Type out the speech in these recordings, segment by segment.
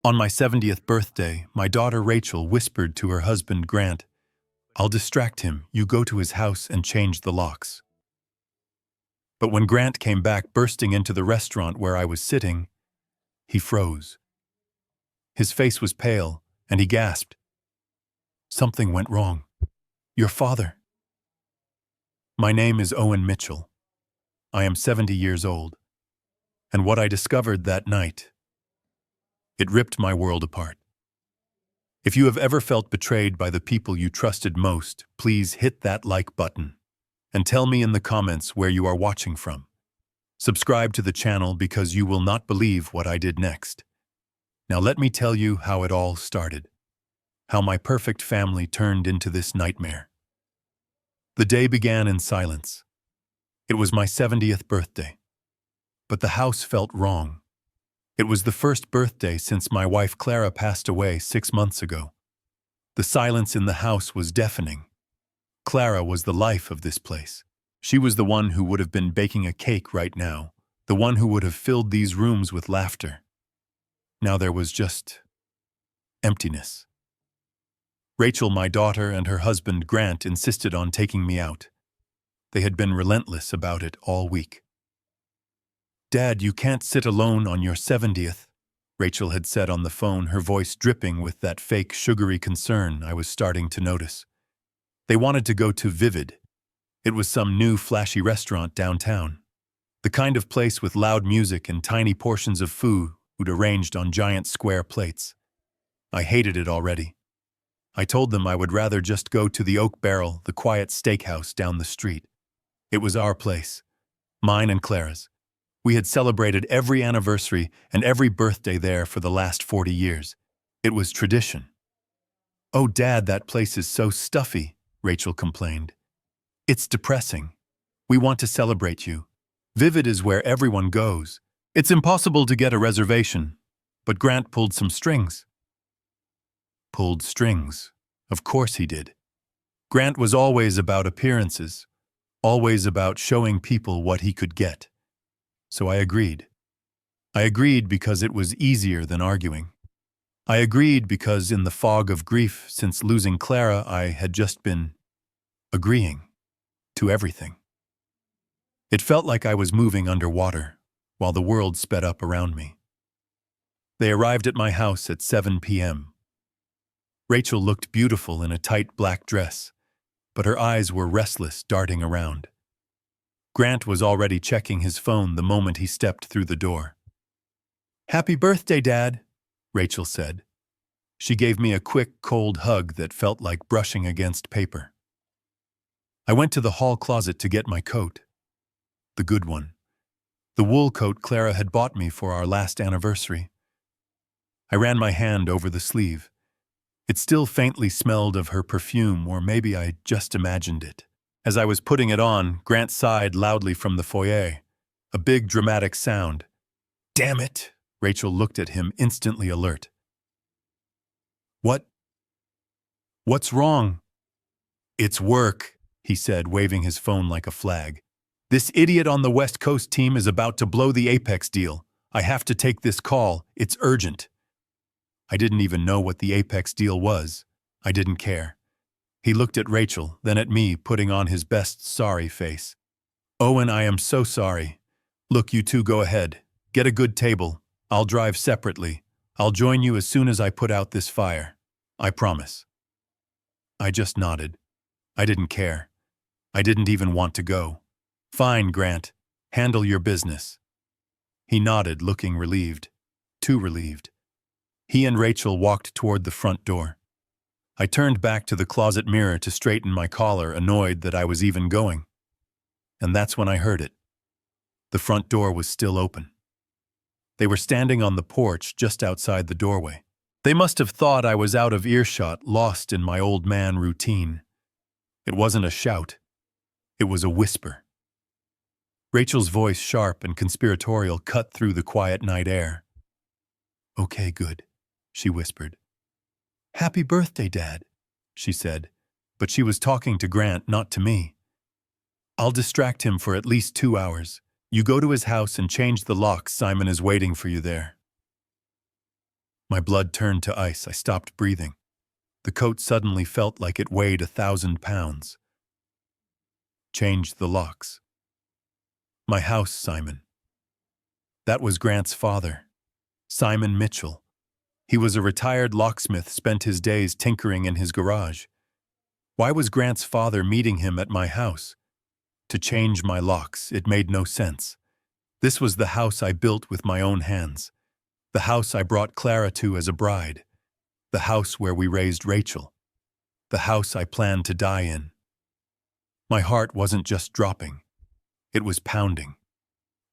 On my 70th birthday, my daughter Rachel whispered to her husband Grant, "I'll distract him, you go to his house and change the locks." But when Grant came back bursting into the restaurant where I was sitting, he froze. His face was pale, and he gasped, "Something went wrong. Your father." My name is Owen Mitchell. I am 70 years old. And what I discovered that night, it ripped my world apart. If you have ever felt betrayed by the people you trusted most, please hit that like button. And tell me in the comments where you are watching from. Subscribe to the channel because you will not believe what I did next. Now let me tell you how it all started. How my perfect family turned into this nightmare. The day began in silence. It was my 70th birthday. But the house felt wrong. It was the first birthday since my wife Clara passed away 6 months ago. The silence in the house was deafening. Clara was the life of this place. She was the one who would have been baking a cake right now, the one who would have filled these rooms with laughter. Now there was just emptiness. Rachel, my daughter, and her husband Grant insisted on taking me out. They had been relentless about it all week. "Dad, you can't sit alone on your 70th, Rachel had said on the phone, her voice dripping with that fake sugary concern I was starting to notice. They wanted to go to Vivid. It was some new flashy restaurant downtown. The kind of place with loud music and tiny portions of food arranged on giant square plates. I hated it already. I told them I would rather just go to the Oak Barrel, the quiet steakhouse down the street. It was our place, mine and Clara's. We had celebrated every anniversary and every birthday there for the last 40 years. It was tradition. "Oh, Dad, that place is so stuffy," Rachel complained. "It's depressing. We want to celebrate you. Vivid is where everyone goes. It's impossible to get a reservation." But Grant pulled some strings. Pulled strings. Of course he did. Grant was always about appearances, always about showing people what he could get. So I agreed. I agreed because it was easier than arguing. I agreed because in the fog of grief since losing Clara, I had just been agreeing to everything. It felt like I was moving underwater while the world sped up around me. They arrived at my house at 7 p.m. Rachel looked beautiful in a tight black dress, but her eyes were restless, darting around. Grant was already checking his phone the moment he stepped through the door. "Happy birthday, Dad," Rachel said. She gave me a quick, cold hug that felt like brushing against paper. I went to the hall closet to get my coat. The good one. The wool coat Clara had bought me for our last anniversary. I ran my hand over the sleeve. It still faintly smelled of her perfume, or maybe I just imagined it. As I was putting it on, Grant sighed loudly from the foyer. A big, dramatic sound. "Damn it!" Rachel looked at him, instantly alert. What's wrong?" "It's work," he said, waving his phone like a flag. "This idiot on the West Coast team is about to blow the Apex deal. I have to take this call. It's urgent." I didn't even know what the Apex deal was. I didn't care. He looked at Rachel, then at me, putting on his best sorry face. "Owen, I am so sorry. Look, you two go ahead. Get a good table. I'll drive separately. I'll join you as soon as I put out this fire. I promise." I just nodded. I didn't care. I didn't even want to go. "Fine, Grant. Handle your business." He nodded, looking relieved. Too relieved. He and Rachel walked toward the front door. I turned back to the closet mirror to straighten my collar, annoyed that I was even going. And that's when I heard it. The front door was still open. They were standing on the porch just outside the doorway. They must have thought I was out of earshot, lost in my old man routine. It wasn't a shout. It was a whisper. Rachel's voice, sharp and conspiratorial, cut through the quiet night air. "Okay, good," she whispered. "Happy birthday, Dad," she said, but she was talking to Grant, not to me. "I'll distract him for at least 2 hours. You go to his house and change the locks. Simon is waiting for you there." My blood turned to ice. I stopped breathing. The coat suddenly felt like it weighed 1,000 pounds. Changed the locks. My house, Simon. That was Grant's father, Simon Mitchell. He was a retired locksmith, spent his days tinkering in his garage. Why was Grant's father meeting him at my house? To change my locks. It made no sense. This was the house I built with my own hands. The house I brought Clara to as a bride. The house where we raised Rachel. The house I planned to die in. My heart wasn't just dropping. It was pounding.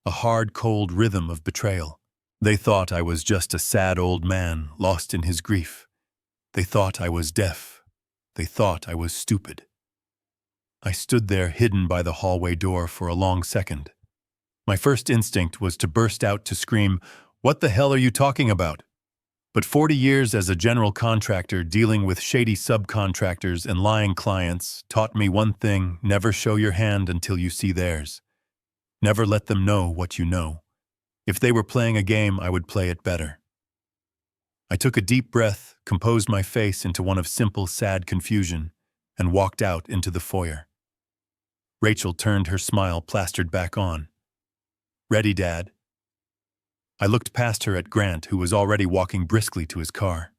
A hard, cold rhythm of betrayal. They thought I was just a sad old man lost in his grief. They thought I was deaf. They thought I was stupid. I stood there hidden by the hallway door for a long second. My first instinct was to burst out to scream, "What the hell are you talking about?" But 40 years as a general contractor dealing with shady subcontractors and lying clients taught me one thing: never show your hand until you see theirs. Never let them know what you know. If they were playing a game, I would play it better. I took a deep breath, composed my face into one of simple, sad confusion, and walked out into the foyer. Rachel turned, her smile plastered back on. "Ready, Dad?" I looked past her at Grant, who was already walking briskly to his car.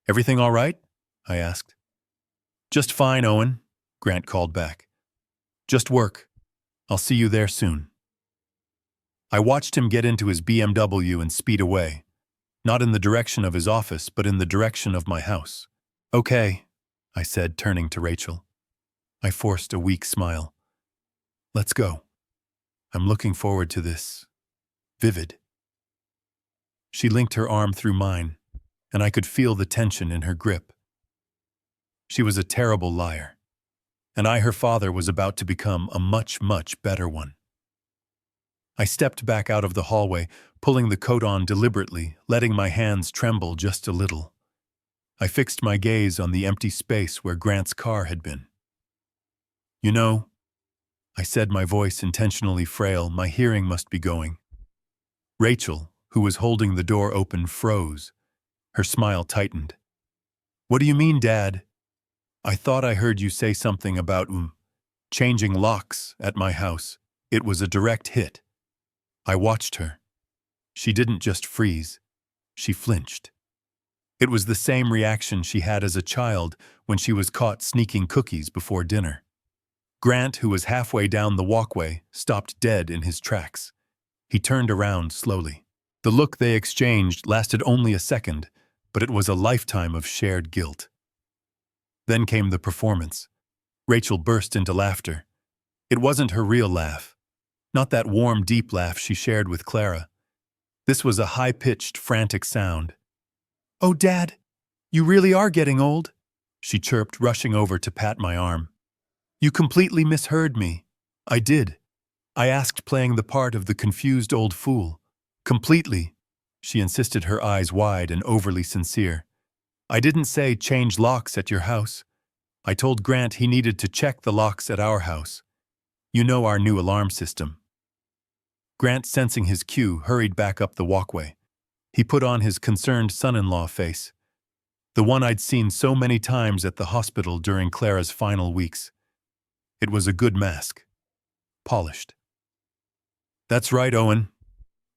"Everything all right?" I asked. "Just fine, Owen," Grant called back. "Just work. I'll see you there soon." I watched him get into his BMW and speed away, not in the direction of his office, but in the direction of my house. "Okay," I said, turning to Rachel. I forced a weak smile. "Let's go. I'm looking forward to this. Vivid." She linked her arm through mine, and I could feel the tension in her grip. She was a terrible liar, and I, her father, was about to become a much, much better one. I stepped back out of the hallway, pulling the coat on deliberately, letting my hands tremble just a little. I fixed my gaze on the empty space where Grant's car had been. "You know," I said, my voice intentionally frail, my hearing must be going. Rachel, who was holding the door open, froze. Her smile tightened. "What do you mean, Dad?" "I thought I heard you say something about changing locks at my house." It was a direct hit. I watched her. She didn't just freeze. She flinched. It was the same reaction she had as a child when she was caught sneaking cookies before dinner. Grant, who was halfway down the walkway, stopped dead in his tracks. He turned around slowly. The look they exchanged lasted only a second, but it was a lifetime of shared guilt. Then came the performance. Rachel burst into laughter. It wasn't her real laugh. Not that warm, deep laugh she shared with Clara. This was a high-pitched, frantic sound. "Oh, Dad, you really are getting old," she chirped, rushing over to pat my arm. "You completely misheard me." "I did. I asked, playing the part of the confused old fool." "Completely," she insisted, her eyes wide and overly sincere. "I didn't say change locks at your house. I told Grant he needed to check the locks at our house. You know, our new alarm system." Grant, sensing his cue, hurried back up the walkway. He put on his concerned son-in-law face, the one I'd seen so many times at the hospital during Clara's final weeks. It was a good mask. Polished. "That's right, Owen,"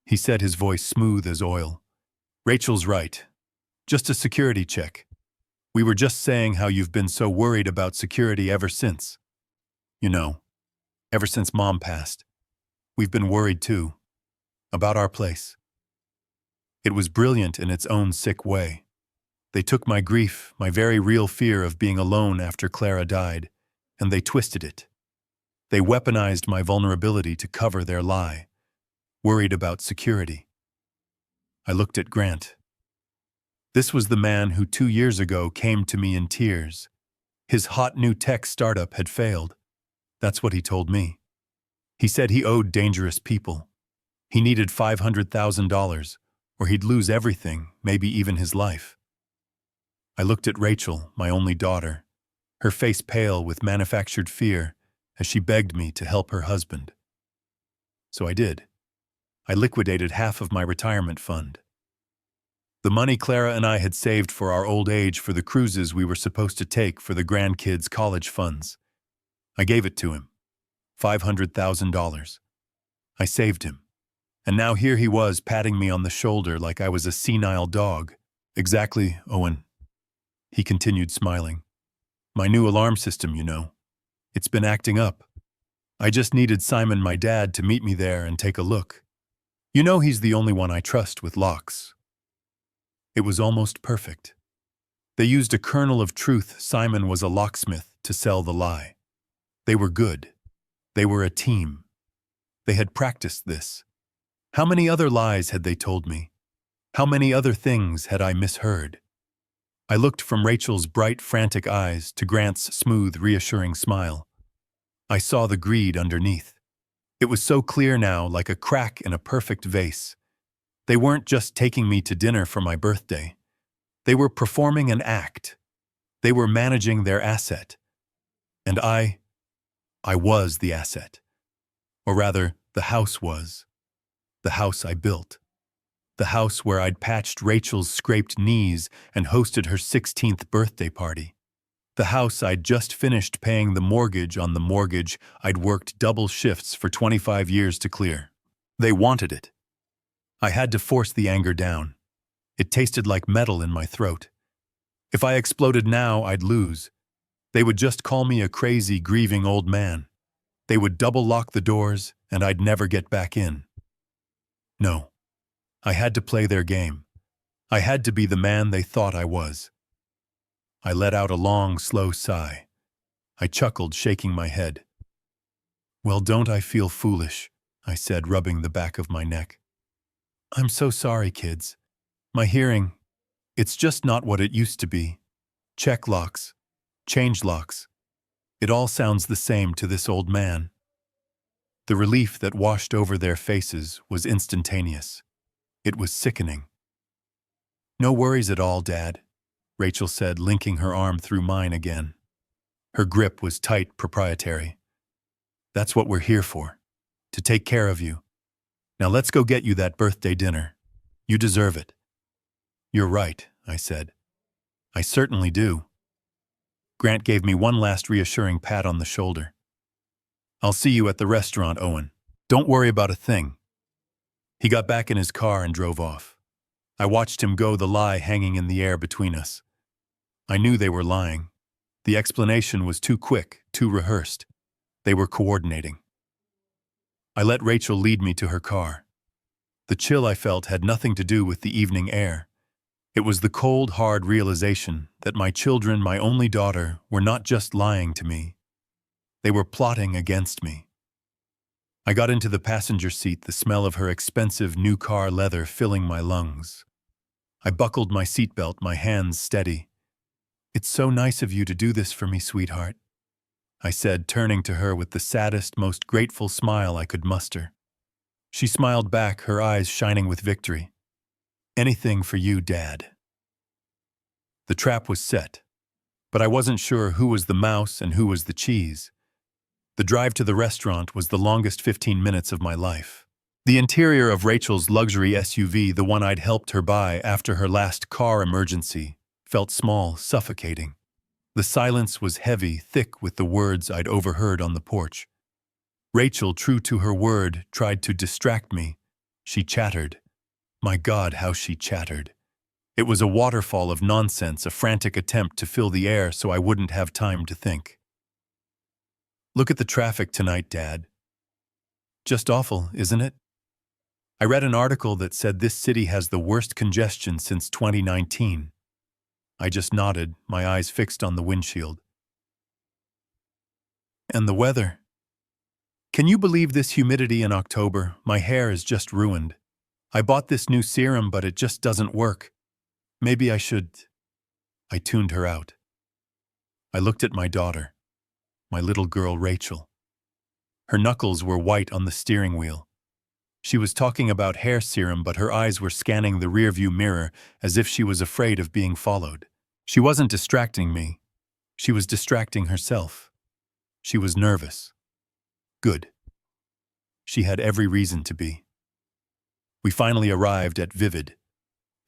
he said, his voice smooth as oil. "Rachel's right. Just a security check. We were just saying how you've been so worried about security ever since. You know, ever since Mom passed. We've been worried too. About our place." It was brilliant in its own sick way. They took my grief, my very real fear of being alone after Clara died, and they twisted it. They weaponized my vulnerability to cover their lie. Worried about security. I looked at Grant. This was the man who 2 years ago came to me in tears. His hot new tech startup had failed. That's what he told me. He said he owed dangerous people. He needed $500,000, or he'd lose everything, maybe even his life. I looked at Rachel, my only daughter, her face pale with manufactured fear, as she begged me to help her husband. So I did. I liquidated half of my retirement fund. The money Clara and I had saved for our old age for the cruises we were supposed to take for the grandkids' college funds. I gave it to him. $500,000. I saved him. And now here he was patting me on the shoulder like I was a senile dog. Exactly, Owen. He continued smiling. My new alarm system, you know. It's been acting up. I just needed Simon, my dad, to meet me there and take a look. You know he's the only one I trust with locks. It was almost perfect. They used a kernel of truth Simon was a locksmith to sell the lie. They were good. They were a team. They had practiced this. How many other lies had they told me? How many other things had I misheard? I looked from Rachel's bright, frantic eyes to Grant's smooth, reassuring smile. I saw the greed underneath. It was so clear now, like a crack in a perfect vase. They weren't just taking me to dinner for my birthday. They were performing an act. They were managing their asset. And I was the asset. Or rather, the house was. The house I built. The house where I'd patched Rachel's scraped knees and hosted her 16th birthday party. The house I'd just finished paying the mortgage on the mortgage I'd worked double shifts for 25 years to clear. They wanted it. I had to force the anger down. It tasted like metal in my throat. If I exploded now, I'd lose. They would just call me a crazy, grieving old man. They would double lock the doors, and I'd never get back in. No. I had to play their game. I had to be the man they thought I was. I let out a long, slow sigh. I chuckled, shaking my head. Well, don't I feel foolish, I said, rubbing the back of my neck. I'm so sorry, kids. My hearing, it's just not what it used to be. Check locks, change locks. It all sounds the same to this old man. The relief that washed over their faces was instantaneous. It was sickening. No worries at all, Dad, Rachel said, linking her arm through mine again. Her grip was tight, proprietary. That's what we're here for, to take care of you. Now let's go get you that birthday dinner. You deserve it. You're right, I said. I certainly do. Grant gave me one last reassuring pat on the shoulder. I'll see you at the restaurant, Owen. Don't worry about a thing. He got back in his car and drove off. I watched him go, the lie hanging in the air between us. I knew they were lying. The explanation was too quick, too rehearsed. They were coordinating. I let Rachel lead me to her car. The chill I felt had nothing to do with the evening air. It was the cold, hard realization that my children, my only daughter, were not just lying to me. They were plotting against me. I got into the passenger seat, the smell of her expensive new car leather filling my lungs. I buckled my seatbelt, my hands steady. It's so nice of you to do this for me, sweetheart, I said, turning to her with the saddest, most grateful smile I could muster. She smiled back, her eyes shining with victory. Anything for you, Dad. The trap was set, but I wasn't sure who was the mouse and who was the cheese. The drive to the restaurant was the longest 15 minutes of my life. The interior of Rachel's luxury SUV, the one I'd helped her buy after her last car emergency, felt small, suffocating. The silence was heavy, thick with the words I'd overheard on the porch. Rachel, true to her word, tried to distract me. She chattered. My God, how she chattered. It was a waterfall of nonsense, a frantic attempt to fill the air so I wouldn't have time to think. Look at the traffic tonight, Dad. Just awful, isn't it? I read an article that said this city has the worst congestion since 2019. I just nodded, my eyes fixed on the windshield. And the weather. Can you believe this humidity in October? My hair is just ruined. I bought this new serum, but it just doesn't work. Maybe I should. I tuned her out. I looked at my daughter, my little girl Rachel. Her knuckles were white on the steering wheel. She was talking about hair serum, but her eyes were scanning the rearview mirror as if she was afraid of being followed. She wasn't distracting me. She was distracting herself. She was nervous. Good. She had every reason to be. We finally arrived at Vivid.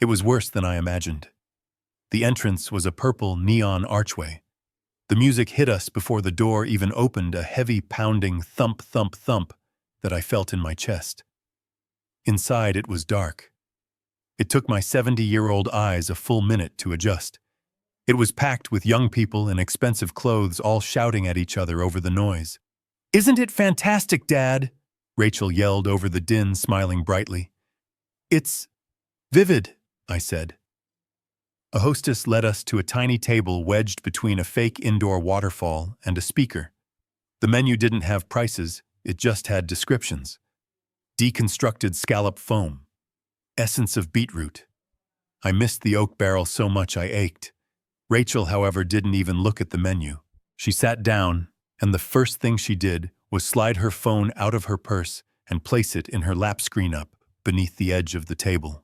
It was worse than I imagined. The entrance was a purple neon archway. The music hit us before the door even opened, a heavy pounding thump, thump, thump that I felt in my chest. Inside it was dark. It took my 70-year-old eyes a full minute to adjust. It was packed with young people in expensive clothes, all shouting at each other over the noise. "Isn't it fantastic, Dad?" Rachel yelled over the din, smiling brightly. "It's vivid," I said. A hostess led us to a tiny table wedged between a fake indoor waterfall and a speaker. The menu didn't have prices, it just had descriptions. Deconstructed scallop foam. Essence of beetroot. I missed the oak barrel so much I ached. Rachel, however, didn't even look at the menu. She sat down, and the first thing she did was slide her phone out of her purse and place it in her lap screen up beneath the edge of the table.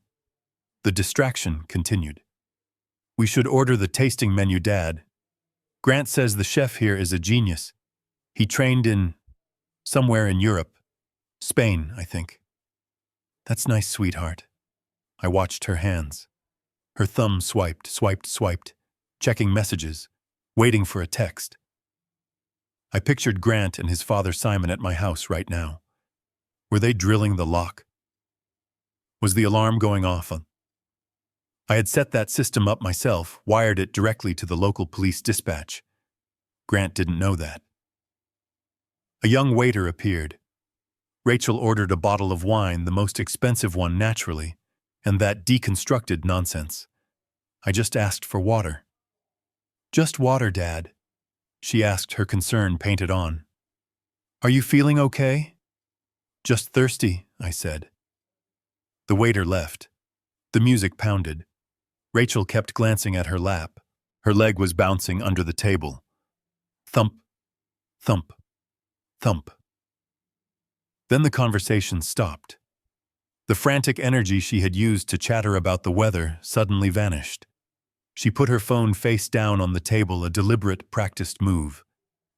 The distraction continued. "We should order the tasting menu, Dad. Grant says the chef here is a genius. He trained in somewhere in Europe. Spain, I think." "That's nice, sweetheart." I watched her hands. Her thumb swiped, swiped, swiped, checking messages, waiting for a text. I pictured Grant and his father Simon at my house right now. Were they drilling the lock? Was the alarm going off? I had set that system up myself, wired it directly to the local police dispatch. Grant didn't know that. A young waiter appeared. Rachel ordered a bottle of wine, the most expensive one naturally, and that deconstructed nonsense. I just asked for water. "Just water, Dad," she asked, her concern painted on. "Are you feeling okay?" "Just thirsty," I said. The waiter left. The music pounded. Rachel kept glancing at her lap. Her leg was bouncing under the table. Thump, thump, thump. Then the conversation stopped. The frantic energy she had used to chatter about the weather suddenly vanished. She put her phone face down on the table, a deliberate, practiced move.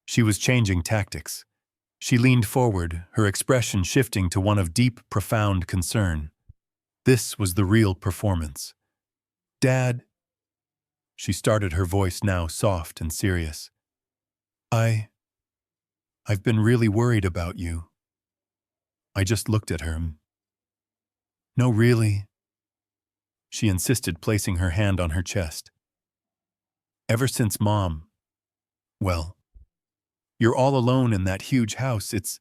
She was changing tactics. She leaned forward, her expression shifting to one of deep, profound concern. This was the real performance. "Dad," she started, her voice now soft and serious. I've been really worried about you." I just looked at her. "No, really?" She insisted, placing her hand on her chest. "Ever since Mom, well, you're all alone in that huge house. It's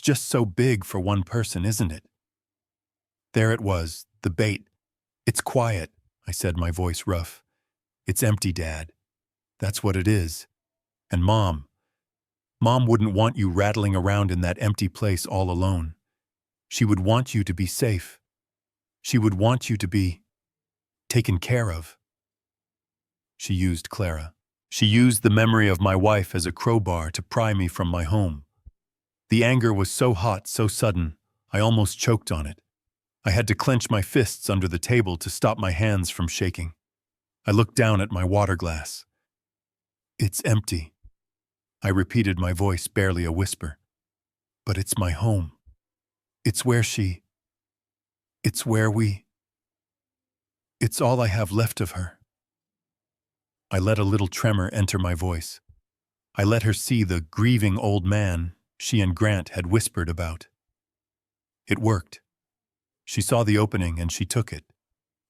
just so big for one person, isn't it?" There it was, the bait. "It's quiet," I said, my voice rough. "It's empty, Dad. That's what it is. And Mom wouldn't want you rattling around in that empty place all alone. She would want you to be safe. She would want you to be taken care of." She used Clara. She used the memory of my wife as a crowbar to pry me from my home. The anger was so hot, so sudden, I almost choked on it. I had to clench my fists under the table to stop my hands from shaking. I looked down at my water glass. "It's empty," I repeated, my voice barely a whisper. "But it's my home. It's where it's where it's all I have left of her." I let a little tremor enter my voice. I let her see the grieving old man she and Grant had whispered about. It worked. She saw the opening and she took it.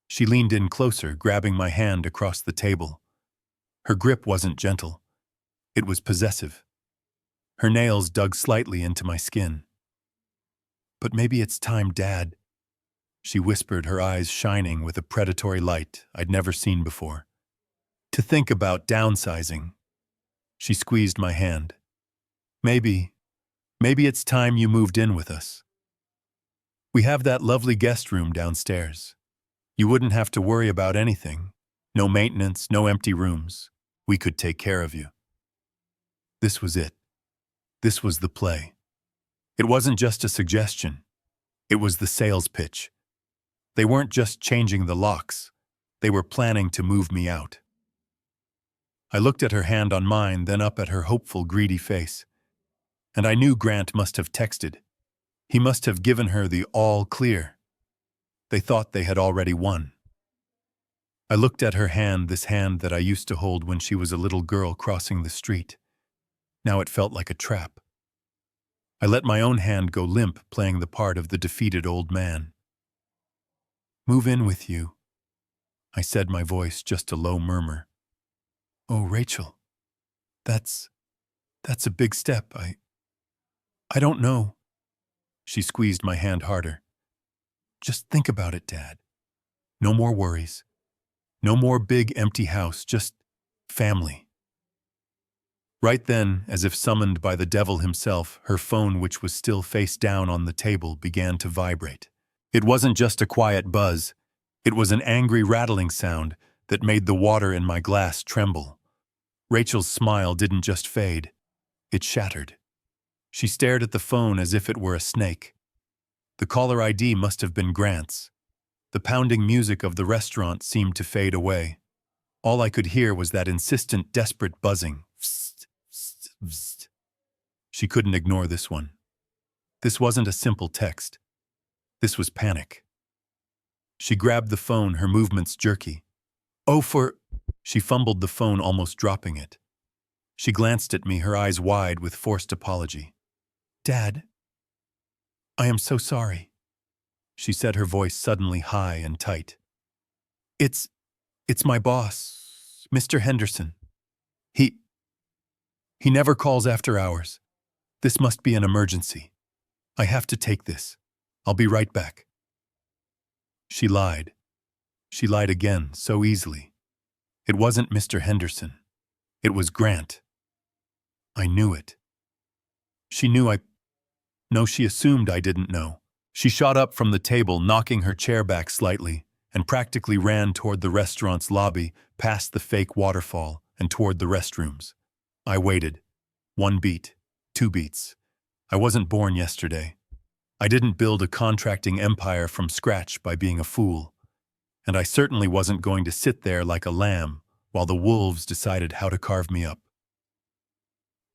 She leaned in closer, grabbing my hand across the table. Her grip wasn't gentle. It was possessive. Her nails dug slightly into my skin. "But maybe it's time, Dad," she whispered, her eyes shining with a predatory light I'd never seen before. "To think about downsizing." She squeezed my hand. Maybe it's time you moved in with us. We have that lovely guest room downstairs. You wouldn't have to worry about anything. No maintenance, no empty rooms. We could take care of you." This was it. This was the play. It wasn't just a suggestion. It was the sales pitch. They weren't just changing the locks. They were planning to move me out. I looked at her hand on mine, then up at her hopeful, greedy face. And I knew Grant must have texted. He must have given her the all clear. They thought they had already won. I looked at her hand, this hand that I used to hold when she was a little girl crossing the street. Now it felt like a trap. I let my own hand go limp, playing the part of the defeated old man. "Move in with you," I said, my voice just a low murmur. "Oh, Rachel, that's a big step. I don't know." She squeezed my hand harder. "Just think about it, Dad. No more worries. No more big empty house, just family." Right then, as if summoned by the devil himself, her phone, which was still face down on the table, began to vibrate. It wasn't just a quiet buzz. It was an angry rattling sound that made the water in my glass tremble. Rachel's smile didn't just fade. It shattered. She stared at the phone as if it were a snake. The caller ID must have been Grant's. The pounding music of the restaurant seemed to fade away. All I could hear was that insistent, desperate buzzing. Psst, psst, psst. She couldn't ignore this one. This wasn't a simple text. This was panic. She grabbed the phone, her movements jerky. She fumbled the phone, almost dropping it. She glanced at me, her eyes wide with forced apology. "Dad, I am so sorry," she said, her voice suddenly high and tight. It's my boss, Mr. Henderson. He never calls after hours. This must be an emergency. I have to take this. I'll be right back." She lied. She lied again, so easily. It wasn't Mr. Henderson. It was Grant. I knew it. She knew she assumed I didn't know. She shot up from the table, knocking her chair back slightly, and practically ran toward the restaurant's lobby, past the fake waterfall, and toward the restrooms. I waited. 1 beat, 2 beats. I wasn't born yesterday. I didn't build a contracting empire from scratch by being a fool. And I certainly wasn't going to sit there like a lamb while the wolves decided how to carve me up.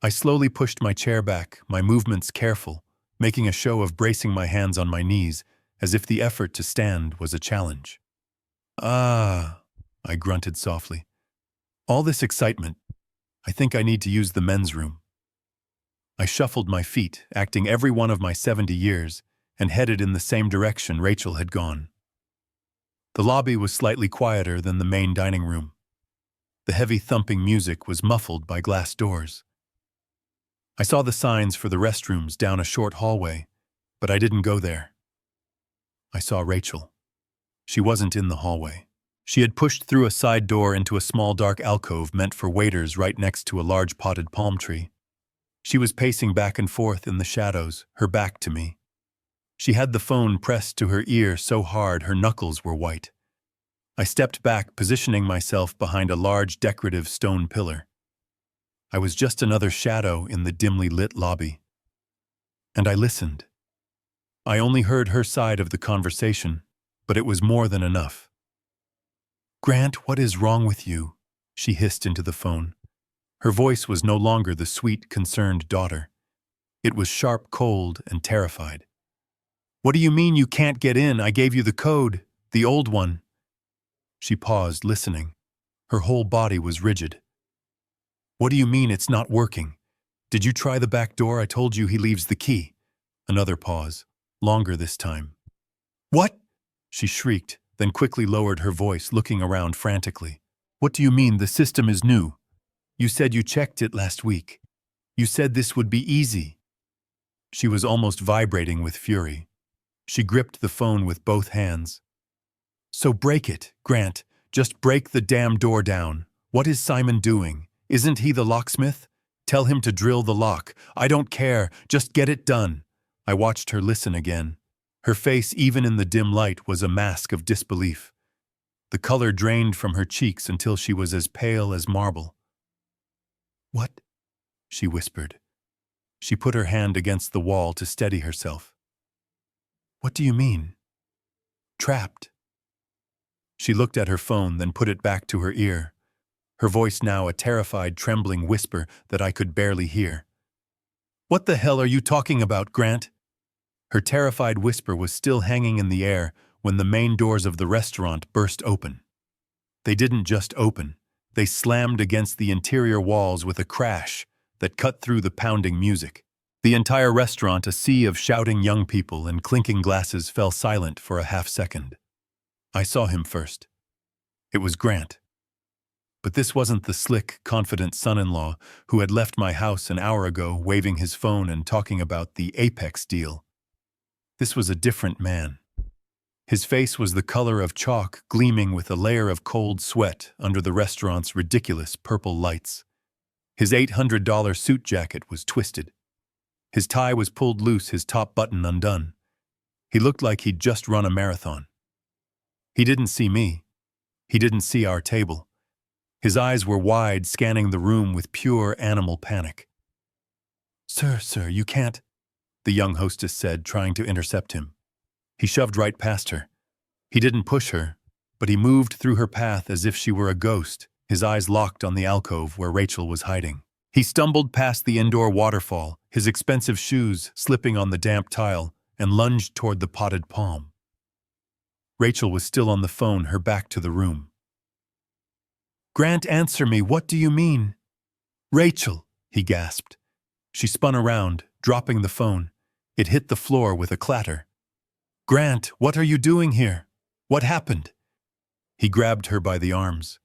I slowly pushed my chair back, my movements careful, making a show of bracing my hands on my knees, as if the effort to stand was a challenge. "Ah," I grunted softly. "All this excitement. I think I need to use the men's room." I shuffled my feet, acting every one of my 70 years, and headed in the same direction Rachel had gone. The lobby was slightly quieter than the main dining room. The heavy thumping music was muffled by glass doors. I saw the signs for the restrooms down a short hallway, but I didn't go there. I saw Rachel. She wasn't in the hallway. She had pushed through a side door into a small dark alcove meant for waiters right next to a large potted palm tree. She was pacing back and forth in the shadows, her back to me. She had the phone pressed to her ear so hard her knuckles were white. I stepped back, positioning myself behind a large decorative stone pillar. I was just another shadow in the dimly lit lobby. And I listened. I only heard her side of the conversation, but it was more than enough. "Grant, what is wrong with you?" she hissed into the phone. Her voice was no longer the sweet, concerned daughter. It was sharp, cold, and terrified. "What do you mean you can't get in? I gave you the code, the old one." She paused, listening. Her whole body was rigid. "What do you mean it's not working? Did you try the back door? I told you he leaves the key." Another pause, longer this time. "What?" she shrieked, then quickly lowered her voice, looking around frantically. "What do you mean the system is new? You said you checked it last week. You said this would be easy." She was almost vibrating with fury. She gripped the phone with both hands. "So break it, Grant. Just break the damn door down. What is Simon doing? Isn't he the locksmith? Tell him to drill the lock. I don't care. Just get it done." I watched her listen again. Her face, even in the dim light, was a mask of disbelief. The color drained from her cheeks until she was as pale as marble. "What?" she whispered. She put her hand against the wall to steady herself. "What do you mean?" "Trapped." She looked at her phone, then put it back to her ear. Her voice now a terrified, trembling whisper that I could barely hear. "What the hell are you talking about, Grant?" Her terrified whisper was still hanging in the air when the main doors of the restaurant burst open. They didn't just open, they slammed against the interior walls with a crash that cut through the pounding music. The entire restaurant, a sea of shouting young people and clinking glasses, fell silent for a half-second. I saw him first. It was Grant. But this wasn't the slick, confident son-in-law who had left my house an hour ago waving his phone and talking about the Apex deal. This was a different man. His face was the color of chalk, gleaming with a layer of cold sweat under the restaurant's ridiculous purple lights. His $800 suit jacket was twisted. His tie was pulled loose, his top button undone. He looked like he'd just run a marathon. He didn't see me. He didn't see our table. His eyes were wide, scanning the room with pure animal panic. Sir, you can't," the young hostess said, trying to intercept him. He shoved right past her. He didn't push her, but he moved through her path as if she were a ghost, his eyes locked on the alcove where Rachel was hiding. He stumbled past the indoor waterfall, his expensive shoes slipping on the damp tile, and lunged toward the potted palm. Rachel was still on the phone, her back to the room. "Grant, answer me, what do you mean?" "Rachel," he gasped. She spun around, dropping the phone. It hit the floor with a clatter. "Grant, what are you doing here? What happened?" He grabbed her by the arms.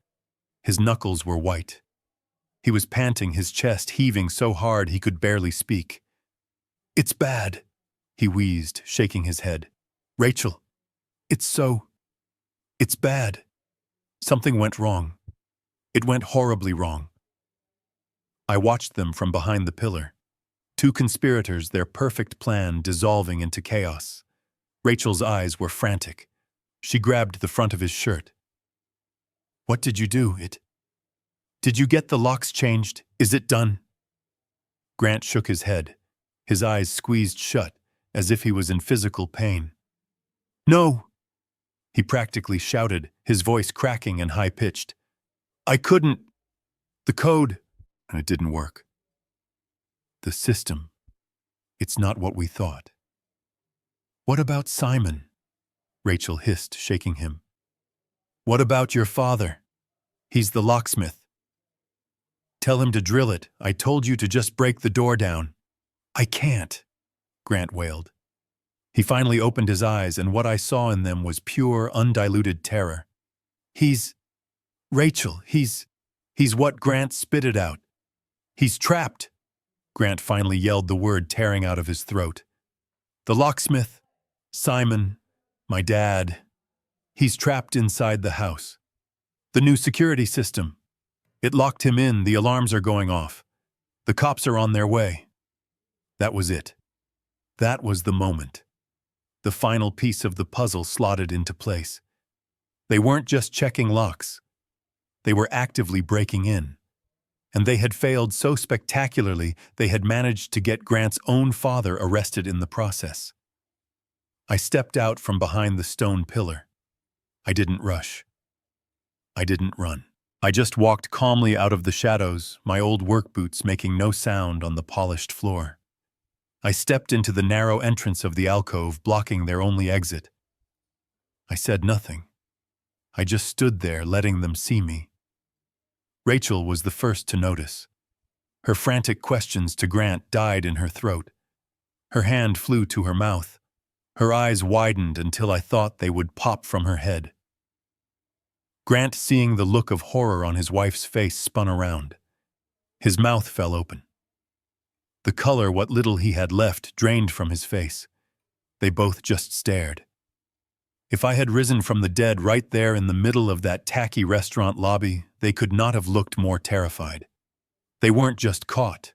His knuckles were white. He was panting, his chest heaving so hard he could barely speak. "It's bad," he wheezed, shaking his head. "Rachel, it's bad. Something went wrong. It went horribly wrong." I watched them from behind the pillar. Two conspirators, their perfect plan dissolving into chaos. Rachel's eyes were frantic. She grabbed the front of his shirt. "What did you do? Did you get the locks changed? Is it done?" Grant shook his head, his eyes squeezed shut, as if he was in physical pain. "No," he practically shouted, his voice cracking and high-pitched. "I couldn't. The code," and it didn't work. "The system. It's not what we thought." "What about Simon?" Rachel hissed, shaking him. "What about your father? He's the locksmith. Tell him to drill it. I told you to just break the door down." "I can't," Grant wailed. He finally opened his eyes, and what I saw in them was pure, undiluted terror. Rachel, he's what?" Grant spitted out. "He's trapped." Grant finally yelled the word tearing out of his throat. "The locksmith, Simon, my dad, he's trapped inside the house. The new security system. It locked him in, the alarms are going off. The cops are on their way." That was it. That was the moment. The final piece of the puzzle slotted into place. They weren't just checking locks. They were actively breaking in. And they had failed so spectacularly they had managed to get Grant's own father arrested in the process. I stepped out from behind the stone pillar. I didn't rush. I didn't run. I just walked calmly out of the shadows, my old work boots making no sound on the polished floor. I stepped into the narrow entrance of the alcove, blocking their only exit. I said nothing. I just stood there, letting them see me. Rachel was the first to notice. Her frantic questions to Grant died in her throat. Her hand flew to her mouth. Her eyes widened until I thought they would pop from her head. Grant, seeing the look of horror on his wife's face, spun around. His mouth fell open. The color, what little he had left, drained from his face. They both just stared. If I had risen from the dead right there in the middle of that tacky restaurant lobby, they could not have looked more terrified. They weren't just caught.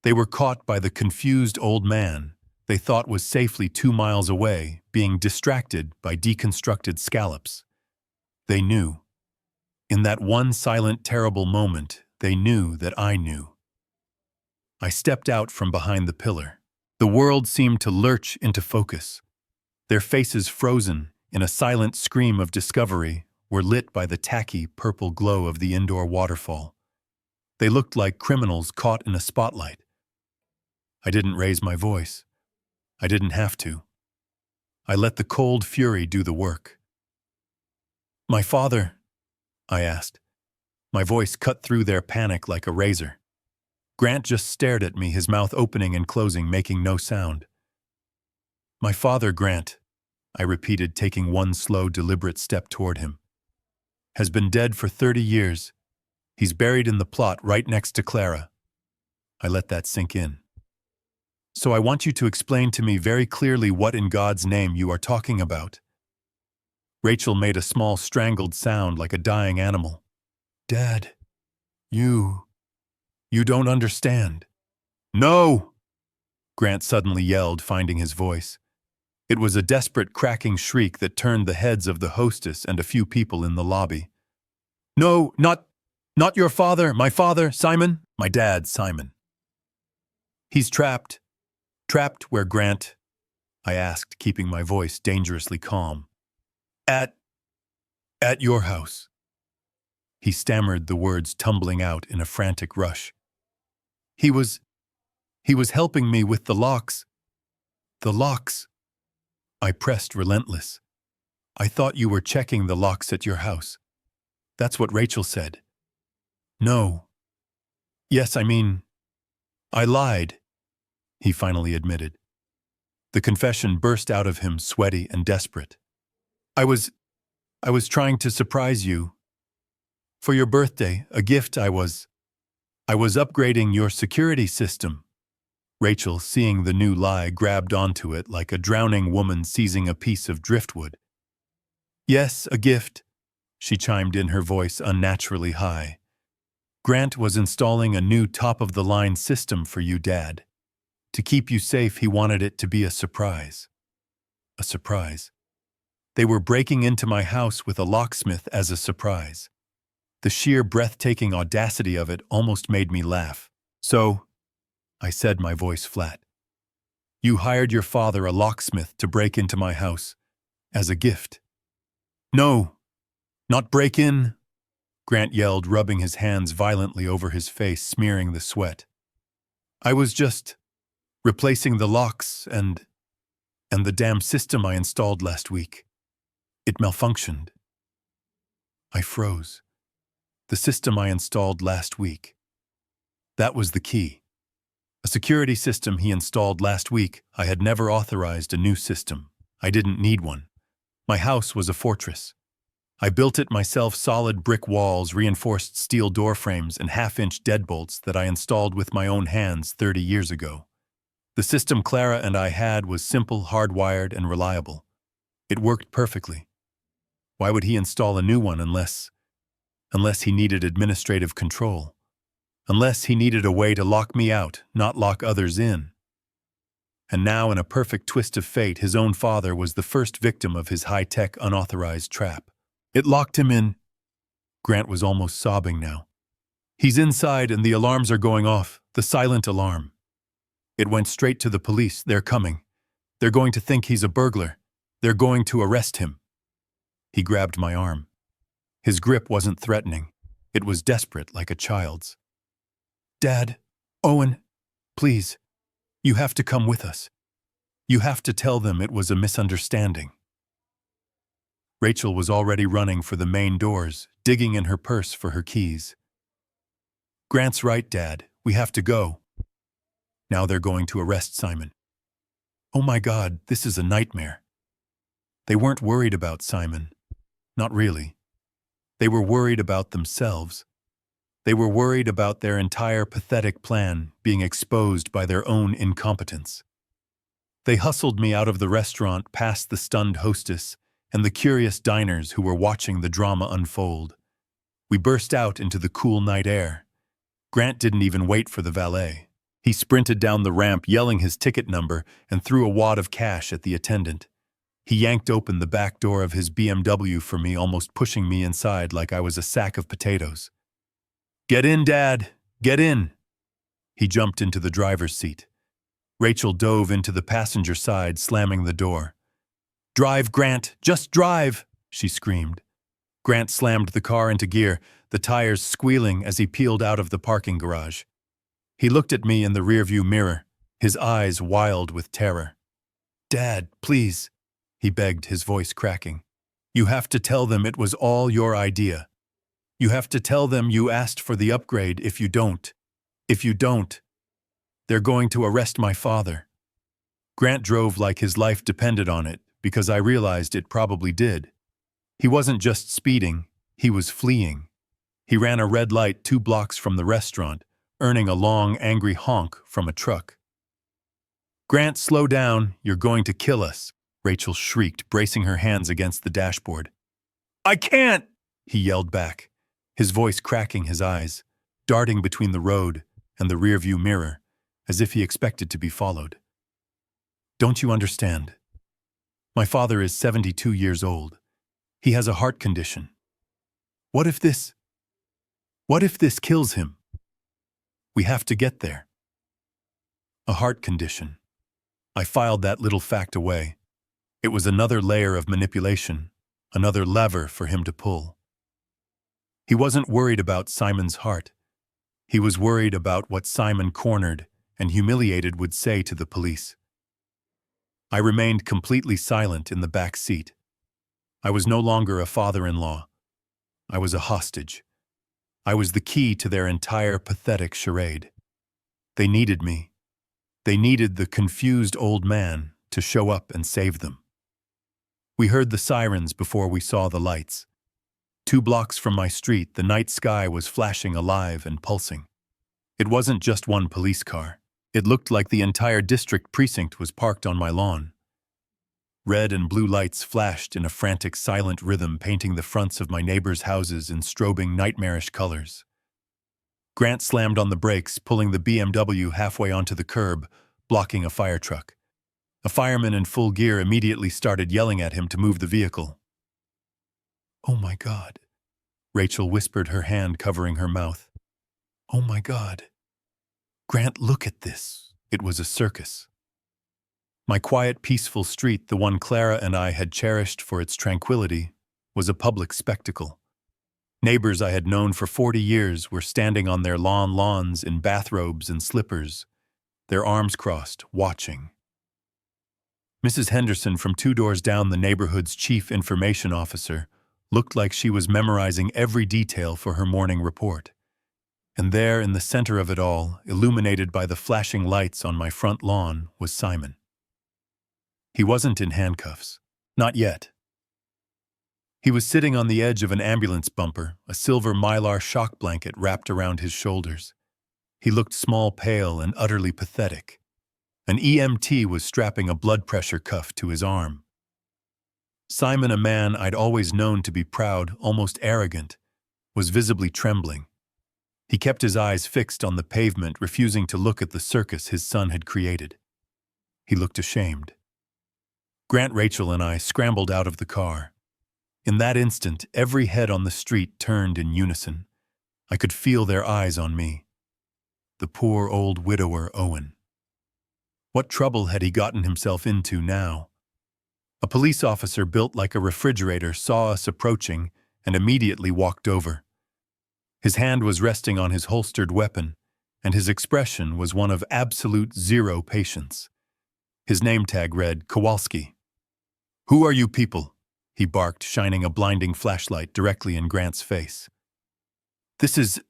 They were caught by the confused old man they thought was safely 2 miles away, being distracted by deconstructed scallops. They knew. In that one silent, terrible moment, they knew that I knew. I stepped out from behind the pillar. The world seemed to lurch into focus. Their faces, frozen in a silent scream of discovery, were lit by the tacky purple glow of the indoor waterfall. They looked like criminals caught in a spotlight. I didn't raise my voice. I didn't have to. I let the cold fury do the work. "My father?" I asked. My voice cut through their panic like a razor. Grant just stared at me, his mouth opening and closing, making no sound. "My father, Grant," I repeated, taking one slow, deliberate step toward him, "has been dead for 30 years. He's buried in the plot right next to Clara." I let that sink in. "So I want you to explain to me very clearly what in God's name you are talking about." Rachel made a small strangled sound like a dying animal. "Dad, you don't understand." "No!" Grant suddenly yelled, finding his voice. It was a desperate cracking shriek that turned the heads of the hostess and a few people in the lobby. "No, not your father, my father, Simon, my dad, Simon. He's trapped." "Trapped where, Grant?" I asked, keeping my voice dangerously calm. At your house." He stammered, the words tumbling out in a frantic rush. He was helping me with the locks." "The locks?" I pressed, relentless. "I thought you were checking the locks at your house. That's what Rachel said." "No. Yes, I mean, I lied," he finally admitted. The confession burst out of him, sweaty and desperate. I was trying to surprise you. For your birthday, a gift I was upgrading your security system." Rachel, seeing the new lie, grabbed onto it like a drowning woman seizing a piece of driftwood. "Yes, a gift," she chimed in, her voice unnaturally high. "Grant was installing a new top-of-the-line system for you, Dad. To keep you safe, he wanted it to be a surprise." A surprise. They were breaking into my house with a locksmith as a surprise. The sheer breathtaking audacity of it almost made me laugh. "So," I said, my voice flat, "you hired your father, a locksmith, to break into my house as a gift?" "No, not break in," Grant yelled, rubbing his hands violently over his face, smearing the sweat. "I was just replacing the locks and the damn system I installed last week. It malfunctioned." I froze. The system I installed last week. That was the key. A security system he installed last week. I had never authorized a new system. I didn't need one. My house was a fortress. I built it myself, solid brick walls, reinforced steel door frames, and half-inch deadbolts that I installed with my own hands 30 years ago. The system Clara and I had was simple, hardwired, and reliable. It worked perfectly. Why would he install a new one unless he needed administrative control? Unless he needed a way to lock me out, not lock others in? And now, in a perfect twist of fate, his own father was the first victim of his high-tech, unauthorized trap. "It locked him in." Grant was almost sobbing now. "He's inside and the alarms are going off, the silent alarm. It went straight to the police. They're coming. They're going to think he's a burglar. They're going to arrest him." He grabbed my arm. His grip wasn't threatening. It was desperate, like a child's. "Dad, Owen, please, you have to come with us. You have to tell them it was a misunderstanding." Rachel was already running for the main doors, digging in her purse for her keys. "Grant's right, Dad. We have to go. Now they're going to arrest Simon." Oh my God, this is a nightmare. They weren't worried about Simon. Not really. They were worried about themselves. They were worried about their entire pathetic plan being exposed by their own incompetence. They hustled me out of the restaurant, past the stunned hostess and the curious diners who were watching the drama unfold. We burst out into the cool night air. Grant didn't even wait for the valet. He sprinted down the ramp, yelling his ticket number, and threw a wad of cash at the attendant. He yanked open the back door of his BMW for me, almost pushing me inside like I was a sack of potatoes. "Get in, Dad! Get in!" He jumped into the driver's seat. Rachel dove into the passenger side, slamming the door. "Drive, Grant! Just drive!" she screamed. Grant slammed the car into gear, the tires squealing as he peeled out of the parking garage. He looked at me in the rearview mirror, his eyes wild with terror. "Dad, please." he begged, his voice cracking. You have to tell them it was all your idea. You have to tell them you asked for the upgrade. If you don't, they're going to arrest my father. Grant drove like his life depended on it, because I realized it probably did. He wasn't just speeding, he was fleeing. He ran a red light 2 blocks from the restaurant, earning a long, angry honk from a truck. Grant, slow down, you're going to kill us, Rachel shrieked, bracing her hands against the dashboard. I can't, he yelled back, his voice cracking, his eyes darting between the road and the rearview mirror, as if he expected to be followed. Don't you understand? My father is 72 years old. He has a heart condition. What if this kills him? We have to get there. A heart condition. I filed that little fact away. It was another layer of manipulation, another lever for him to pull. He wasn't worried about Simon's heart. He was worried about what Simon, cornered and humiliated, would say to the police. I remained completely silent in the back seat. I was no longer a father-in-law. I was a hostage. I was the key to their entire pathetic charade. They needed me. They needed the confused old man to show up and save them. We heard the sirens before we saw the lights. 2 blocks from my street, the night sky was flashing alive and pulsing. It wasn't just one police car. It looked like the entire district precinct was parked on my lawn. Red and blue lights flashed in a frantic, silent rhythm, painting the fronts of my neighbors' houses in strobing, nightmarish colors. Grant slammed on the brakes, pulling the BMW halfway onto the curb, blocking a fire truck. A fireman in full gear immediately started yelling at him to move the vehicle. Oh my God, Rachel whispered, her hand covering her mouth. Oh my God. Grant, look at this. It was a circus. My quiet, peaceful street, the one Clara and I had cherished for its tranquility, was a public spectacle. Neighbors I had known for 40 years were standing on their lawns in bathrobes and slippers, their arms crossed, watching. Mrs. Henderson, from 2 doors down, the neighborhood's chief information officer, looked like she was memorizing every detail for her morning report. And there, in the center of it all, illuminated by the flashing lights on my front lawn, was Simon. He wasn't in handcuffs. Not yet. He was sitting on the edge of an ambulance bumper, a silver mylar shock blanket wrapped around his shoulders. He looked small, pale, and utterly pathetic. An EMT was strapping a blood pressure cuff to his arm. Simon, a man I'd always known to be proud, almost arrogant, was visibly trembling. He kept his eyes fixed on the pavement, refusing to look at the circus his son had created. He looked ashamed. Grant, Rachel, and I scrambled out of the car. In that instant, every head on the street turned in unison. I could feel their eyes on me. The poor old widower, Owen. What trouble had he gotten himself into now? A police officer built like a refrigerator saw us approaching and immediately walked over. His hand was resting on his holstered weapon, and his expression was one of absolute zero patience. His name tag read, Kowalski. "Who are you people?" he barked, shining a blinding flashlight directly in Grant's face. This is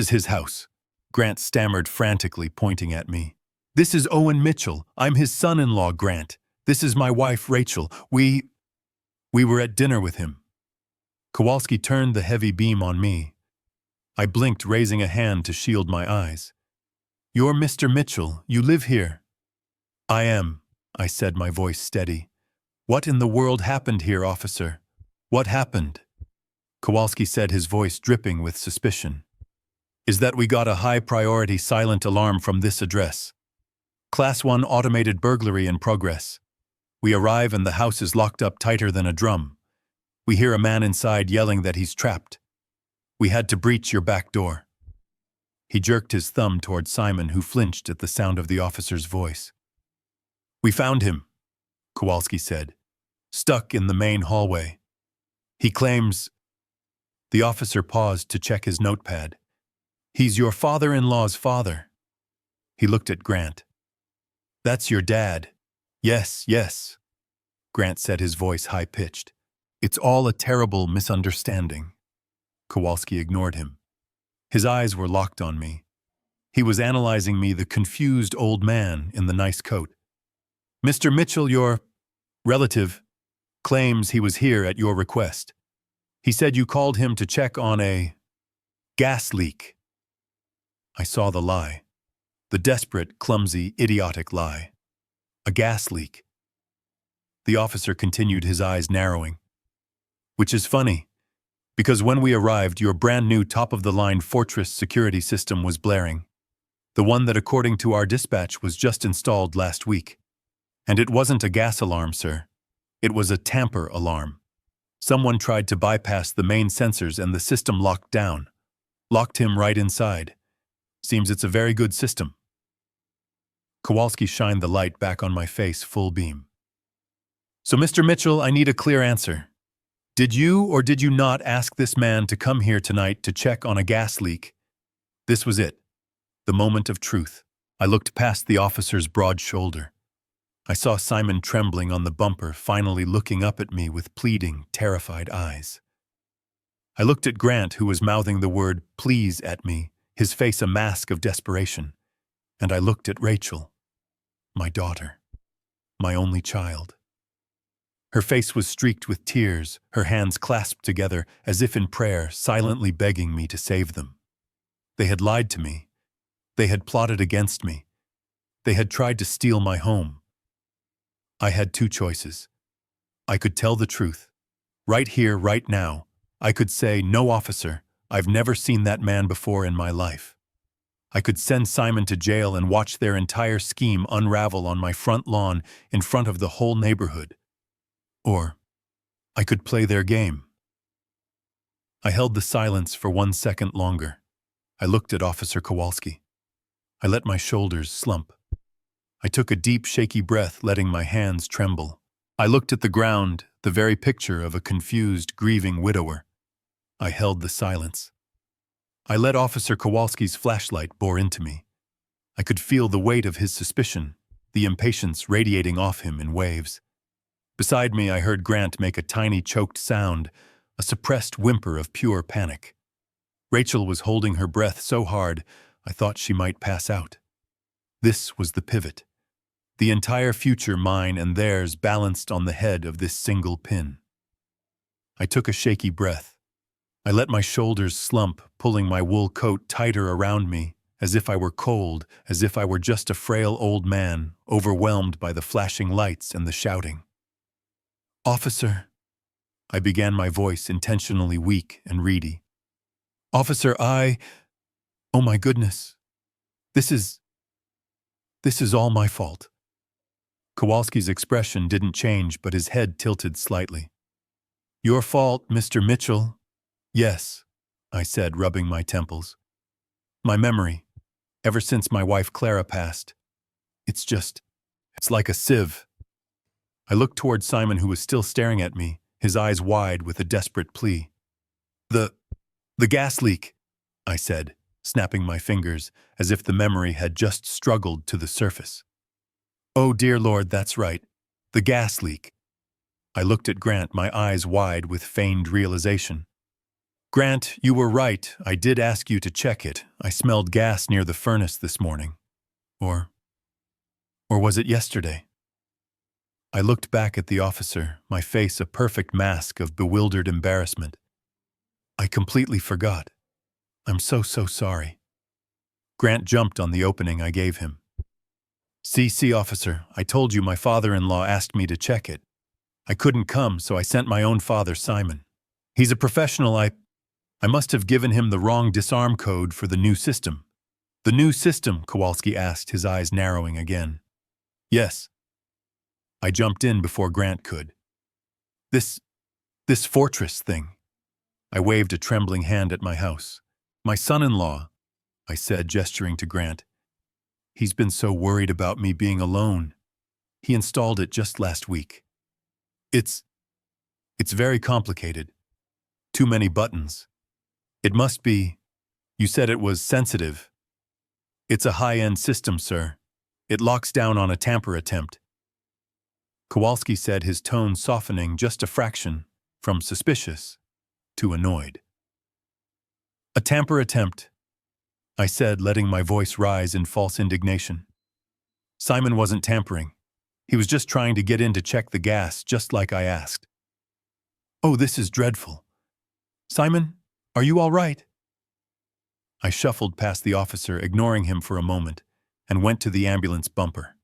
his house," Grant stammered frantically, pointing at me. "This is Owen Mitchell. I'm his son-in-law, Grant. This is my wife, Rachel. We were at dinner with him." Kowalski turned the heavy beam on me. I blinked, raising a hand to shield my eyes. "You're Mr. Mitchell. You live here." "I am," I said, my voice steady. "What in the world happened here, officer? What happened?" Kowalski said, his voice dripping with suspicion. "Is that we got a high-priority silent alarm from this address. Class 1 automated burglary in progress. We arrive and the house is locked up tighter than a drum. We hear a man inside yelling that he's trapped. We had to breach your back door." He jerked his thumb toward Simon, who flinched at the sound of the officer's voice. "We found him," Kowalski said, "stuck in the main hallway. He claims—" The officer paused to check his notepad. "He's your father-in-law's father." He looked at Grant. "That's your dad." "Yes, yes." Grant said, his voice high-pitched. It's all a terrible misunderstanding. Kowalski ignored him. His eyes were locked on me. He was analyzing me, the confused old man in the nice coat. Mr. Mitchell, your relative, claims he was here at your request. He said you called him to check on a gas leak. I saw the lie. The desperate, clumsy, idiotic lie. A gas leak. The officer continued, his eyes narrowing. Which is funny, because when we arrived, your brand-new top-of-the-line Fortress security system was blaring. The one that, according to our dispatch, was just installed last week. And it wasn't a gas alarm, sir. It was a tamper alarm. Someone tried to bypass the main sensors and the system locked down. Locked him right inside. Seems it's a very good system. Kowalski shined the light back on my face full beam. So, Mr. Mitchell, I need a clear answer. Did you or did you not ask this man to come here tonight to check on a gas leak? This was it. The moment of truth. I looked past the officer's broad shoulder. I saw Simon trembling on the bumper, finally looking up at me with pleading, terrified eyes. I looked at Grant, who was mouthing the word "please" at me, his face a mask of desperation. And I looked at Rachel, my daughter, my only child. Her face was streaked with tears, her hands clasped together as if in prayer, silently begging me to save them. They had lied to me. They had plotted against me. They had tried to steal my home. I had two choices. I could tell the truth. Right here, right now. I could say, "No, officer, I've never seen that man before in my life." I could send Simon to jail and watch their entire scheme unravel on my front lawn in front of the whole neighborhood. Or I could play their game. I held the silence for 1 second longer. I looked at Officer Kowalski. I let my shoulders slump. I took a deep, shaky breath, letting my hands tremble. I looked at the ground, the very picture of a confused, grieving widower. I held the silence. I let Officer Kowalski's flashlight bore into me. I could feel the weight of his suspicion, the impatience radiating off him in waves. Beside me, I heard Grant make a tiny choked sound, a suppressed whimper of pure panic. Rachel was holding her breath so hard, I thought she might pass out. This was the pivot. The entire future, mine and theirs, balanced on the head of this single pin. I took a shaky breath. I let my shoulders slump, pulling my wool coat tighter around me, as if I were cold, as if I were just a frail old man, overwhelmed by the flashing lights and the shouting. "Officer," I began, my voice intentionally weak and reedy. "Officer, oh my goodness. This is all my fault." Kowalski's expression didn't change, but his head tilted slightly. "Your fault, Mr. Mitchell?" "Yes," I said, rubbing my temples. "My memory, ever since my wife Clara passed, it's like a sieve." I looked toward Simon, who was still staring at me, his eyes wide with a desperate plea. The gas leak," I said, snapping my fingers as if the memory had just struggled to the surface. "Oh dear Lord, that's right. The gas leak." I looked at Grant, my eyes wide with feigned realization. "Grant, you were right. I did ask you to check it. I smelled gas near the furnace this morning. Or was it yesterday?" I looked back at the officer, my face a perfect mask of bewildered embarrassment. "I completely forgot. I'm so sorry." Grant jumped on the opening I gave him. See, officer, I told you my father-in-law asked me to check it. I couldn't come, so I sent my own father, Simon. He's a professional. I must have given him the wrong disarm code for the new system." "The new system?" Kowalski asked, his eyes narrowing again. "Yes." I jumped in before Grant could. This Fortress thing." I waved a trembling hand at my house. "My son-in-law," I said, gesturing to Grant. "He's been so worried about me being alone. He installed it just last week. It's very complicated. Too many buttons. It must be, you said it was sensitive. It's a high-end system, sir. It locks down on a tamper attempt." Kowalski said, his tone softening just a fraction from suspicious to annoyed. A tamper attempt, I said, letting my voice rise in false indignation. Simon wasn't tampering. He was just trying to get in to check the gas, just like I asked. Oh, this is dreadful. Simon, are you all right? I shuffled past the officer, ignoring him for a moment, and went to the ambulance bumper.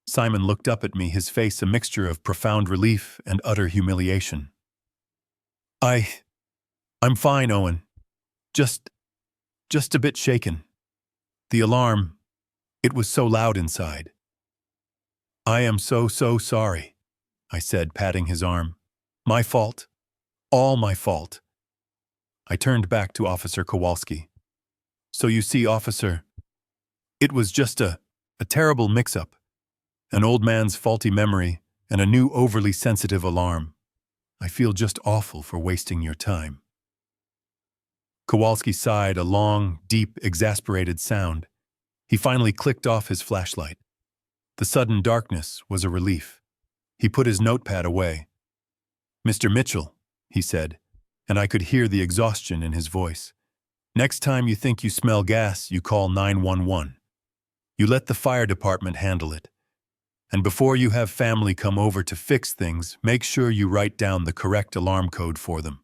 Simon looked up at me, his face a mixture of profound relief and utter humiliation. I'm fine, Owen. Just a bit shaken. The alarm, it was so loud inside. I am so sorry, I said, patting his arm. My fault. All my fault. I turned back to Officer Kowalski. So you see, officer, it was just a terrible mix-up. An old man's faulty memory and a new overly sensitive alarm. I feel just awful for wasting your time. Kowalski sighed, a long, deep, exasperated sound. He finally clicked off his flashlight. The sudden darkness was a relief. He put his notepad away. Mr. Mitchell, he said, and I could hear the exhaustion in his voice. Next time you think you smell gas, you call 911. You let the fire department handle it. And before you have family come over to fix things, make sure you write down the correct alarm code for them.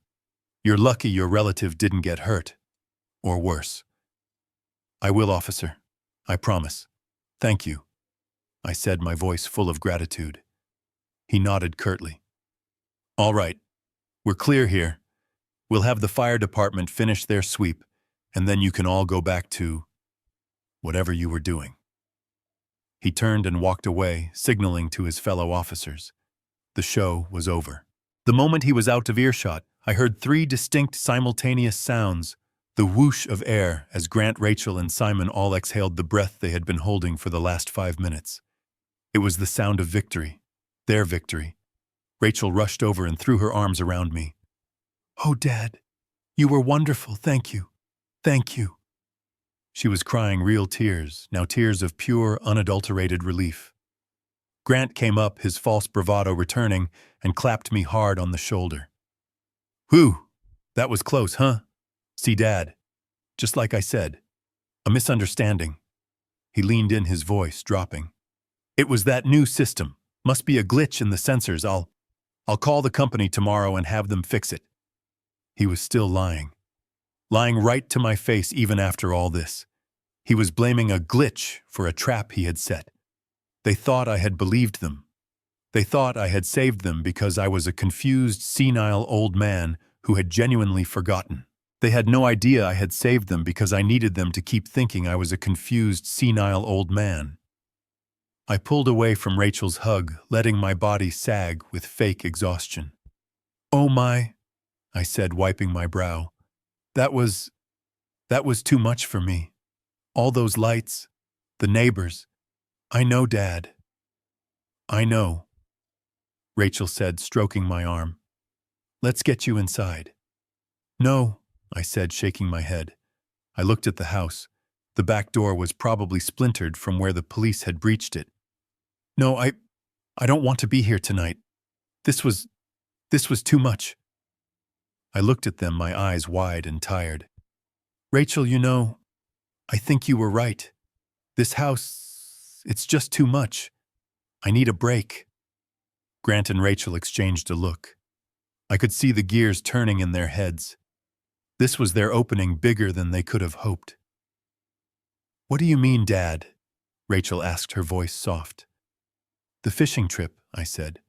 You're lucky your relative didn't get hurt. Or worse. I will, officer. I promise. Thank you, I said, my voice full of gratitude. He nodded curtly. All right. We're clear here. We'll have the fire department finish their sweep, and then you can all go back to whatever you were doing. He turned and walked away, signaling to his fellow officers. The show was over. The moment he was out of earshot, I heard 3 distinct simultaneous sounds, the whoosh of air as Grant, Rachel, and Simon all exhaled the breath they had been holding for the last 5 minutes. It was the sound of victory, their victory. Rachel rushed over and threw her arms around me. Oh, Dad, you were wonderful, thank you. Thank you. She was crying real tears, now tears of pure, unadulterated relief. Grant came up, his false bravado returning, and clapped me hard on the shoulder. Whew, that was close, huh? See, Dad, just like I said, a misunderstanding. He leaned in, his voice dropping. It was that new system. Must be a glitch in the sensors. I'll call the company tomorrow and have them fix it. He was still lying right to my face even after all this. He was blaming a glitch for a trap he had set. They thought I had believed them. They thought I had saved them because I was a confused, senile old man who had genuinely forgotten. They had no idea I had saved them because I needed them to keep thinking I was a confused, senile old man. I pulled away from Rachel's hug, letting my body sag with fake exhaustion. Oh my, I said, wiping my brow. That was too much for me. All those lights, the neighbors. I know, Dad. I know, Rachel said, stroking my arm. Let's get you inside. No, I said, shaking my head. I looked at the house. The back door was probably splintered from where the police had breached it. No, I don't want to be here tonight. This was too much. I looked at them, my eyes wide and tired. Rachel, you know, I think you were right. This house, it's just too much. I need a break. Grant and Rachel exchanged a look. I could see the gears turning in their heads. This was their opening bigger than they could have hoped. What do you mean, Dad? Rachel asked, her voice soft. The fishing trip, I said.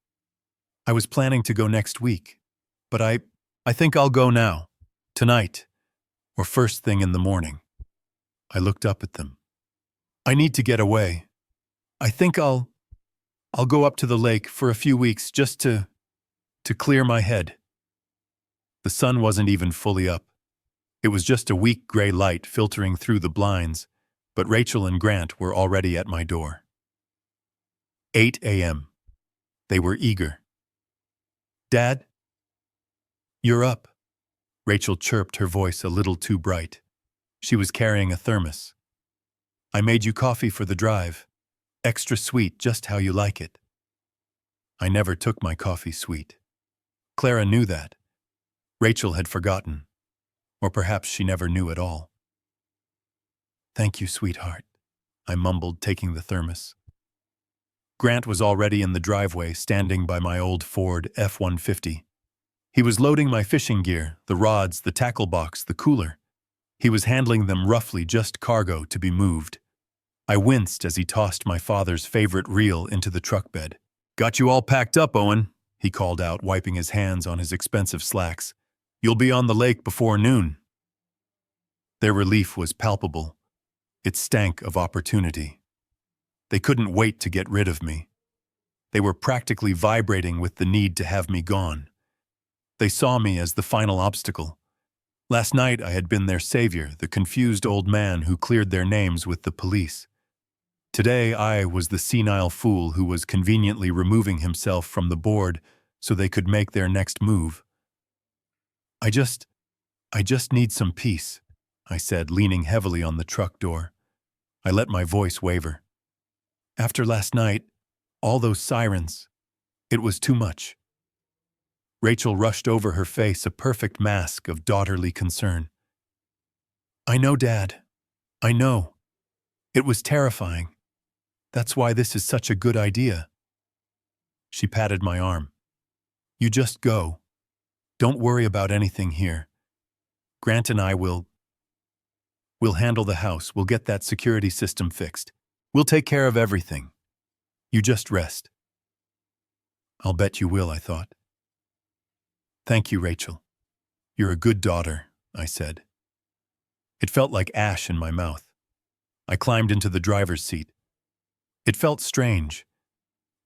I was planning to go next week, but I think I'll go now, tonight, or first thing in the morning. I looked up at them. I need to get away. I think I'll go up to the lake for a few weeks just to clear my head. The sun wasn't even fully up. It was just a weak gray light filtering through the blinds, but Rachel and Grant were already at my door. 8 a.m. They were eager. Dad? You're up, Rachel chirped, her voice a little too bright. She was carrying a thermos. I made you coffee for the drive. Extra sweet, just how you like it. I never took my coffee sweet. Clara knew that. Rachel had forgotten. Or perhaps she never knew at all. "Thank you, sweetheart," I mumbled, taking the thermos. Grant was already in the driveway, standing by my old Ford F-150. He was loading my fishing gear, the rods, the tackle box, the cooler. He was handling them roughly, just cargo to be moved. I winced as he tossed my father's favorite reel into the truck bed. "Got you all packed up, Owen," he called out, wiping his hands on his expensive slacks. "You'll be on the lake before noon." Their relief was palpable. It stank of opportunity. They couldn't wait to get rid of me. They were practically vibrating with the need to have me gone. They saw me as the final obstacle. Last night I had been their savior, the confused old man who cleared their names with the police. Today I was the senile fool who was conveniently removing himself from the board so they could make their next move. I just need some peace," I said, leaning heavily on the truck door. I let my voice waver. "After last night, all those sirens, it was too much." Rachel rushed over her face, a perfect mask of daughterly concern. "I know, Dad. I know. It was terrifying. That's why this is such a good idea." She patted my arm. "You just go. Don't worry about anything here. Grant and I will handle the house. We'll get that security system fixed. We'll take care of everything. You just rest." "I'll bet you will," I thought. "Thank you, Rachel. You're a good daughter," I said. It felt like ash in my mouth. I climbed into the driver's seat. It felt strange.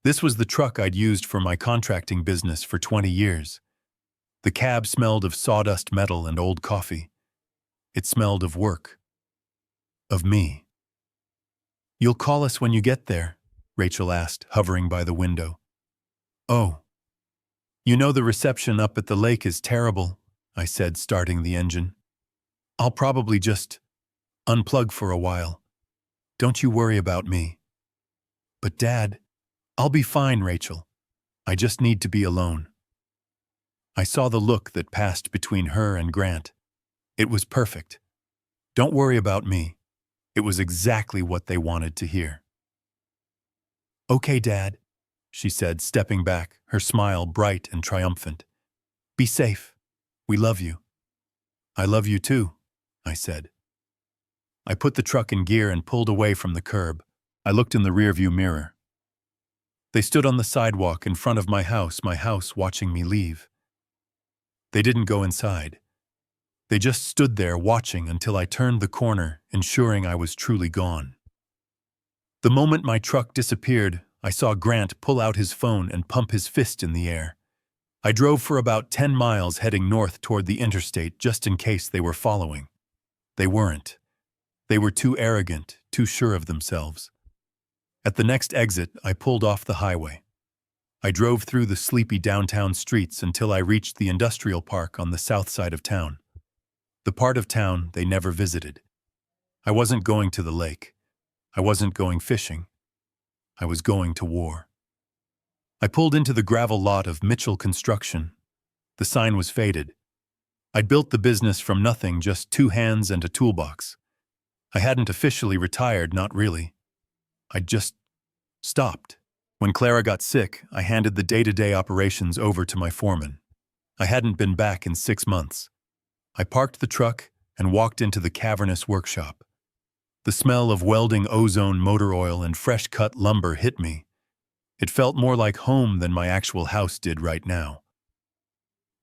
This was the truck I'd used for my contracting business for 20 years. The cab smelled of sawdust metal and old coffee. It smelled of work. Of me. "You'll call us when you get there?" Rachel asked, hovering by the window. "Oh. You know the reception up at the lake is terrible," I said, starting the engine. "I'll probably just unplug for a while. Don't you worry about me." "But Dad..." "I'll be fine, Rachel. I just need to be alone." I saw the look that passed between her and Grant. It was perfect. "Don't worry about me." It was exactly what they wanted to hear. "Okay, Dad," she said, stepping back, her smile bright and triumphant. "Be safe. We love you." "I love you too," I said. I put the truck in gear and pulled away from the curb. I looked in the rearview mirror. They stood on the sidewalk in front of my house watching me leave. They didn't go inside. They just stood there watching until I turned the corner, ensuring I was truly gone. The moment my truck disappeared, I saw Grant pull out his phone and pump his fist in the air. I drove for about 10 miles heading north toward the interstate just in case they were following. They weren't. They were too arrogant, too sure of themselves. At the next exit, I pulled off the highway. I drove through the sleepy downtown streets until I reached the industrial park on the south side of town. The part of town they never visited. I wasn't going to the lake. I wasn't going fishing. I was going to war. I pulled into the gravel lot of Mitchell Construction. The sign was faded. I'd built the business from nothing, just 2 hands and a toolbox. I hadn't officially retired, not really. I'd just stopped. When Clara got sick, I handed the day-to-day operations over to my foreman. I hadn't been back in 6 months. I parked the truck and walked into the cavernous workshop. The smell of welding ozone motor oil and fresh-cut lumber hit me. It felt more like home than my actual house did right now.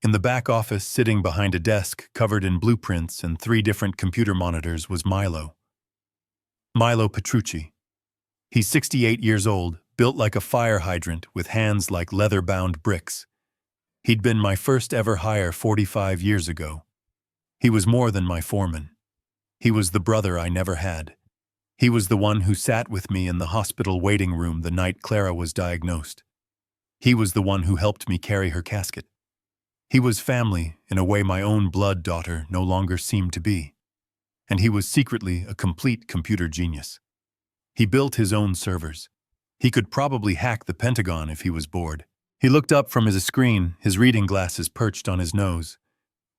In the back office, sitting behind a desk covered in blueprints and 3 different computer monitors, was Milo. Milo Petrucci. He's 68 years old, built like a fire hydrant with hands like leather-bound bricks. He'd been my first ever hire 45 years ago. He was more than my foreman. He was the brother I never had. He was the one who sat with me in the hospital waiting room the night Clara was diagnosed. He was the one who helped me carry her casket. He was family in a way my own blood daughter no longer seemed to be. And he was secretly a complete computer genius. He built his own servers. He could probably hack the Pentagon if he was bored. He looked up from his screen, his reading glasses perched on his nose.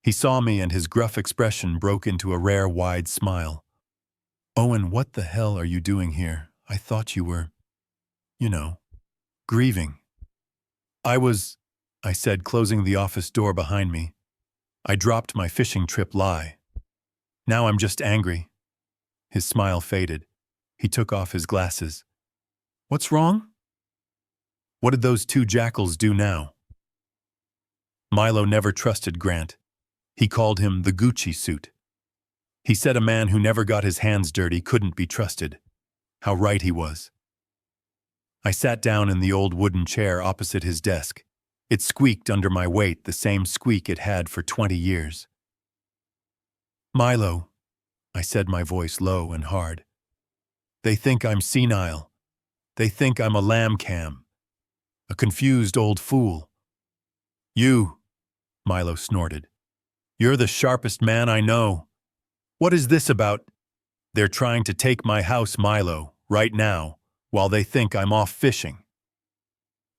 He saw me and his gruff expression broke into a rare, wide smile. "Owen, what the hell are you doing here? I thought you were, you know, grieving." I said, closing the office door behind me. "I dropped my fishing trip lie. Now I'm just angry." His smile faded. He took off his glasses. "What's wrong?" "What did those two jackals do now?" Milo never trusted Grant. He called him the Gucci suit. He said a man who never got his hands dirty couldn't be trusted. How right he was. I sat down in the old wooden chair opposite his desk. It squeaked under my weight, the same squeak it had for 20 years. "Milo," I said, my voice low and hard. "They think I'm senile. They think I'm a lamb cam. A confused old fool." "You," Milo snorted. "You're the sharpest man I know. What is this about? They're trying to take my house, Milo, right now, while they think I'm off fishing."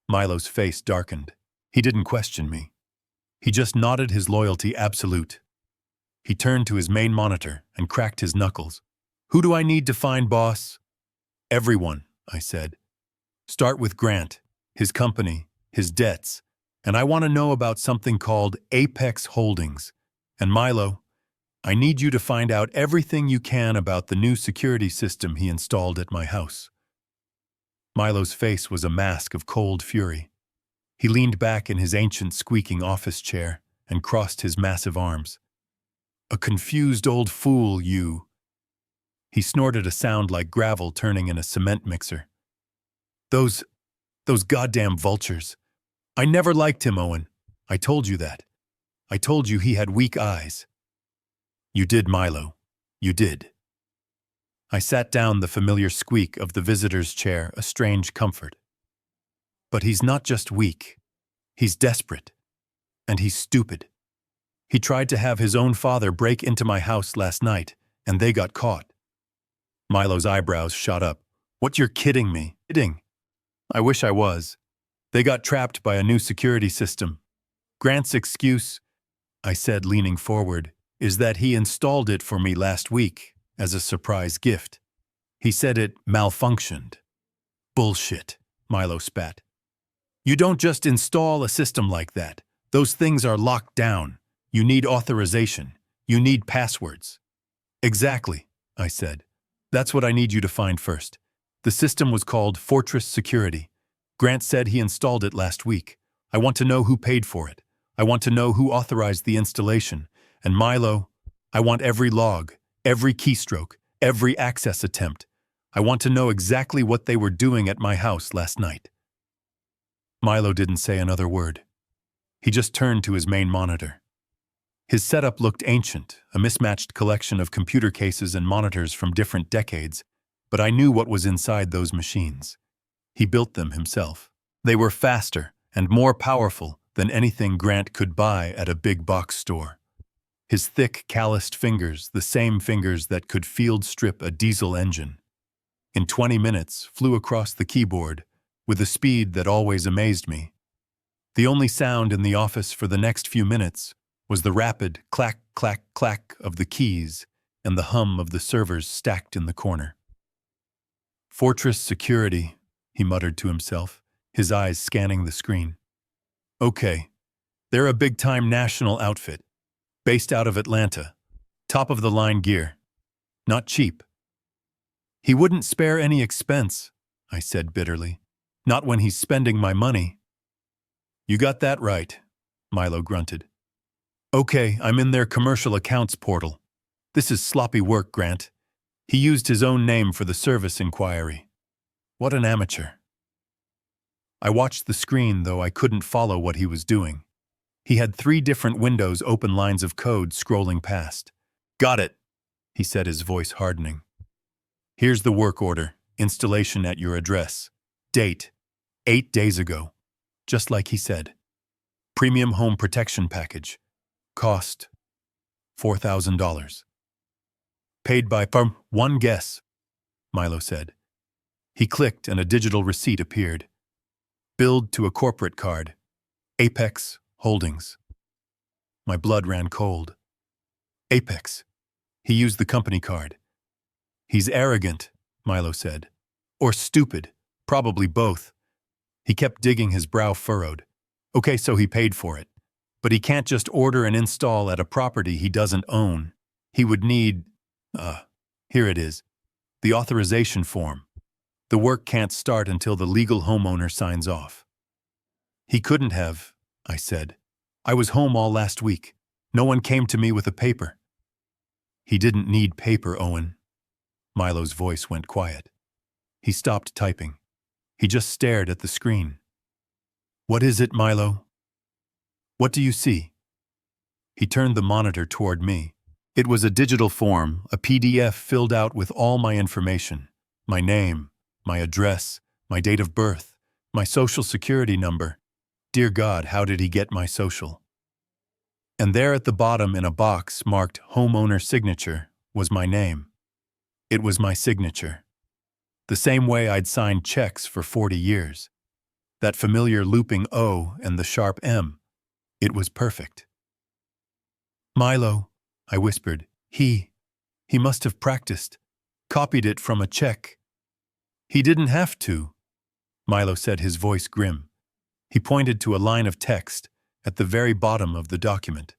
Milo's face darkened. He didn't question me. He just nodded his loyalty absolute. He turned to his main monitor and cracked his knuckles. "Who do I need to find, boss?" "Everyone," I said. "Start with Grant, his company, his debts, and I want to know about something called Apex Holdings. And Milo, I need you to find out everything you can about the new security system he installed at my house." Milo's face was a mask of cold fury. He leaned back in his ancient squeaking office chair and crossed his massive arms. "A confused old fool, you." He snorted a sound like gravel turning in a cement mixer. Those goddamn vultures. I never liked him, Owen. I told you that. I told you he had weak eyes." "You did, Milo. You did." I sat down, the familiar squeak of the visitor's chair a strange comfort. "But he's not just weak. He's desperate. And he's stupid. He tried to have his own father break into my house last night, and they got caught." Milo's eyebrows shot up. "What, you're kidding me?" "Kidding. I wish I was. They got trapped by a new security system. Grant's excuse," I said, leaning forward, "is that he installed it for me last week as a surprise gift. He said it malfunctioned." "Bullshit," Milo spat. "You don't just install a system like that. Those things are locked down. You need authorization. You need passwords." "Exactly," I said. "That's what I need you to find first. The system was called Fortress Security. Grant said he installed it last week. I want to know who paid for it. I want to know who authorized the installation. And Milo, I want every log, every keystroke, every access attempt. I want to know exactly what they were doing at my house last night." Milo didn't say another word. He just turned to his main monitor. His setup looked ancient, a mismatched collection of computer cases and monitors from different decades, but I knew what was inside those machines. He built them himself. They were faster and more powerful than anything Grant could buy at a big box store. His thick, calloused fingers, the same fingers that could field strip a diesel engine, in 20 minutes flew across the keyboard with a speed that always amazed me. The only sound in the office for the next few minutes was the rapid clack, clack, clack of the keys and the hum of the servers stacked in the corner. "Fortress Security," he muttered to himself, his eyes scanning the screen. "Okay, they're a big-time national outfit, based out of Atlanta, top-of-the-line gear. Not cheap." "He wouldn't spare any expense," I said bitterly. "Not when he's spending my money." "You got that right," Milo grunted. "Okay, I'm in their commercial accounts portal. This is sloppy work, Grant. He used his own name for the service inquiry. What an amateur." I watched the screen, though I couldn't follow what he was doing. He had 3 different windows, open lines of code scrolling past. "Got it," he said, his voice hardening. "Here's the work order. Installation at your address. Date, 8 days ago. Just like he said. Premium home protection package. Cost, $4,000. Paid by one guess," Milo said. He clicked and a digital receipt appeared. Billed to a corporate card. Apex Holdings. My blood ran cold. Apex. He used the company card. He's arrogant, Milo said. Or stupid. Probably both. He kept digging, his brow furrowed. Okay, so he paid for it. But he can't just order and install at a property he doesn't own. He would need… here it is. The authorization form. The work can't start until the legal homeowner signs off. He couldn't have, I said. I was home all last week. No one came to me with a paper. He didn't need paper, Owen. Milo's voice went quiet. He stopped typing. He just stared at the screen. What is it, Milo? What do you see? He turned the monitor toward me. It was a digital form, a PDF filled out with all my information. My name, my address, my date of birth, my social security number. Dear God, how did he get my social? And there at the bottom in a box marked homeowner signature was my name. It was my signature. The same way I'd signed checks for 40 years. That familiar looping O and the sharp M. It was perfect. Milo, I whispered. He must have practiced. Copied it from a check. He didn't have to, Milo said, his voice grim. He pointed to a line of text at the very bottom of the document.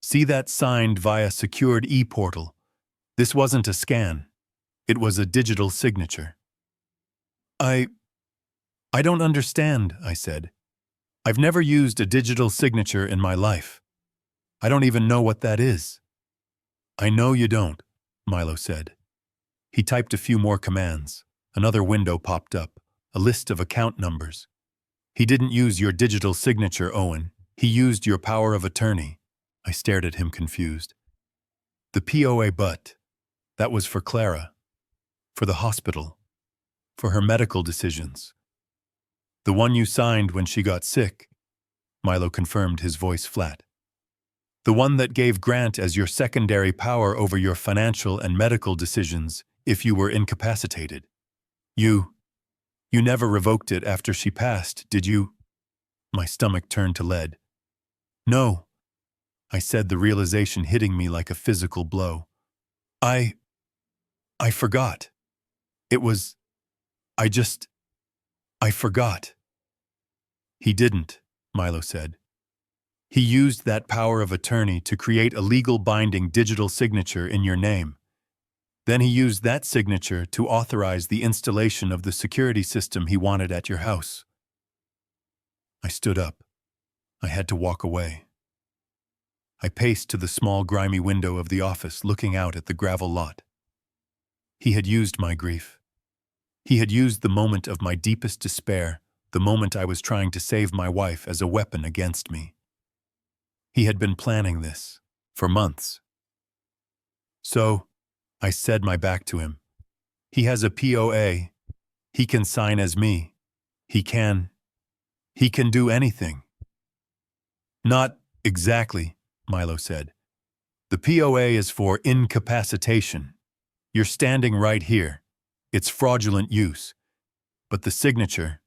See that signed via secured e-portal? This wasn't a scan. It was a digital signature. I don't understand, I said. I've never used a digital signature in my life. I don't even know what that is. I know you don't, Milo said. He typed a few more commands. Another window popped up, a list of account numbers. He didn't use your digital signature, Owen. He used your power of attorney. I stared at him confused. The POA, but that was for Clara, for the hospital, for her medical decisions. The one you signed when she got sick, Milo confirmed, his voice flat. The one that gave Grant as your secondary power over your financial and medical decisions if you were incapacitated. You never revoked it after she passed, did you? My stomach turned to lead. No, I said, the realization hitting me like a physical blow. I forgot. I forgot. He didn't, Milo said. He used that power of attorney to create a legal binding digital signature in your name. Then he used that signature to authorize the installation of the security system he wanted at your house. I stood up. I had to walk away. I paced to the small, grimy window of the office, looking out at the gravel lot. He had used my grief. He had used the moment of my deepest despair, the moment I was trying to save my wife, as a weapon against me. He had been planning this for months. So, I said, my back to him. He has a POA. He can sign as me. He can do anything. Not exactly, Milo said. The POA is for incapacitation. You're standing right here. It's fraudulent use. But the signature,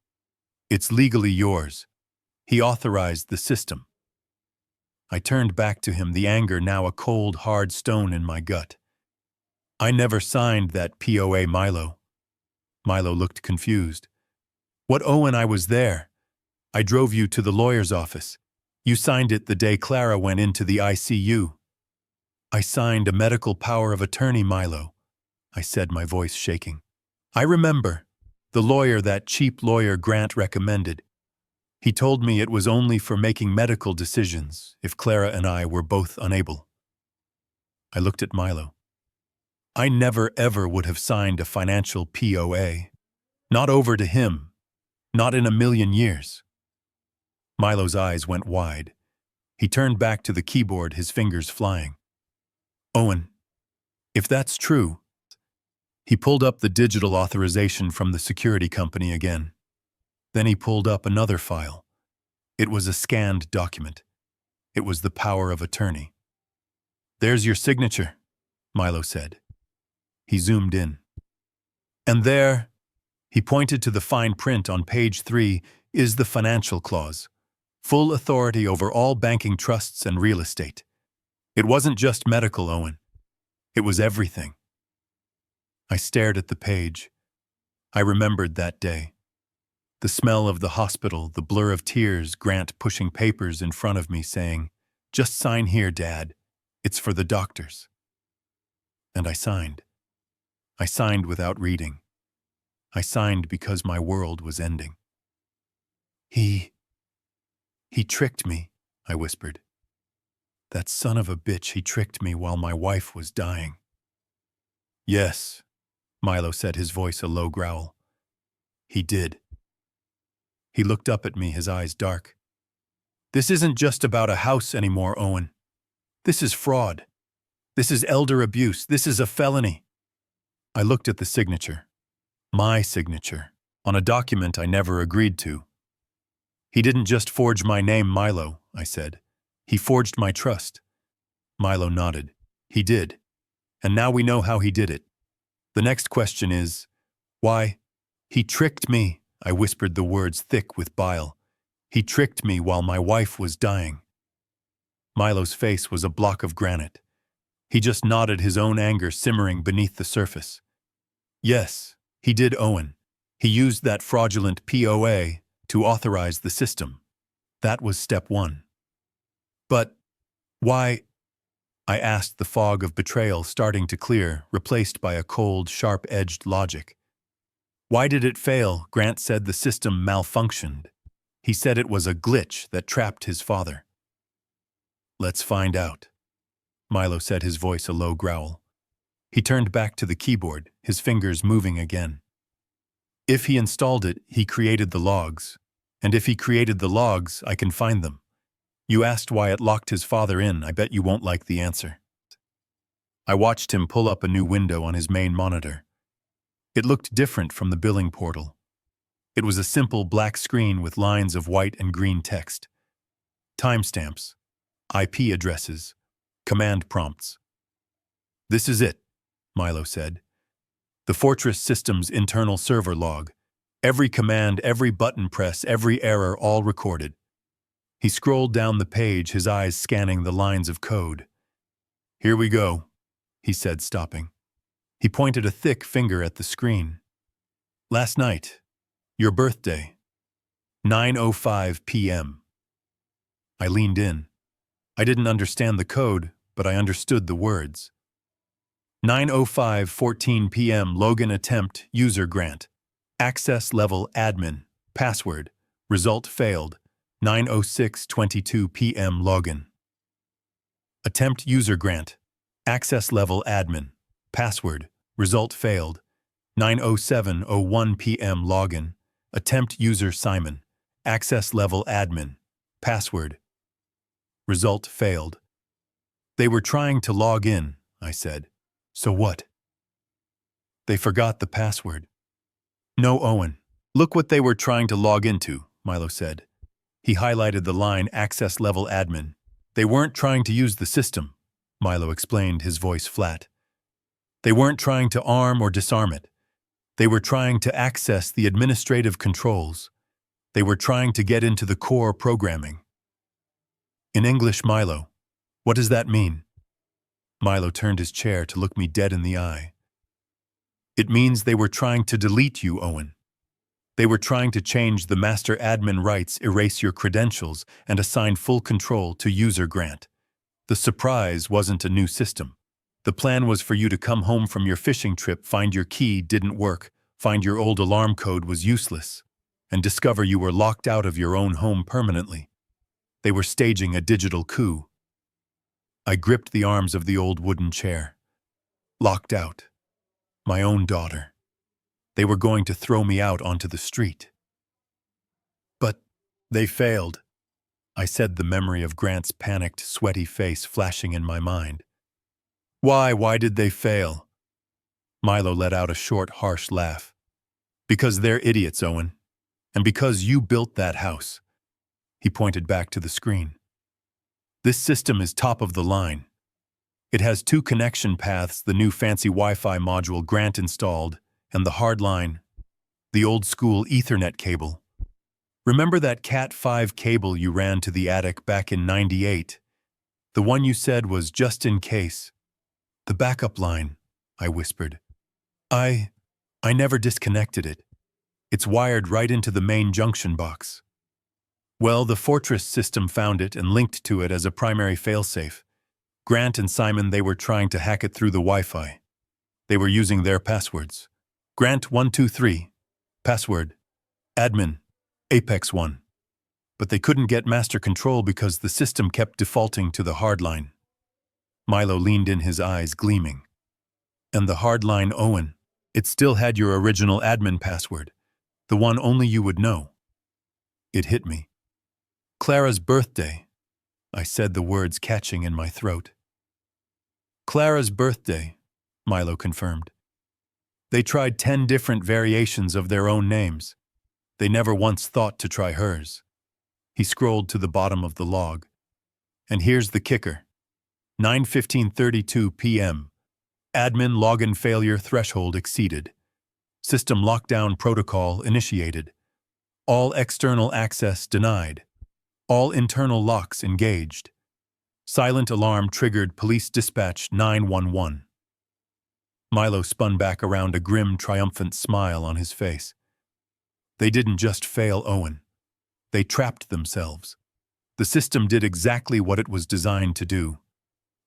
it's legally yours. He authorized the system. I turned back to him, the anger now a cold, hard stone in my gut. I never signed that POA, Milo. Milo looked confused. What, Owen? I was there. I drove you to the lawyer's office. You signed it the day Clara went into the ICU. I signed a medical power of attorney, Milo, I said, my voice shaking. I remember. The lawyer, that cheap lawyer Grant recommended. He told me it was only for making medical decisions if Clara and I were both unable. I looked at Milo. I never ever would have signed a financial POA. Not over to him. Not in a million years. Milo's eyes went wide. He turned back to the keyboard, his fingers flying. Owen, if that's true… He pulled up the digital authorization from the security company again. Then he pulled up another file. It was a scanned document. It was the power of attorney. There's your signature, Milo said. He zoomed in. And there, he pointed to the fine print on page 3, is the financial clause. Full authority over all banking trusts and real estate. It wasn't just medical, Owen. It was everything. I stared at the page. I remembered that day. The smell of the hospital, the blur of tears, Grant pushing papers in front of me saying, "Just sign here, Dad. It's for the doctors." And I signed. I signed without reading. I signed because my world was ending. He tricked me, I whispered. That son of a bitch, he tricked me while my wife was dying. Yes, Milo said, his voice a low growl. He did. He looked up at me, his eyes dark. This isn't just about a house anymore, Owen. This is fraud. This is elder abuse. This is a felony. I looked at the signature. My signature. On a document I never agreed to. He didn't just forge my name, Milo, I said. He forged my trust. Milo nodded. He did. And now we know how he did it. The next question is, why? He tricked me, I whispered the words thick with bile. He tricked me while my wife was dying. Milo's face was a block of granite. He just nodded, his own anger simmering beneath the surface. Yes, he did, Owen. He used that fraudulent POA to authorize the system. That was step one. But why? I asked, the fog of betrayal starting to clear, replaced by a cold, sharp-edged logic. Why did it fail? Grant said the system malfunctioned. He said it was a glitch that trapped his father. Let's find out, Milo said, his voice a low growl. He turned back to the keyboard, his fingers moving again. If he installed it, he created the logs. And if he created the logs, I can find them. You asked why it locked his father in. I bet you won't like the answer. I watched him pull up a new window on his main monitor. It looked different from the billing portal. It was a simple black screen with lines of white and green text. Timestamps, IP addresses, command prompts. This is it, Milo said. The Fortress system's internal server log. Every command, every button press, every error, all recorded. He scrolled down the page, his eyes scanning the lines of code. Here we go, he said, stopping. He pointed a thick finger at the screen. Last night, your birthday, 9:05 p.m. I leaned in. I didn't understand the code, but I understood the words. 9:05:14 p.m. Login attempt, user Grant. Access level admin. Password. Result failed. 9:06:22 p.m. login. Attempt user Grant. Access level admin. Password. Result failed. 9:07:01 p.m. login. Attempt user Simon. Access level admin. Password. Result failed. They were trying to log in, I said. So what? They forgot the password. No, Owen. Look what they were trying to log into, Milo said. He highlighted the line access level admin. They weren't trying to use the system, Milo explained, his voice flat. They weren't trying to arm or disarm it. They were trying to access the administrative controls. They were trying to get into the core programming. In English, Milo, what does that mean? Milo turned his chair to look me dead in the eye. It means they were trying to delete you, Owen. They were trying to change the master admin rights, erase your credentials, and assign full control to user Grant. The surprise wasn't a new system. The plan was for you to come home from your fishing trip, find your key didn't work, find your old alarm code was useless, and discover you were locked out of your own home permanently. They were staging a digital coup. I gripped the arms of the old wooden chair. Locked out. My own daughter. They were going to throw me out onto the street. But they failed, I said, the memory of Grant's panicked, sweaty face flashing in my mind. Why did they fail? Milo let out a short, harsh laugh. Because they're idiots, Owen. And because you built that house. He pointed back to the screen. This system is top of the line. It has 2 connection paths, the new fancy Wi-Fi module Grant installed, and the hard line, the old-school Ethernet cable. Remember that Cat 5 cable you ran to the attic back in '98? The one you said was just in case. The backup line, I whispered. I never disconnected it. It's wired right into the main junction box. Well, the Fortress system found it and linked to it as a primary failsafe. Grant and Simon, they were trying to hack it through the Wi-Fi. They were using their passwords. Grant123, password, admin, Apex1. But they couldn't get master control because the system kept defaulting to the hardline. Milo leaned in, his eyes gleaming. And the hardline, Owen, it still had your original admin password, the one only you would know. It hit me. Clara's birthday, I said, the words catching in my throat. Clara's birthday, Milo confirmed. They tried 10 different variations of their own names. They never once thought to try hers. He scrolled to the bottom of the log. And here's the kicker. 9:15:32 p.m. Admin login failure threshold exceeded. System lockdown protocol initiated. All external access denied. All internal locks engaged. Silent alarm triggered, police dispatch 911. Milo spun back around, a grim, triumphant smile on his face. They didn't just fail Owen. They trapped themselves. The system did exactly what it was designed to do.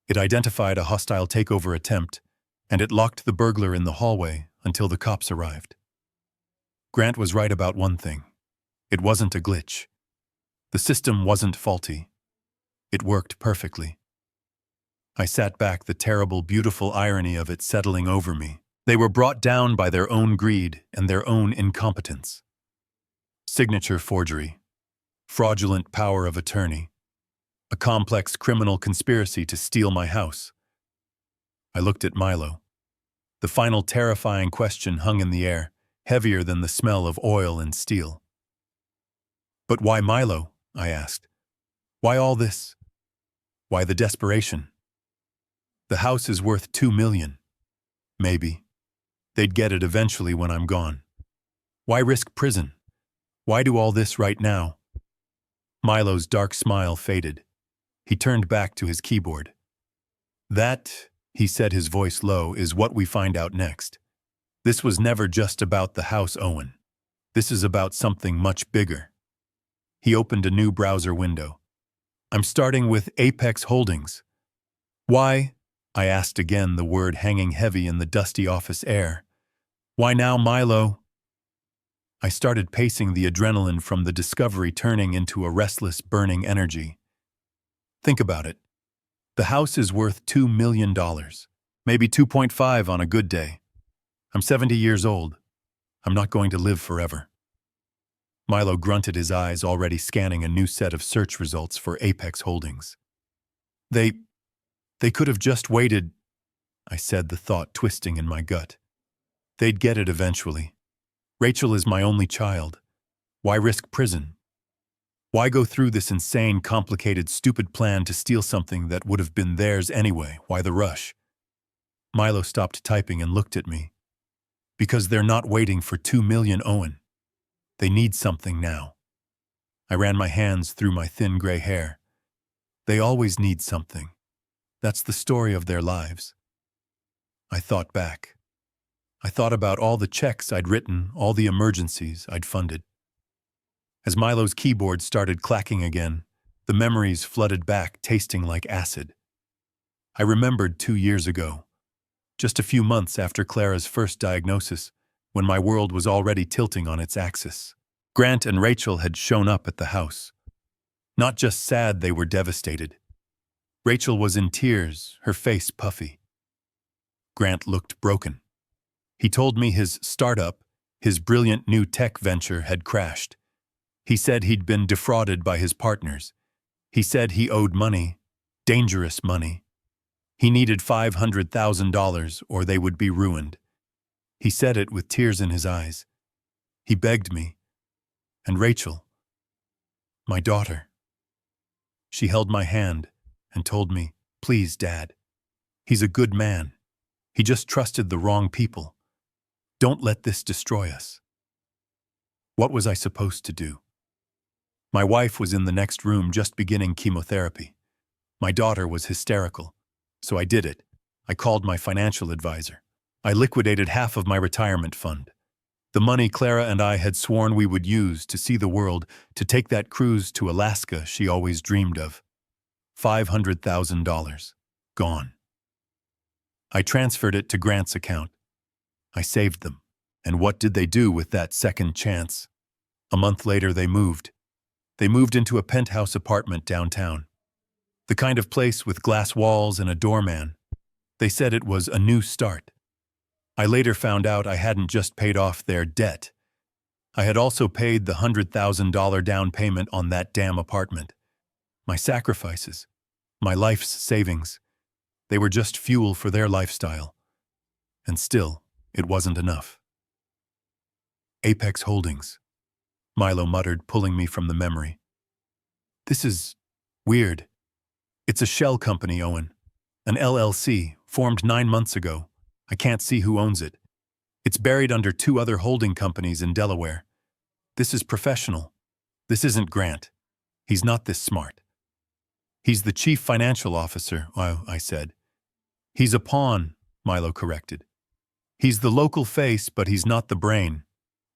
It identified a hostile takeover attempt, and it locked the burglar in the hallway until the cops arrived. Grant was right about one thing. It wasn't a glitch. The system wasn't faulty. It worked perfectly. I sat back, the terrible, beautiful irony of it settling over me. They were brought down by their own greed and their own incompetence. Signature forgery, fraudulent power of attorney, a complex criminal conspiracy to steal my house. I looked at Milo. The final terrifying question hung in the air, heavier than the smell of oil and steel. But why Milo? I asked. Why all this? Why the desperation? The house is worth $2 million. Maybe. They'd get it eventually when I'm gone. Why risk prison? Why do all this right now? Milo's dark smile faded. He turned back to his keyboard. That, he said, his voice low, is what we find out next. This was never just about the house, Owen. This is about something much bigger. He opened a new browser window. I'm starting with Apex Holdings. Why? I asked again, the word hanging heavy in the dusty office air. Why now, Milo? I started pacing, the adrenaline from the discovery turning into a restless, burning energy. Think about it. The house is worth $2 million, maybe 2.5 on a good day. I'm 70 years old. I'm not going to live forever. Milo grunted, his eyes already scanning a new set of search results for Apex Holdings. They could have just waited, I said, the thought twisting in my gut. They'd get it eventually. Rachel is my only child. Why risk prison? Why go through this insane, complicated, stupid plan to steal something that would have been theirs anyway? Why the rush? Milo stopped typing and looked at me. Because they're not waiting for $2 million, Owen. They need something now. I ran my hands through my thin gray hair. They always need something. That's the story of their lives. I thought back. I thought about all the checks I'd written, all the emergencies I'd funded. As Milo's keyboard started clacking again, the memories flooded back, tasting like acid. I remembered 2 years ago, just a few months after Clara's first diagnosis, when my world was already tilting on its axis. Grant and Rachel had shown up at the house. Not just sad, they were devastated. Rachel was in tears, her face puffy. Grant looked broken. He told me his startup, his brilliant new tech venture, had crashed. He said he'd been defrauded by his partners. He said he owed money, dangerous money. He needed $500,000 or they would be ruined. He said it with tears in his eyes. He begged me. And Rachel, my daughter. She held my hand and told me, "Please, Dad. He's a good man. He just trusted the wrong people. Don't let this destroy us." What was I supposed to do? My wife was in the next room just beginning chemotherapy. My daughter was hysterical. So I did it. I called my financial advisor. I liquidated half of my retirement fund. The money Clara and I had sworn we would use to see the world, to take that cruise to Alaska she always dreamed of. $500,000. Gone. I transferred it to Grant's account. I saved them. And what did they do with that second chance? A month later, they moved. They moved into a penthouse apartment downtown. The kind of place with glass walls and a doorman. They said it was a new start. I later found out I hadn't just paid off their debt. I had also paid the $100,000 down payment on that damn apartment. My sacrifices, my life's savings, they were just fuel for their lifestyle. And still, it wasn't enough. Apex Holdings, Milo muttered, pulling me from the memory. This is weird. It's a shell company, Owen. An LLC, formed 9 months ago. I can't see who owns it. It's buried under 2 other holding companies in Delaware. This is professional. This isn't Grant. He's not this smart. He's the chief financial officer, I said. He's a pawn, Milo corrected. He's the local face, but he's not the brain.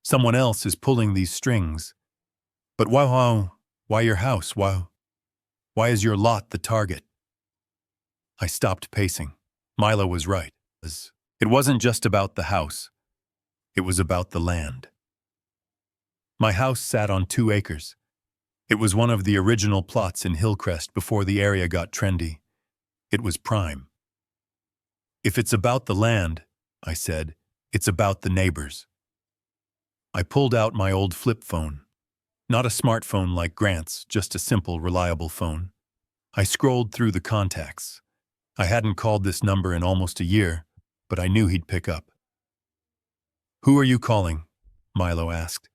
Someone else is pulling these strings. But why your house? Why is your lot the target? I stopped pacing. Milo was right. It wasn't just about the house. It was about the land. My house sat on 2 acres. It was one of the original plots in Hillcrest before the area got trendy. It was prime. If it's about the land, I said, it's about the neighbors. I pulled out my old flip phone. Not a smartphone like Grant's, just a simple, reliable phone. I scrolled through the contacts. I hadn't called this number in almost a year, but I knew he'd pick up. Who are you calling? Milo asked.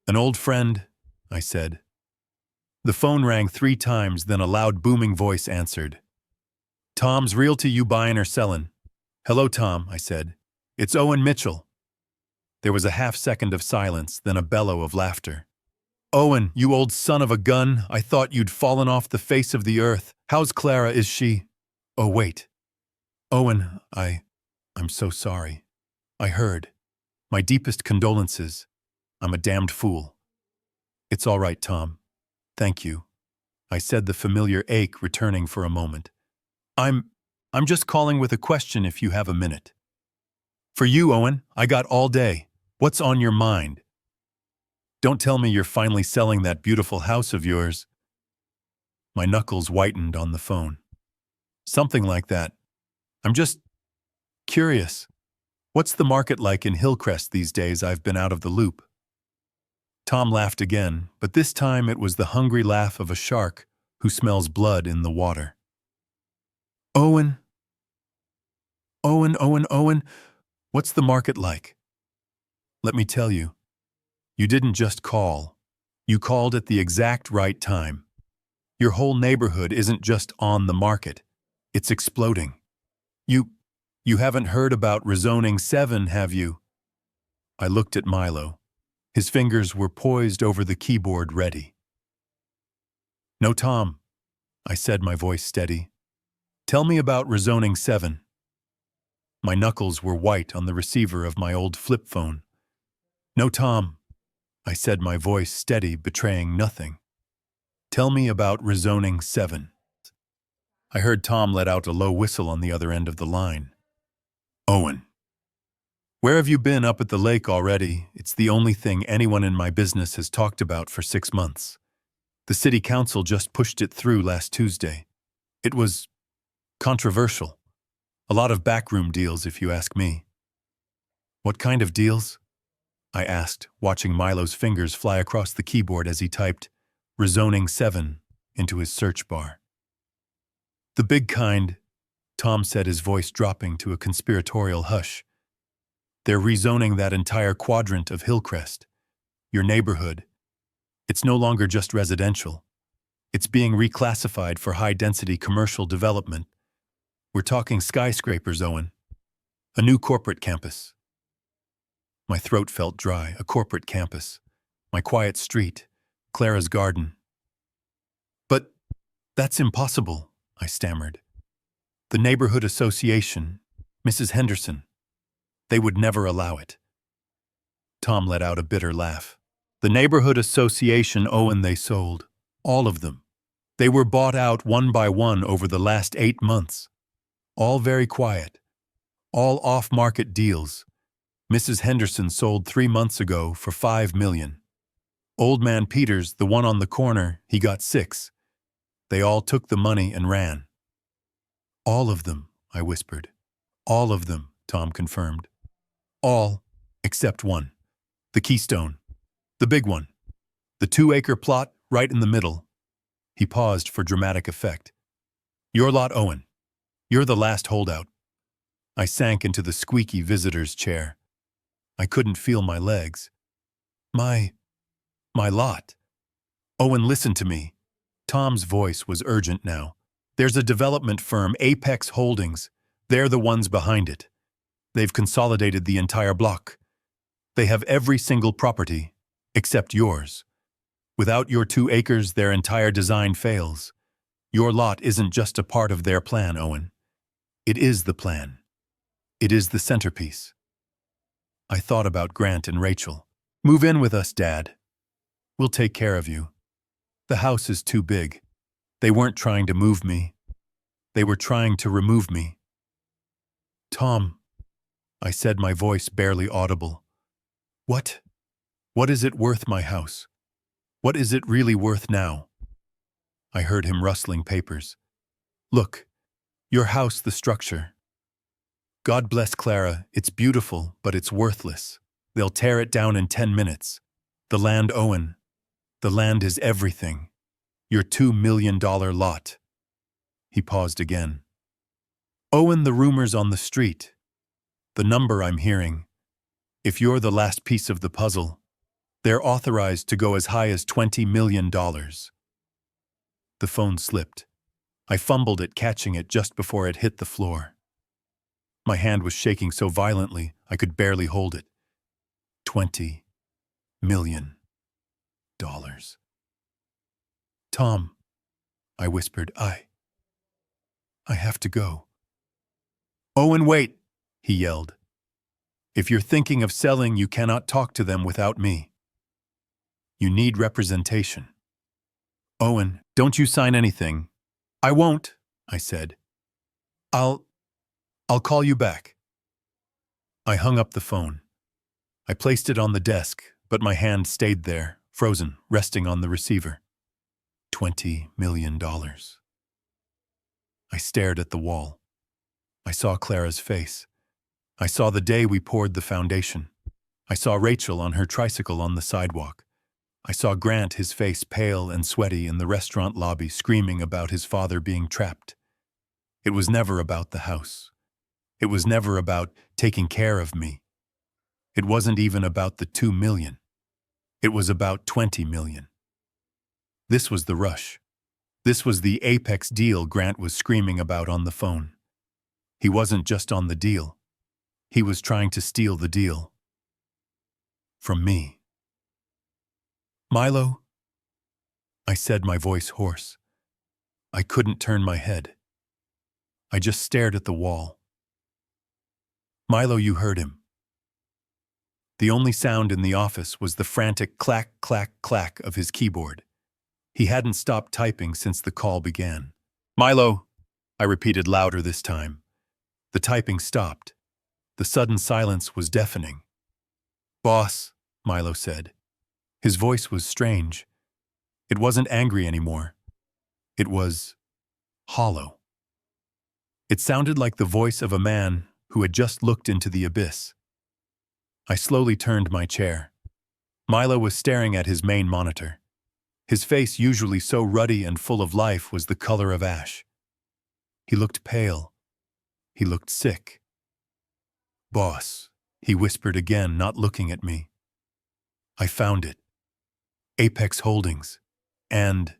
An old friend, I said. The phone rang 3 times, then a loud booming voice answered. Tom's Realty, you buying or selling? Hello, Tom, I said. It's Owen Mitchell. There was a half-second of silence, then a bellow of laughter. Owen, you old son of a gun, I thought you'd fallen off the face of the earth. How's Clara, is she? Oh, wait. Owen, I'm so sorry. I heard. My deepest condolences. I'm a damned fool. It's all right, Tom. Thank you. I said, the familiar ache returning for a moment. I'm just calling with a question if you have a minute. For you, Owen, I got all day. What's on your mind? Don't tell me you're finally selling that beautiful house of yours. My knuckles whitened on the phone. Something like that. I'm just curious. What's the market like in Hillcrest these days? I've been out of the loop. Tom laughed again, but this time it was the hungry laugh of a shark who smells blood in the water. Owen, what's the market like? Let me tell you, you didn't just call. You called at the exact right time. Your whole neighborhood isn't just on the market. It's exploding. You haven't heard about Rezoning 7, have you? I looked at Milo. His fingers were poised over the keyboard, ready. No, Tom, I said, my voice steady. Tell me about Rezoning 7. My knuckles were white on the receiver of my old flip phone. No, Tom, I said, my voice steady, betraying nothing. Tell me about Rezoning 7. I heard Tom let out a low whistle on the other end of the line. Owen. Where have you been? Up at the lake already? It's the only thing anyone in my business has talked about for 6 months. The city council just pushed it through last Tuesday. It was controversial. A lot of backroom deals, if you ask me. What kind of deals? I asked, watching Milo's fingers fly across the keyboard as he typed Rezoning 7 into his search bar. The big kind, Tom said, his voice dropping to a conspiratorial hush. They're rezoning that entire quadrant of Hillcrest, your neighborhood. It's no longer just residential. It's being reclassified for high-density commercial development. We're talking skyscrapers, Owen. A new corporate campus. My throat felt dry. A corporate campus. My quiet street. Clara's garden. But that's impossible, I stammered. The neighborhood association, Mrs. Henderson, they would never allow it. Tom let out a bitter laugh. The neighborhood association, Owen, they sold. All of them. They were bought out one by one over the last 8 months. All very quiet. All off-market deals. Mrs. Henderson sold 3 months ago for $5 million. Old man Peters, the one on the corner, he got 6. They all took the money and ran. All of them, I whispered. All of them, Tom confirmed. All, except one. The Keystone. The big one. The 2-acre plot right in the middle. He paused for dramatic effect. Your lot, Owen. You're the last holdout. I sank into the squeaky visitor's chair. I couldn't feel my legs. My lot. Owen, listen to me. Tom's voice was urgent now. There's a development firm, Apex Holdings. They're the ones behind it. They've consolidated the entire block. They have every single property, except yours. Without your 2 acres, their entire design fails. Your lot isn't just a part of their plan, Owen. It is the plan. It is the centerpiece. I thought about Grant and Rachel. Move in with us, Dad. We'll take care of you. The house is too big. They weren't trying to move me. They were trying to remove me. Tom, I said, my voice barely audible. What is it worth, my house? What is it really worth now? I heard him rustling papers. Look, your house, the structure. God bless Clara, it's beautiful, but it's worthless. They'll tear it down in 10 minutes. The land, Owen. The land is everything. Your $2 million lot. He paused again. Owen, the rumors on the street. The number I'm hearing. If you're the last piece of the puzzle, they're authorized to go as high as $20 million. The phone slipped. I fumbled at catching it just before it hit the floor. My hand was shaking so violently I could barely hold it. $20 million. Tom, I whispered, I have to go. Owen, wait, he yelled. If you're thinking of selling, you cannot talk to them without me. You need representation. Owen, don't you sign anything. I won't, I said. I'll call you back. I hung up the phone. I placed it on the desk, but my hand stayed there, frozen, resting on the receiver. $20 million. I stared at the wall. I saw Clara's face. I saw the day we poured the foundation. I saw Rachel on her tricycle on the sidewalk. I saw Grant, his face pale and sweaty, in the restaurant lobby, screaming about his father being trapped. It was never about the house. It was never about taking care of me. It wasn't even about the $2 million. It was about $20 million. This was the rush. This was the apex deal Grant was screaming about on the phone. He wasn't just on the deal. He was trying to steal the deal. From me. Milo? I said, my voice hoarse. I couldn't turn my head. I just stared at the wall. Milo, you heard him. The only sound in the office was the frantic clack, clack, clack of his keyboard. He hadn't stopped typing since the call began. Milo, I repeated louder this time. The typing stopped. The sudden silence was deafening. Boss, Milo said. His voice was strange. It wasn't angry anymore. It was hollow. It sounded like the voice of a man who had just looked into the abyss. I slowly turned my chair. Milo was staring at his main monitor. His face, usually so ruddy and full of life, was the color of ash. He looked pale. He looked sick. Boss, he whispered again, not looking at me. I found it. Apex Holdings. And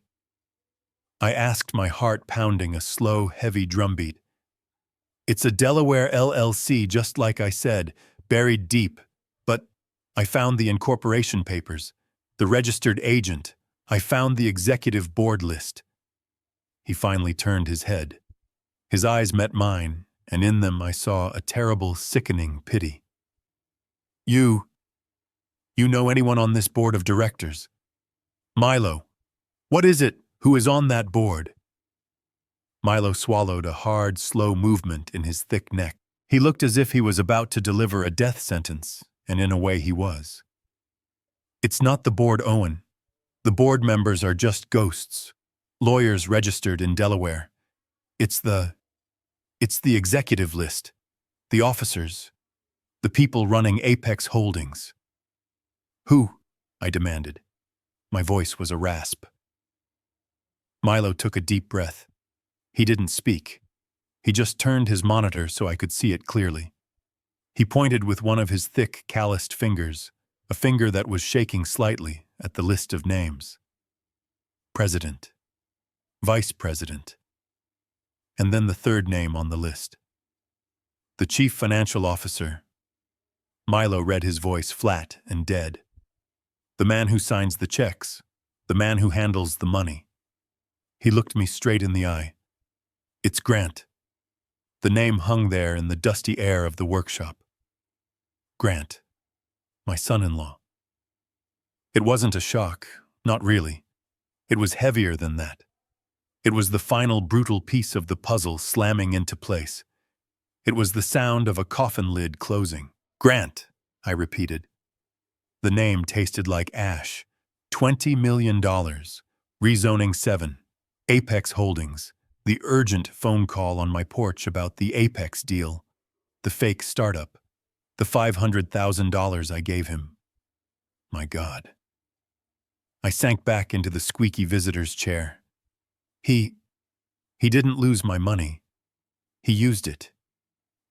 I asked, my heart pounding a slow, heavy drumbeat. It's a Delaware LLC, just like I said, buried deep. But I found the incorporation papers, the registered agent, I found the executive board list. He finally turned his head. His eyes met mine, and in them I saw a terrible, sickening pity. You know anyone on this board of directors? Milo, what is it? Who is on that board? Milo swallowed a hard, slow movement in his thick neck. He looked as if he was about to deliver a death sentence, and in a way he was. It's not the board, Owen. The board members are just ghosts, lawyers registered in Delaware. It's the executive list, the officers, the people running Apex Holdings. Who? I demanded. My voice was a rasp. Milo took a deep breath. He didn't speak. He just turned his monitor so I could see it clearly. He pointed with one of his thick, calloused fingers, a finger that was shaking slightly, at the list of names. President. Vice President. And then the third name on the list. The Chief Financial Officer. Milo read his voice flat and dead. The man who signs the checks. The man who handles the money. He looked me straight in the eye. It's Grant. The name hung there in the dusty air of the workshop. Grant. My son-in-law. It wasn't a shock, not really. It was heavier than that. It was the final brutal piece of the puzzle slamming into place. It was the sound of a coffin lid closing. Grant, I repeated. The name tasted like ash. $20 million. Rezoning 7. Apex Holdings. The urgent phone call on my porch about the Apex deal. The fake startup. The $500,000 I gave him. My God. I sank back into the squeaky visitor's chair. He didn't lose my money. He used it.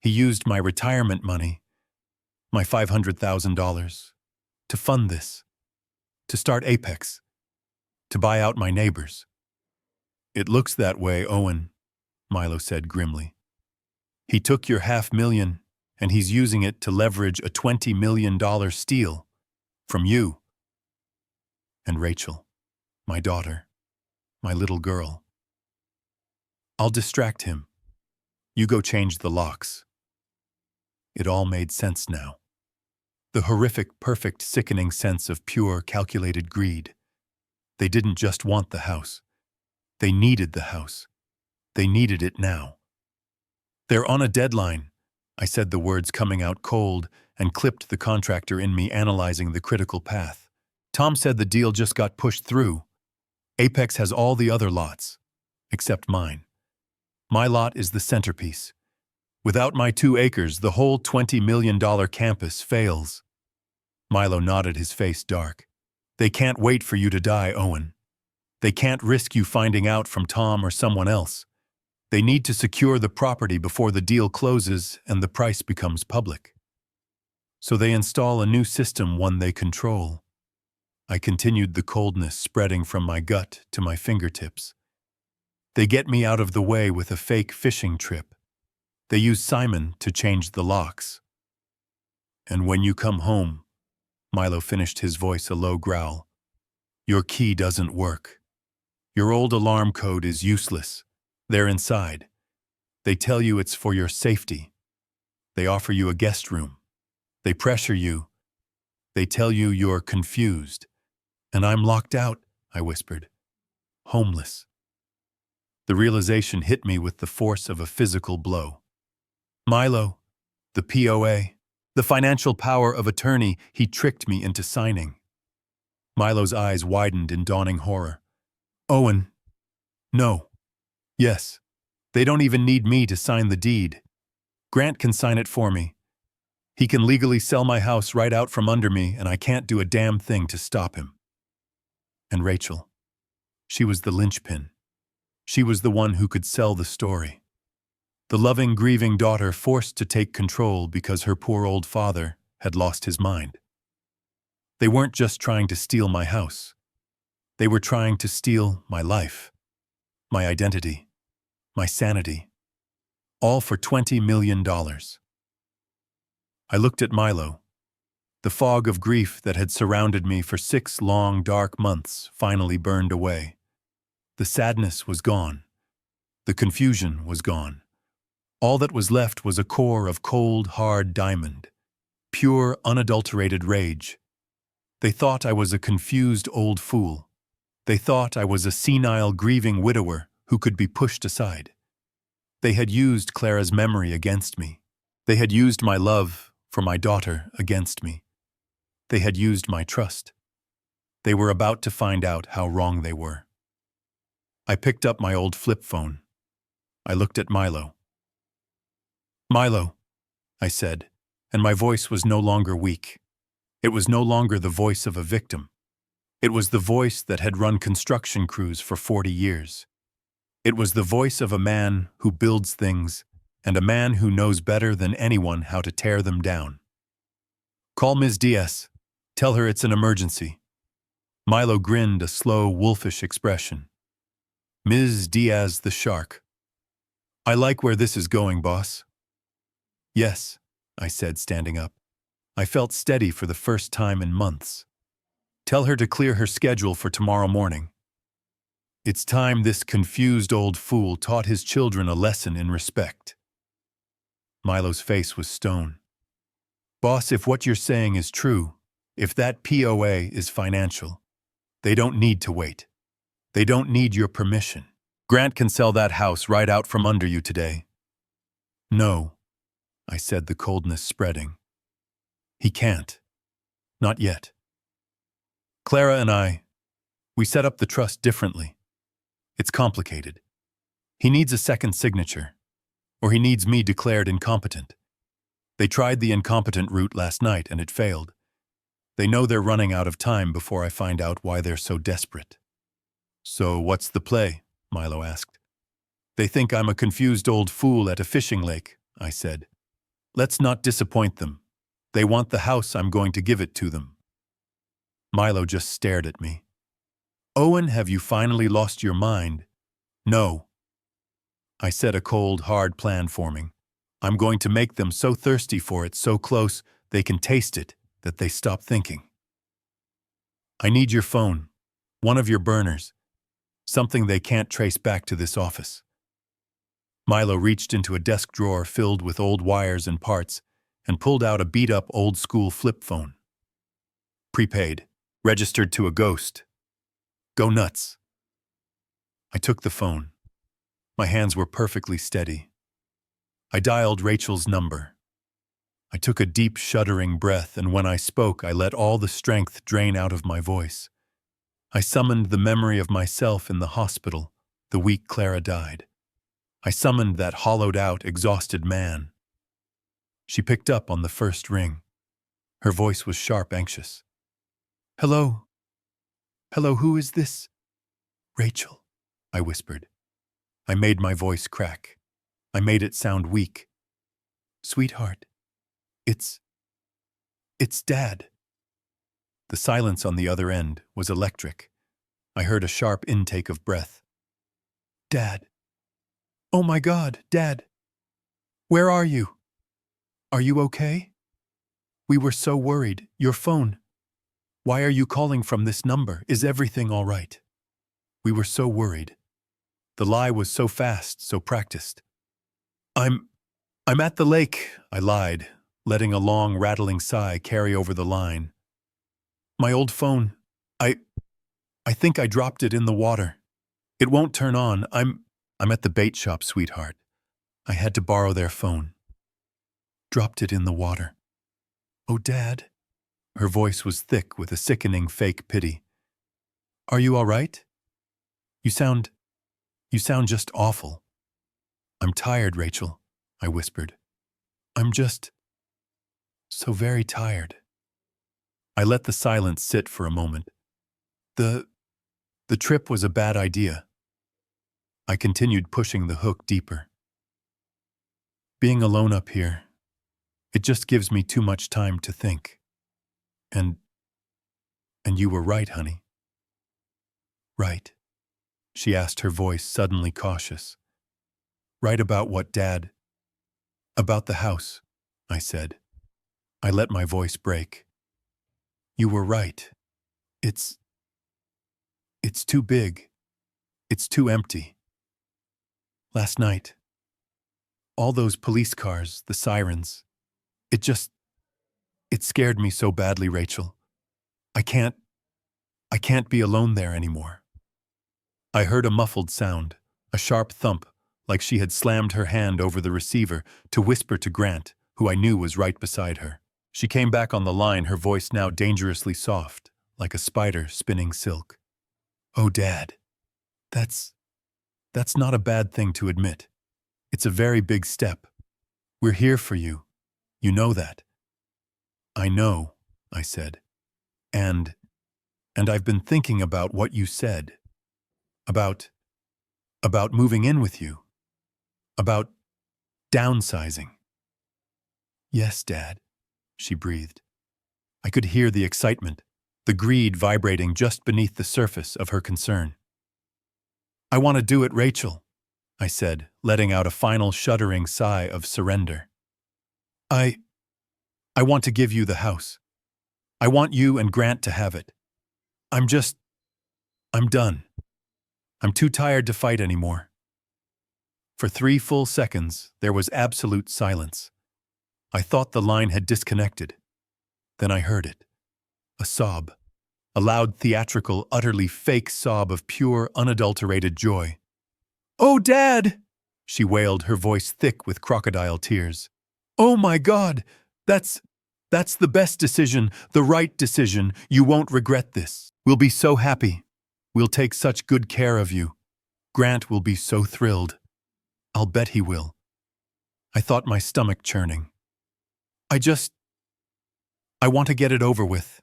He used my retirement money, my $500,000, to fund this, to start Apex, to buy out my neighbors. It looks that way, Owen, Milo said grimly. He took your $500,000 and he's using it to leverage a $20 million steal from you. And Rachel, my daughter, my little girl. I'll distract him. You go change the locks. It all made sense now. The horrific, perfect, sickening sense of pure, calculated greed. They didn't just want the house. They needed the house. They needed it now. They're on a deadline. I said the words coming out cold and clipped the contractor in me analyzing the critical path. Tom said the deal just got pushed through. Apex has all the other lots, except mine. My lot is the centerpiece. Without my 2 acres, the whole $20 million campus fails. Milo nodded, his face dark. They can't wait for you to die, Owen. They can't risk you finding out from Tom or someone else. They need to secure the property before the deal closes and the price becomes public. So they install a new system, one they control. I continued, the coldness spreading from my gut to my fingertips. They get me out of the way with a fake fishing trip. They use Simon to change the locks. And when you come home, Milo finished, his voice a low growl, your key doesn't work. Your old alarm code is useless. They're inside. They tell you it's for your safety. They offer you a guest room. They pressure you. They tell you you're confused. And I'm locked out, I whispered. Homeless. The realization hit me with the force of a physical blow. Milo, the POA, the financial power of attorney he tricked me into signing. Milo's eyes widened in dawning horror. Owen. No. Yes. They don't even need me to sign the deed. Grant can sign it for me. He can legally sell my house right out from under me, and I can't do a damn thing to stop him. And Rachel. She was the linchpin. She was the one who could sell the story. The loving, grieving daughter forced to take control because her poor old father had lost his mind. They weren't just trying to steal my house. They were trying to steal my life, my identity, my sanity, all for $20 million. I looked at Milo. The fog of grief that had surrounded me for 6 long, dark months finally burned away. The sadness was gone. The confusion was gone. All that was left was a core of cold, hard diamond. Pure, unadulterated rage. They thought I was a confused old fool. They thought I was a senile, grieving widower who could be pushed aside. They had used Clara's memory against me. They had used my love for my daughter against me. They had used my trust. They were about to find out how wrong they were. I picked up my old flip phone. I looked at Milo. "Milo," I said, and my voice was no longer weak. It was no longer the voice of a victim. It was the voice that had run construction crews for 40 years. It was the voice of a man who builds things and a man who knows better than anyone how to tear them down. "Call Ms. Diaz. Tell her it's an emergency." Milo grinned a slow, wolfish expression. "Ms. Diaz the shark." "I like where this is going, boss." "Yes," I said, standing up. I felt steady for the first time in months. "Tell her to clear her schedule for tomorrow morning. It's time this confused old fool taught his children a lesson in respect." Milo's face was stone. "Boss, if what you're saying is true, if that POA is financial, they don't need to wait. They don't need your permission. Grant can sell that house right out from under you today." "No," I said, the coldness spreading. "He can't. Not yet. Clara and we set up the trust differently. It's complicated. He needs a second signature, or he needs me declared incompetent. They tried the incompetent route last night and it failed. They know they're running out of time before I find out why they're so desperate." "So what's the play?" Milo asked. "They think I'm a confused old fool at a fishing lake," I said. "Let's not disappoint them. They want the house, I'm going to give it to them." Milo just stared at me. "Owen, have you finally lost your mind?" "No." I said, a cold, hard plan forming. "I'm going to make them so thirsty for it, so close, they can taste it, that they stop thinking. I need your phone, one of your burners, something they can't trace back to this office." Milo reached into a desk drawer filled with old wires and parts and pulled out a beat-up old-school flip phone. "Prepaid, registered to a ghost. Go nuts." I took the phone. My hands were perfectly steady. I dialed Rachel's number. I took a deep, shuddering breath, and when I spoke, I let all the strength drain out of my voice. I summoned the memory of myself in the hospital the week Clara died. I summoned that hollowed-out, exhausted man. She picked up on the first ring. Her voice was sharp, anxious. "Hello? Hello, who is this?" "Rachel," I whispered. I made my voice crack. I made it sound weak. "Sweetheart, it's Dad." The silence on the other end was electric. I heard a sharp intake of breath. "Dad. Oh my God, Dad. Where are you? Are you okay? We were so worried. Your phone. Why are you calling from this number? Is everything all right? We were so worried." The lie was so fast, so practiced. I'm at the lake," I lied, letting a long, rattling sigh carry over the line. "My old phone. I think I dropped it in the water. It won't turn on. I'm at the bait shop, sweetheart. I had to borrow their phone. Dropped it in the water. Oh, Dad." Her voice was thick with a sickening fake pity. "Are you all right? You sound just awful." "I'm tired, Rachel," I whispered. "I'm just so very tired." I let the silence sit for a moment. The trip was a bad idea." I continued, pushing the hook deeper. "Being alone up here, it just gives me too much time to think. And you were right, honey." "Right?" she asked, her voice suddenly cautious. "Right about what, Dad?" "About the house," I said. I let my voice break. You were right. It's, it's too big. It's too empty. Last night, all those police cars, the sirens, it scared me so badly, Rachel. I can't be alone there anymore. I heard a muffled sound, a sharp thump, like she had slammed her hand over the receiver to whisper to Grant, who I knew was right beside her. She came back on the line, her voice now dangerously soft, like a spider spinning silk. Oh, Dad, that's not a bad thing to admit. It's a very big step. We're here for you. You know that. I know, I said. And I've been thinking about what you said. About moving in with you. About downsizing. Yes, Dad, she breathed. I could hear the excitement, the greed vibrating just beneath the surface of her concern. I want to do it, Rachel, I said, letting out a final shuddering sigh of surrender. I want to give you the house. I want you and Grant to have it. I'm done. I'm too tired to fight anymore. For 3 full seconds, there was absolute silence. I thought the line had disconnected. Then I heard it. A sob. A loud, theatrical, utterly fake sob of pure, unadulterated joy. "Oh, Dad!" she wailed, her voice thick with crocodile tears. "Oh my God! That's the best decision, the right decision. You won't regret this. We'll be so happy. We'll take such good care of you. Grant will be so thrilled. I'll bet he will." I thought my stomach churning. I want to get it over with,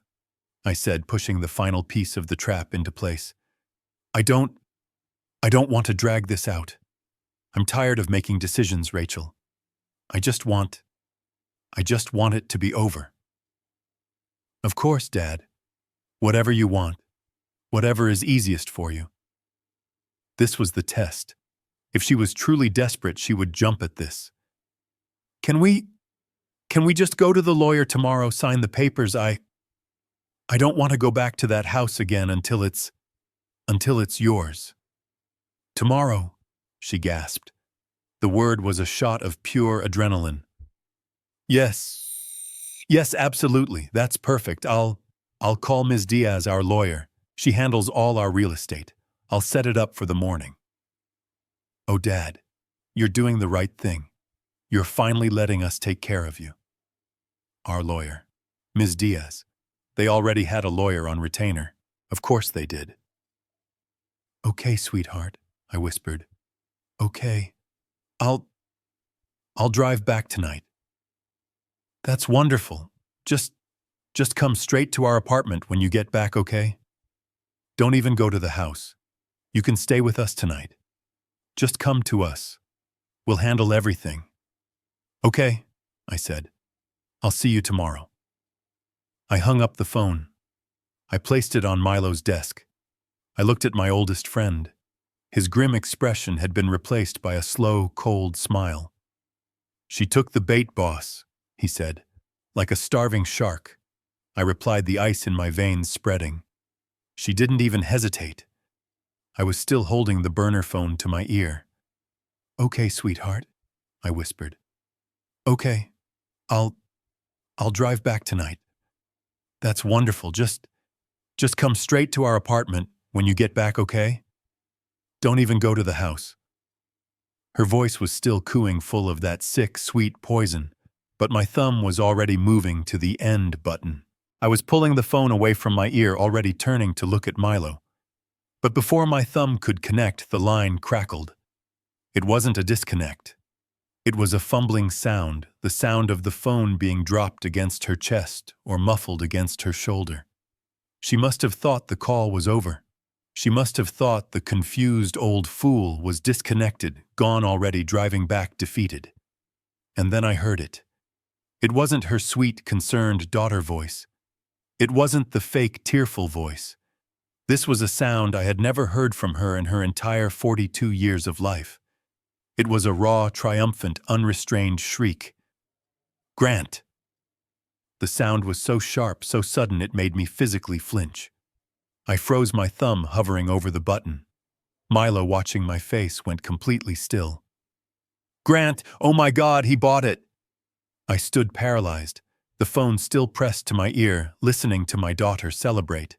I said, pushing the final piece of the trap into place. I don't want to drag this out. I'm tired of making decisions, Rachel. I just want it to be over. Of course, Dad. Whatever you want. Whatever is easiest for you. This was the test. If she was truly desperate, she would jump at this. Can we just go to the lawyer tomorrow, sign the papers? I don't want to go back to that house again until it's yours. Tomorrow, she gasped. The word was a shot of pure adrenaline. Yes, absolutely. That's perfect. I'll call Ms. Diaz, our lawyer. She handles all our real estate. I'll set it up for the morning. Oh, Dad, you're doing the right thing. You're finally letting us take care of you. Our lawyer, Ms. Diaz. They already had a lawyer on retainer. Of course they did. Okay, sweetheart, I whispered. Okay. I'll drive back tonight. That's wonderful. Just come straight to our apartment when you get back, okay? Don't even go to the house. You can stay with us tonight. Just come to us. We'll handle everything. Okay, I said. I'll see you tomorrow. I hung up the phone. I placed it on Milo's desk. I looked at my oldest friend. His grim expression had been replaced by a slow, cold smile. She took the bait, boss, he said, like a starving shark. I replied, the ice in my veins spreading. She didn't even hesitate. I was still holding the burner phone to my ear. Okay, sweetheart, I whispered. Okay, I'll drive back tonight. That's wonderful. Just come straight to our apartment when you get back, okay? Don't even go to the house. Her voice was still cooing, full of that sick, sweet poison, but my thumb was already moving to the end button. I was pulling the phone away from my ear, already turning to look at Milo. But before my thumb could connect, the line crackled. It wasn't a disconnect. It was a fumbling sound, the sound of the phone being dropped against her chest or muffled against her shoulder. She must have thought the call was over. She must have thought the confused old fool was disconnected, gone already, driving back defeated. And then I heard it. It wasn't her sweet, concerned daughter voice. It wasn't the fake, tearful voice. This was a sound I had never heard from her in her entire 42 years of life. It was a raw, triumphant, unrestrained shriek. Grant! The sound was so sharp, so sudden it made me physically flinch. I froze, my thumb hovering over the button. Milo, watching my face, went completely still. "Grant, oh my God, he bought it!" I stood paralyzed, the phone still pressed to my ear, listening to my daughter celebrate.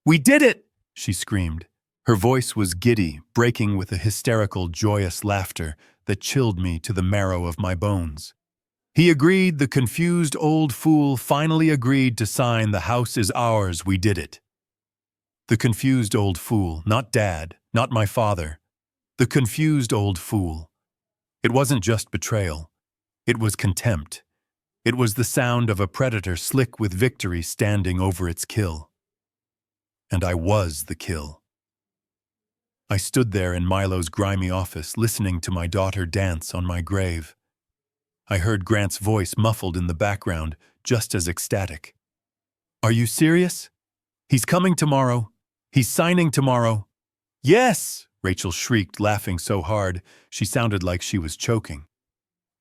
"We did it!" she screamed. Her voice was giddy, breaking with a hysterical, joyous laughter that chilled me to the marrow of my bones. "He agreed, the confused old fool finally agreed to sign. The house is ours, we did it." The confused old fool, not Dad, not my father. The confused old fool. It wasn't just betrayal. It was contempt. It was the sound of a predator slick with victory standing over its kill. And I was the kill. I stood there in Milo's grimy office, listening to my daughter dance on my grave. I heard Grant's voice muffled in the background, just as ecstatic. "Are you serious? He's coming tomorrow. He's signing tomorrow." "Yes!" Rachel shrieked, laughing so hard she sounded like she was choking.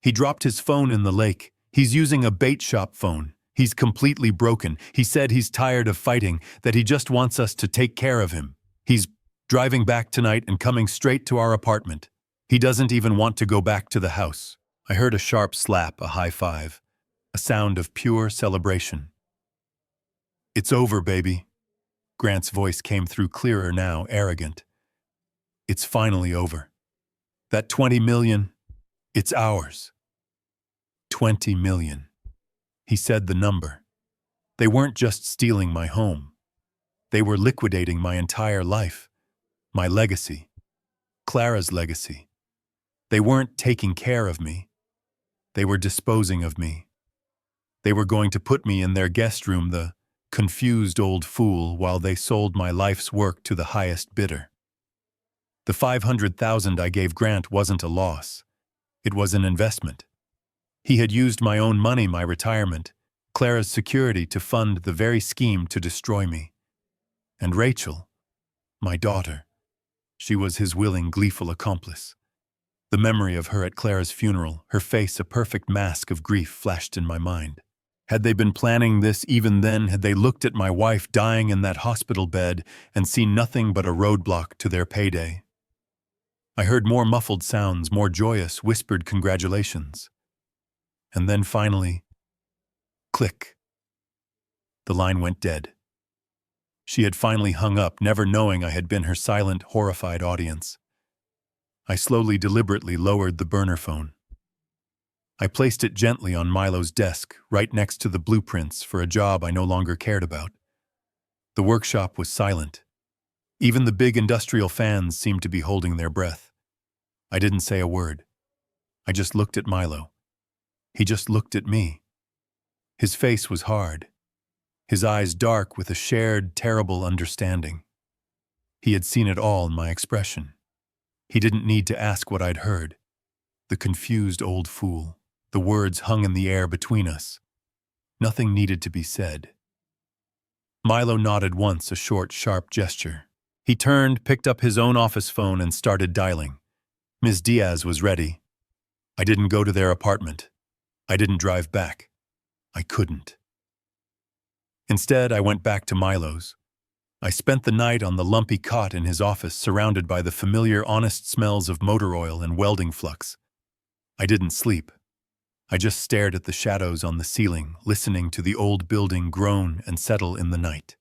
"He dropped his phone in the lake. He's using a bait shop phone. He's completely broken. He said he's tired of fighting, that he just wants us to take care of him. He's driving back tonight and coming straight to our apartment. He doesn't even want to go back to the house." I heard a sharp slap, a high five, a sound of pure celebration. "It's over, baby." Grant's voice came through clearer now, arrogant. "It's finally over. That 20 million, it's ours." 20 million. He said the number. They weren't just stealing my home. They were liquidating my entire life, my legacy, Clara's legacy. They weren't taking care of me. They were disposing of me. They were going to put me in their guest room, the confused old fool, while they sold my life's work to the highest bidder. The $500,000 I gave Grant wasn't a loss. It was an investment. He had used my own money, my retirement, Clara's security, to fund the very scheme to destroy me. And Rachel, my daughter, she was his willing, gleeful accomplice. The memory of her at Clara's funeral, her face a perfect mask of grief, flashed in my mind. Had they been planning this even then? Had they looked at my wife dying in that hospital bed and seen nothing but a roadblock to their payday? I heard more muffled sounds, more joyous, whispered congratulations. And then finally, click. The line went dead. She had finally hung up, never knowing I had been her silent, horrified audience. I slowly, deliberately lowered the burner phone. I placed it gently on Milo's desk, right next to the blueprints for a job I no longer cared about. The workshop was silent. Even the big industrial fans seemed to be holding their breath. I didn't say a word. I just looked at Milo. He just looked at me. His face was hard, his eyes dark with a shared, terrible understanding. He had seen it all in my expression. He didn't need to ask what I'd heard. The confused old fool. The words hung in the air between us. Nothing needed to be said. Milo nodded once, a short, sharp gesture. He turned, picked up his own office phone, and started dialing. Ms. Diaz was ready. I didn't go to their apartment. I didn't drive back. I couldn't. Instead, I went back to Milo's. I spent the night on the lumpy cot in his office, surrounded by the familiar, honest smells of motor oil and welding flux. I didn't sleep. I just stared at the shadows on the ceiling, listening to the old building groan and settle in the night.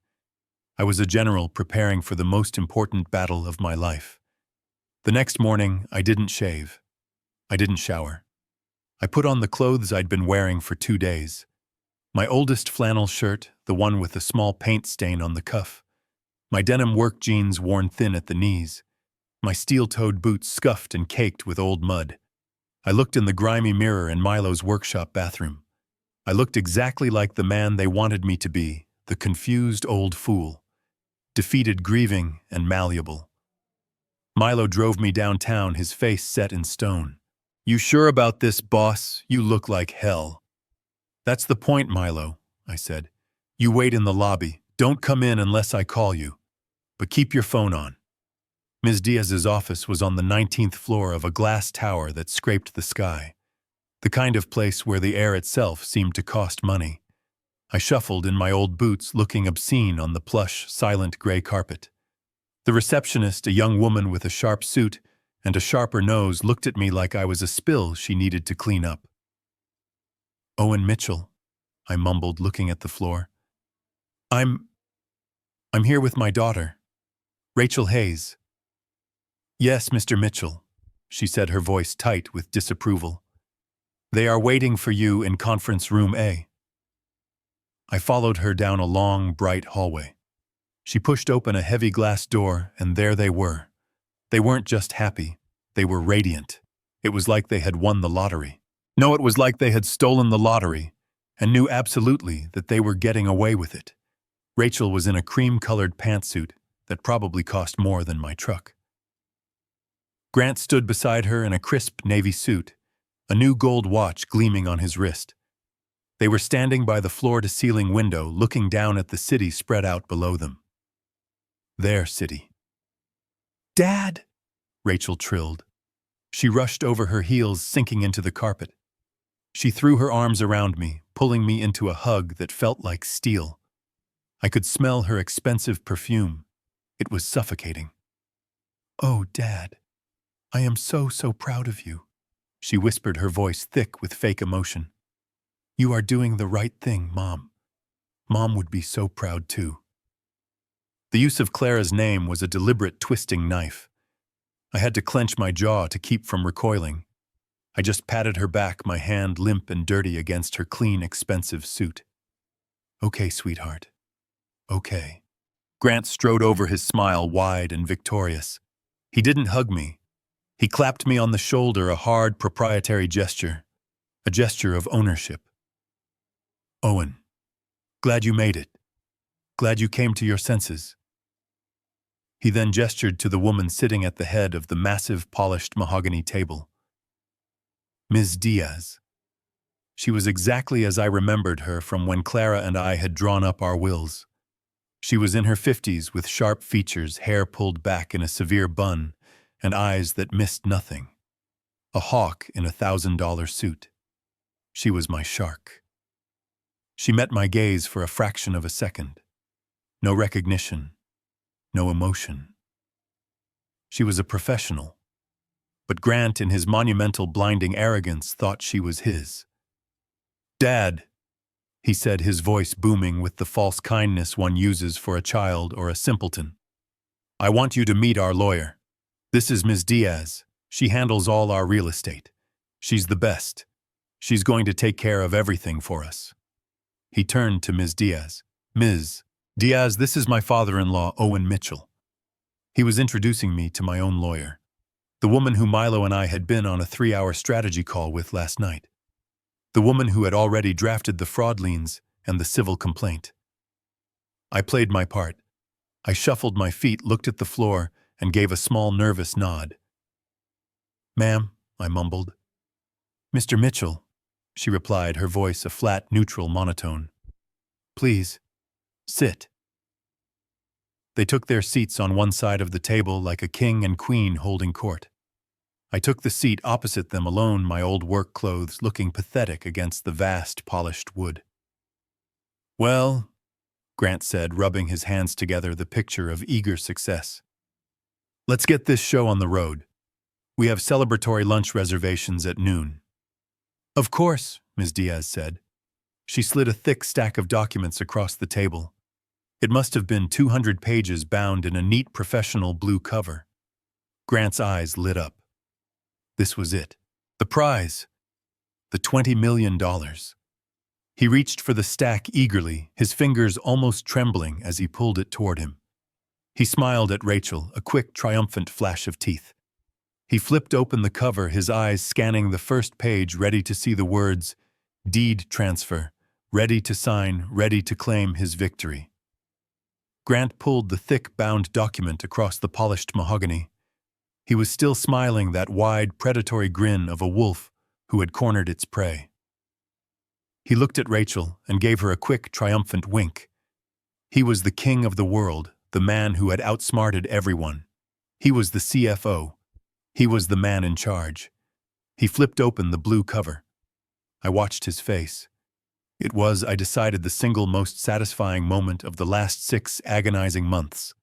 I was a general preparing for the most important battle of my life. The next morning, I didn't shave. I didn't shower. I put on the clothes I'd been wearing for 2 days. My oldest flannel shirt, the one with a small paint stain on the cuff. My denim work jeans worn thin at the knees. My steel-toed boots scuffed and caked with old mud. I looked in the grimy mirror in Milo's workshop bathroom. I looked exactly like the man they wanted me to be, the confused old fool. Defeated, grieving, and malleable. Milo drove me downtown, his face set in stone. "You sure about this, boss? You look like hell." "That's the point, Milo," I said. "You wait in the lobby. Don't come in unless I call you. But keep your phone on." Ms. Diaz's office was on the 19th floor of a glass tower that scraped the sky, the kind of place where the air itself seemed to cost money. I shuffled in my old boots, looking obscene on the plush, silent gray carpet. The receptionist, a young woman with a sharp suit and a sharper nose, looked at me like I was a spill she needed to clean up. "Owen Mitchell," I mumbled, looking at the floor. I'm here with my daughter, Rachel Hayes." "Yes, Mr. Mitchell," she said, her voice tight with disapproval. "They are waiting for you in conference room A." I followed her down a long, bright hallway. She pushed open a heavy glass door, and there they were. They weren't just happy, they were radiant. It was like they had won the lottery. No, it was like they had stolen the lottery and knew absolutely that they were getting away with it. Rachel was in a cream-colored pantsuit that probably cost more than my truck. Grant stood beside her in a crisp navy suit, a new gold watch gleaming on his wrist. They were standing by the floor-to-ceiling window, looking down at the city spread out below them. Their city. "Dad!" Rachel trilled. She rushed over her heels, sinking into the carpet. She threw her arms around me, pulling me into a hug that felt like steel. I could smell her expensive perfume. It was suffocating. "Oh, Dad, I am so proud of you," she whispered, her voice thick with fake emotion. "You are doing the right thing, Mom. Mom would be so proud too." The use of Clara's name was a deliberate twisting knife. I had to clench my jaw to keep from recoiling. I just patted her back, my hand limp and dirty against her clean, expensive suit. "Okay, sweetheart. Okay." Grant strode over, his smile wide and victorious. He didn't hug me. He clapped me on the shoulder, a hard, proprietary gesture, a gesture of ownership. "Owen, glad you made it. Glad you came to your senses." He then gestured to the woman sitting at the head of the massive, polished mahogany table. "Ms. Diaz." She was exactly as I remembered her from when Clara and I had drawn up our wills. She was in her 50s with sharp features, hair pulled back in a severe bun, and eyes that missed nothing. A hawk in a $1,000 suit. She was my shark. She met my gaze for a fraction of a second. No recognition. No emotion. She was a professional. But Grant, in his monumental, blinding arrogance, thought she was his. "Dad," he said, his voice booming with the false kindness one uses for a child or a simpleton. "I want you to meet our lawyer. This is Ms. Diaz. She handles all our real estate. She's the best. She's going to take care of everything for us." He turned to Ms. Diaz. "Ms. Diaz, this is my father-in-law, Owen Mitchell." He was introducing me to my own lawyer, the woman who Milo and I had been on a 3-hour strategy call with last night, the woman who had already drafted the fraud liens and the civil complaint. I played my part. I shuffled my feet, looked at the floor, and gave a small, nervous nod. "Ma'am," I mumbled. "Mr. Mitchell," she replied, her voice a flat, neutral monotone. "Please, sit." They took their seats on one side of the table like a king and queen holding court. I took the seat opposite them alone, my old work clothes looking pathetic against the vast, polished wood. "Well," Grant said, rubbing his hands together, the picture of eager success. "Let's get this show on the road. We have celebratory lunch reservations at noon." "Of course," Ms. Diaz said. She slid a thick stack of documents across the table. It must have been 200 pages bound in a neat professional blue cover. Grant's eyes lit up. This was it. The prize. The $20 million. He reached for the stack eagerly, his fingers almost trembling as he pulled it toward him. He smiled at Rachel, a quick, triumphant flash of teeth. He flipped open the cover, his eyes scanning the first page, ready to see the words, "Deed transfer, ready to sign, ready to claim his victory." Grant pulled the thick, bound document across the polished mahogany. He was still smiling, that wide, predatory grin of a wolf who had cornered its prey. He looked at Rachel and gave her a quick, triumphant wink. He was the king of the world, the man who had outsmarted everyone. He was the CFO. He was the man in charge. He flipped open the blue cover. I watched his face. It was, I decided, the single most satisfying moment of the last 6 agonizing months.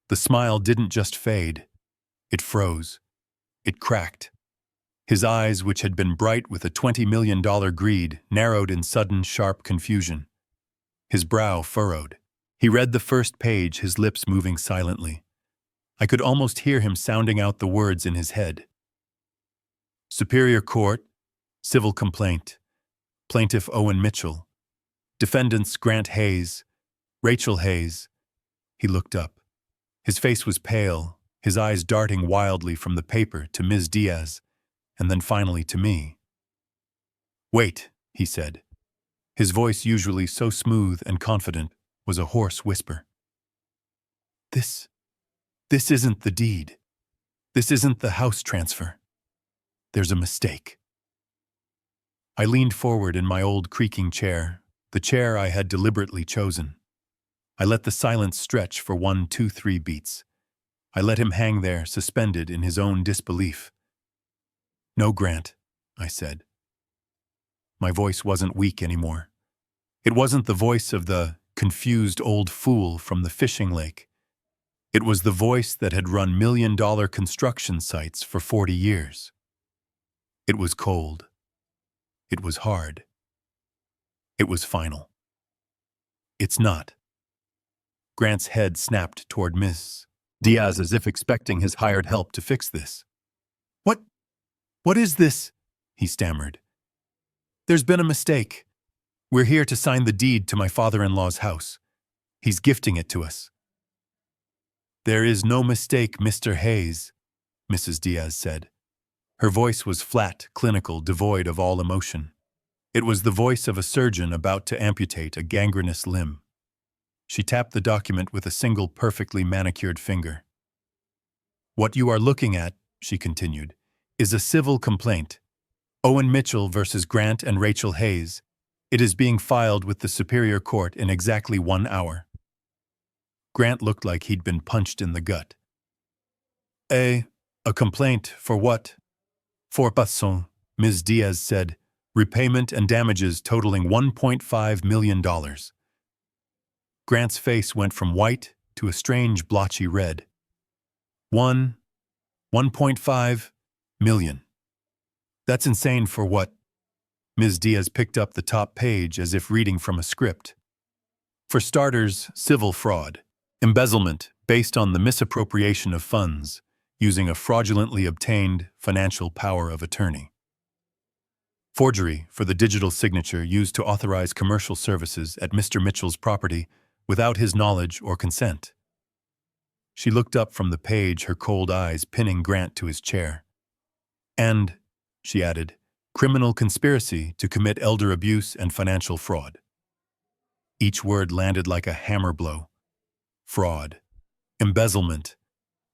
The smile didn't just fade. It froze. It cracked. His eyes, which had been bright with a $20 million greed, narrowed in sudden, sharp confusion. His brow furrowed. He read the first page, his lips moving silently. I could almost hear him sounding out the words in his head. Superior Court, Civil Complaint, Plaintiff Owen Mitchell, Defendants Grant Hayes, Rachel Hayes. He looked up. His face was pale, his eyes darting wildly from the paper to Ms. Diaz, and then finally to me. "Wait," he said. His voice, usually so smooth and confident, was a hoarse whisper. This isn't the deed. This isn't the house transfer. There's a mistake." I leaned forward in my old creaking chair, the chair I had deliberately chosen. I let the silence stretch for 1, 2, 3 beats. I let him hang there, suspended in his own disbelief. "No, Grant," I said. My voice wasn't weak anymore. It wasn't the voice of the confused old fool from the fishing lake. It was the voice that had run million-dollar construction sites for 40 years. It was cold. It was hard. It was final. "It's not." Grant's head snapped toward Miss Diaz as if expecting his hired help to fix this. What is this?" he stammered. "There's been a mistake. We're here to sign the deed to my father-in-law's house. He's gifting it to us." "There is no mistake, Mr. Hayes," Mrs. Diaz said. Her voice was flat, clinical, devoid of all emotion. It was the voice of a surgeon about to amputate a gangrenous limb. She tapped the document with a single perfectly manicured finger. "What you are looking at," she continued, "is a civil complaint. Owen Mitchell versus Grant and Rachel Hayes. It is being filed with the Superior Court in exactly 1 hour." Grant looked like he'd been punched in the gut. A complaint for what?" "For passant," Ms. Diaz said. "Repayment and damages totaling $1.5 million. Grant's face went from white to a strange blotchy red. 1.5 million. That's insane for what?" Ms. Diaz picked up the top page as if reading from a script. "For starters, civil fraud, embezzlement based on the misappropriation of funds, using a fraudulently obtained financial power of attorney. Forgery for the digital signature used to authorize commercial services at Mr. Mitchell's property without his knowledge or consent." She looked up from the page, her cold eyes pinning Grant to his chair. "And," she added, "criminal conspiracy to commit elder abuse and financial fraud." Each word landed like a hammer blow. Fraud, embezzlement,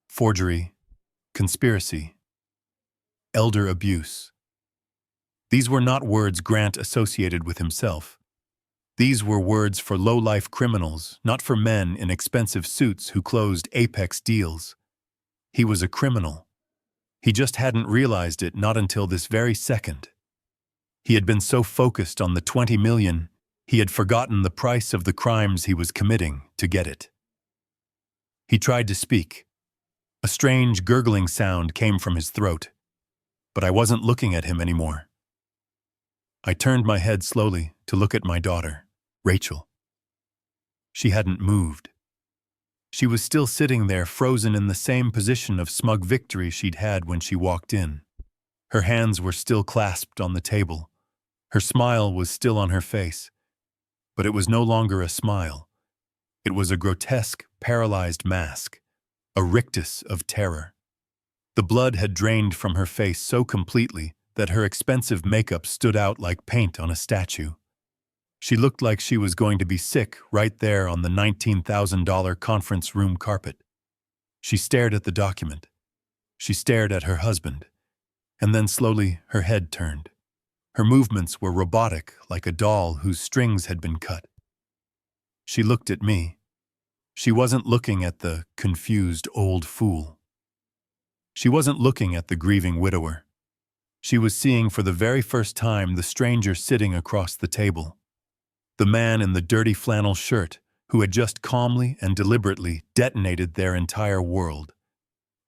forgery, conspiracy, elder abuse. These were not words Grant associated with himself. These were words for low-life criminals, not for men in expensive suits who closed apex deals. He was a criminal. He just hadn't realized it not until this very second. He had been so focused on the 20 million, he had forgotten the price of the crimes he was committing to get it. He tried to speak. A strange gurgling sound came from his throat, but I wasn't looking at him anymore. I turned my head slowly to look at my daughter, Rachel. She hadn't moved. She was still sitting there, frozen in the same position of smug victory she'd had when she walked in. Her hands were still clasped on the table. Her smile was still on her face. But it was no longer a smile. It was a grotesque, paralyzed mask, a rictus of terror. The blood had drained from her face so completely that her expensive makeup stood out like paint on a statue. She looked like she was going to be sick right there on the $19,000 conference room carpet. She stared at the document. She stared at her husband. And then slowly her head turned. Her movements were robotic, like a doll whose strings had been cut. She looked at me. She wasn't looking at the confused old fool. She wasn't looking at the grieving widower. She was seeing for the very first time the stranger sitting across the table. The man in the dirty flannel shirt who had just calmly and deliberately detonated their entire world.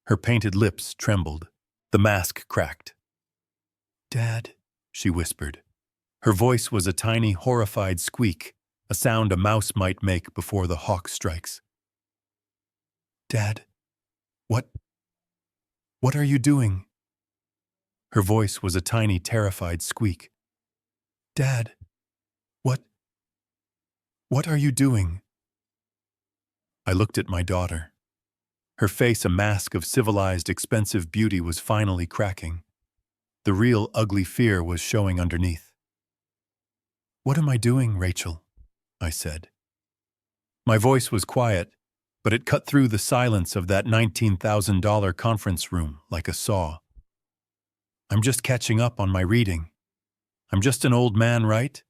Her painted lips trembled. The mask cracked. "Dad," she whispered. Her voice was a tiny, horrified squeak, a sound a mouse might make before the hawk strikes. "Dad, what are you doing?" Her voice was a tiny, terrified squeak. "Dad, what are you doing?" I looked at my daughter. Her face, a mask of civilized, expensive beauty, was finally cracking. The real, ugly fear was showing underneath. "What am I doing, Rachel?" I said. My voice was quiet, but it cut through the silence of that $19,000 conference room like a saw. "I'm just catching up on my reading. I'm just an old man, right?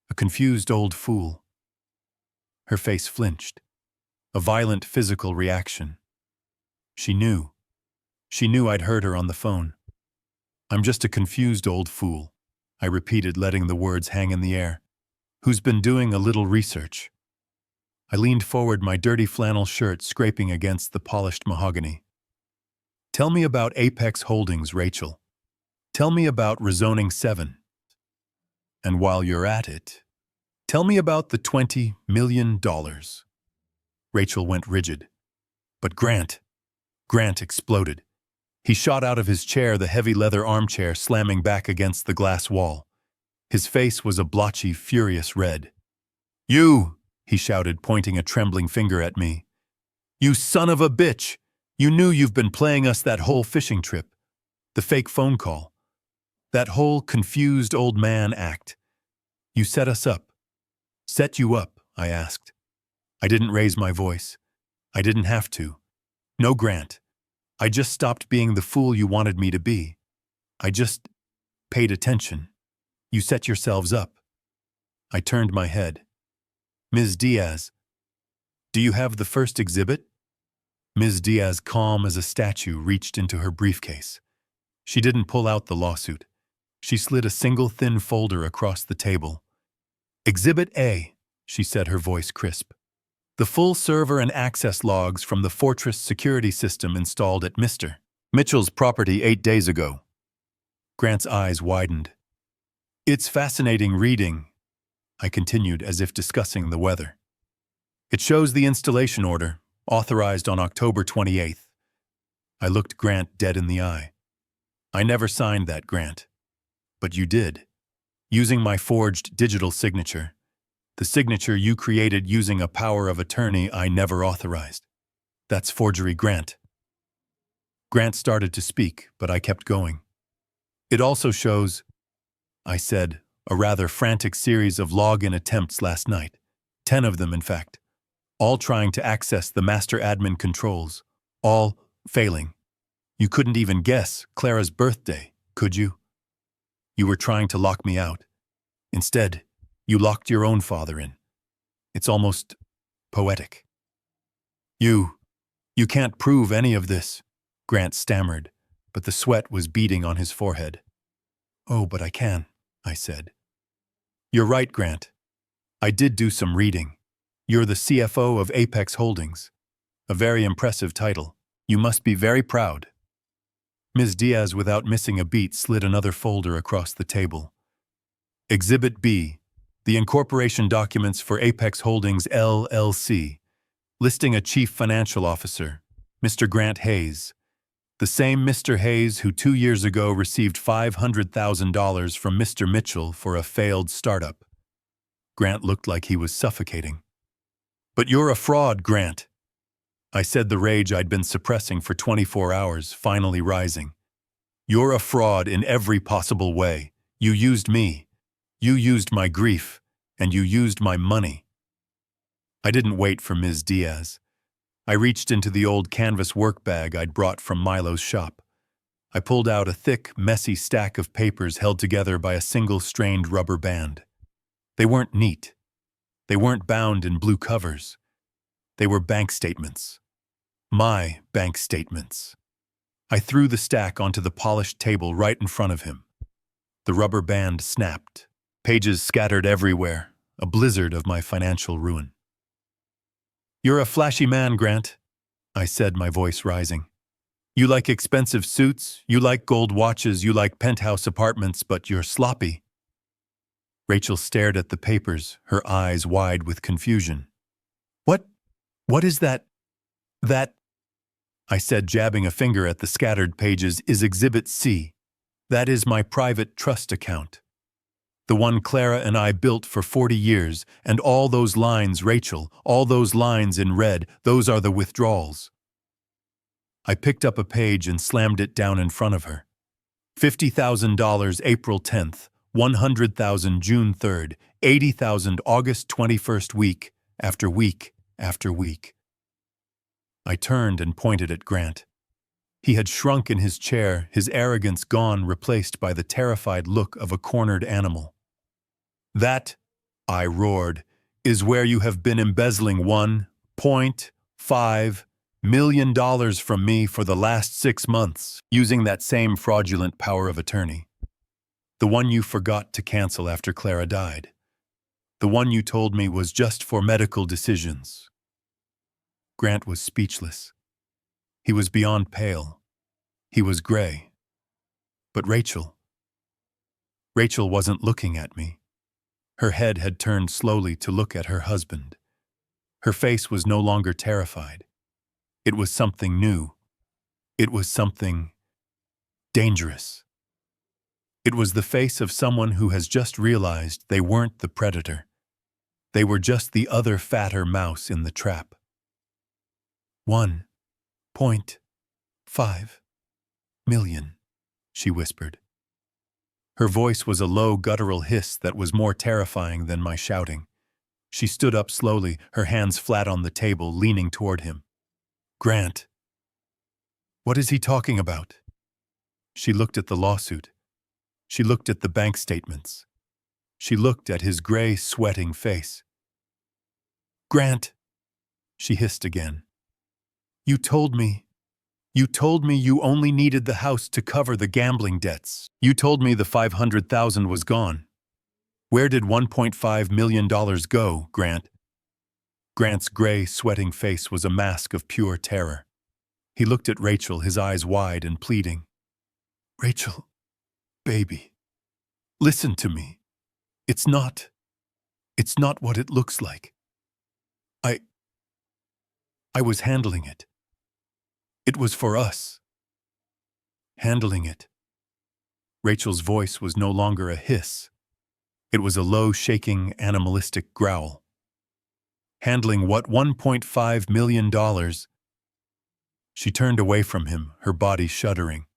A confused old fool." Her face flinched, a violent physical reaction. She knew. She knew I'd heard her on the phone. "I'm just a confused old fool," I repeated, letting the words hang in the air. "Who's been doing a little research." I leaned forward, my dirty flannel shirt scraping against the polished mahogany. "Tell me about Apex Holdings, Rachel. Tell me about Rezoning 7. And while you're at it, tell me about the $20 million. Rachel went rigid. But Grant exploded. He shot out of his chair, the heavy leather armchair slamming back against the glass wall. His face was a blotchy, furious red. "You!" he shouted, pointing a trembling finger at me. "You son of a bitch! You knew you've been playing us that whole fishing trip. The fake phone call. That whole confused old man act. You set us up." "Set you up?" I asked. I didn't raise my voice. I didn't have to. "No, Grant. I just stopped being the fool you wanted me to be. I just paid attention. You set yourselves up." I turned my head. "Ms. Diaz, do you have the first exhibit?" Ms. Diaz, calm as a statue, reached into her briefcase. She didn't pull out the lawsuit. She slid a single thin folder across the table. "Exhibit A," she said, her voice crisp. "The full server and access logs from the Fortress security system installed at Mr. Mitchell's property 8 days ago." Grant's eyes widened. "It's fascinating reading," I continued, as if discussing the weather. "It shows the installation order, authorized on October 28th. I looked Grant dead in the eye. "I never signed that, Grant." "But you did, using my forged digital signature. The signature you created using a power of attorney I never authorized. That's forgery, Grant." Grant started to speak, but I kept going. "It also shows," I said, "a rather frantic series of login attempts last night. 10 of them, in fact. All trying to access the master admin controls. All failing. You couldn't even guess Clara's birthday, could you? You were trying to lock me out. Instead, you locked your own father in. It's almost poetic." You can't prove any of this," Grant stammered, but the sweat was beading on his forehead. "Oh, but I can," I said. "You're right, Grant. I did do some reading. You're the CFO of Apex Holdings. A very impressive title. You must be very proud." Ms. Diaz, without missing a beat, slid another folder across the table. "Exhibit B, the incorporation documents for Apex Holdings LLC, listing a chief financial officer, Mr. Grant Hayes. The same Mr. Hayes who 2 years ago received $500,000 from Mr. Mitchell for a failed startup." Grant looked like he was suffocating. "But you're a fraud, Grant," I said, the rage I'd been suppressing for 24 hours finally rising. "You're a fraud in every possible way. You used me. You used my grief. And you used my money." I didn't wait for Ms. Diaz. I reached into the old canvas work bag I'd brought from Milo's shop. I pulled out a thick, messy stack of papers held together by a single strained rubber band. They weren't neat. They weren't bound in blue covers. They were bank statements. My bank statements. I threw the stack onto the polished table right in front of him. The rubber band snapped. Pages scattered everywhere. a blizzard of my financial ruin. "You're a flashy man, Grant," I said, my voice rising. "You like expensive suits, you like gold watches, you like penthouse apartments, but you're sloppy." Rachel stared at the papers, her eyes wide with confusion. "What? What is that? That," I said, jabbing a finger at the scattered pages, "is Exhibit C. That is my private trust account. The one Clara and I built for 40 years, and all those lines, Rachel, all those lines in red, those are the withdrawals." I picked up a page and slammed it down in front of her. $50,000 April 10th, 100,000 June 3rd, 80,000 August 21st, week after week after week. I turned and pointed at Grant. He had shrunk in his chair, his arrogance gone, replaced by the terrified look of a cornered animal. "That," I roared, "is where you have been embezzling $1.5 million from me for the last 6 months, using that same fraudulent power of attorney. The one you forgot to cancel after Clara died. The one you told me was just for medical decisions." Grant was speechless. He was beyond pale. He was gray. But Rachel wasn't looking at me. Her head had turned slowly to look at her husband. Her face was no longer terrified. It was something new. It was something dangerous. It was the face of someone who has just realized they weren't the predator. They were just the other fatter mouse in the trap. $1.5 million, she whispered. Her voice was a low, guttural hiss that was more terrifying than my shouting. She stood up slowly, her hands flat on the table, leaning toward him. "Grant, what is he talking about?" She looked at the lawsuit. She looked at the bank statements. She looked at his gray, sweating face. "Grant," she hissed again. You told me you only needed the house to cover the gambling debts. You told me the $500,000 was gone. Where did $1.5 million go, Grant?" Grant's gray, sweating face was a mask of pure terror. He looked at Rachel, his eyes wide and pleading. "Rachel, baby, listen to me. It's not what it looks like. I was handling it. It was for us. Handling it." Rachel's voice was no longer a hiss. It was a low, shaking, animalistic growl. "Handling what $1.5 million?" She turned away from him, her body shuddering.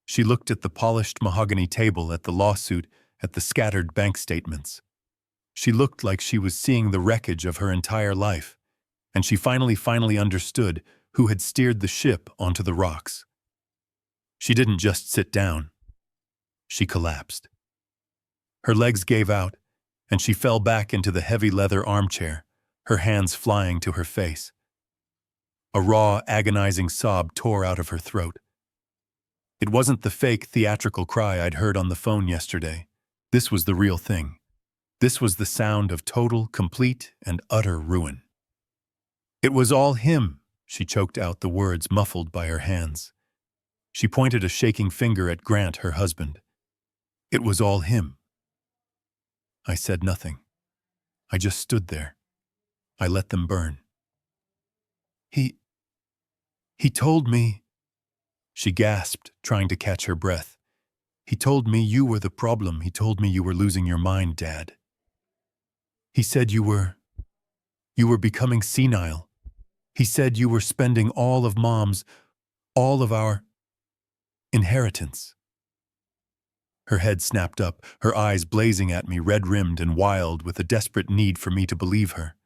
She looked at the polished mahogany table, at the lawsuit, at the scattered bank statements. She looked like she was seeing the wreckage of her entire life, and she finally understood who had steered the ship onto the rocks. She didn't just sit down. She collapsed. Her legs gave out, and she fell back into the heavy leather armchair, her hands flying to her face. A raw, agonizing sob tore out of her throat. It wasn't the fake, theatrical cry I'd heard on the phone yesterday. This was the real thing. This was the sound of total, complete, and utter ruin. "It was all him," she choked out the words muffled by her hands. She pointed a shaking finger at Grant, her husband. "It was all him." I said nothing. I just stood there. I let them burn. He told me," she gasped, trying to catch her breath. "He told me you were the problem. He told me you were losing your mind, Dad. He said you were becoming senile. He said you were spending all of our inheritance." Her head snapped up, her eyes blazing at me, red-rimmed and wild, with a desperate need for me to believe her.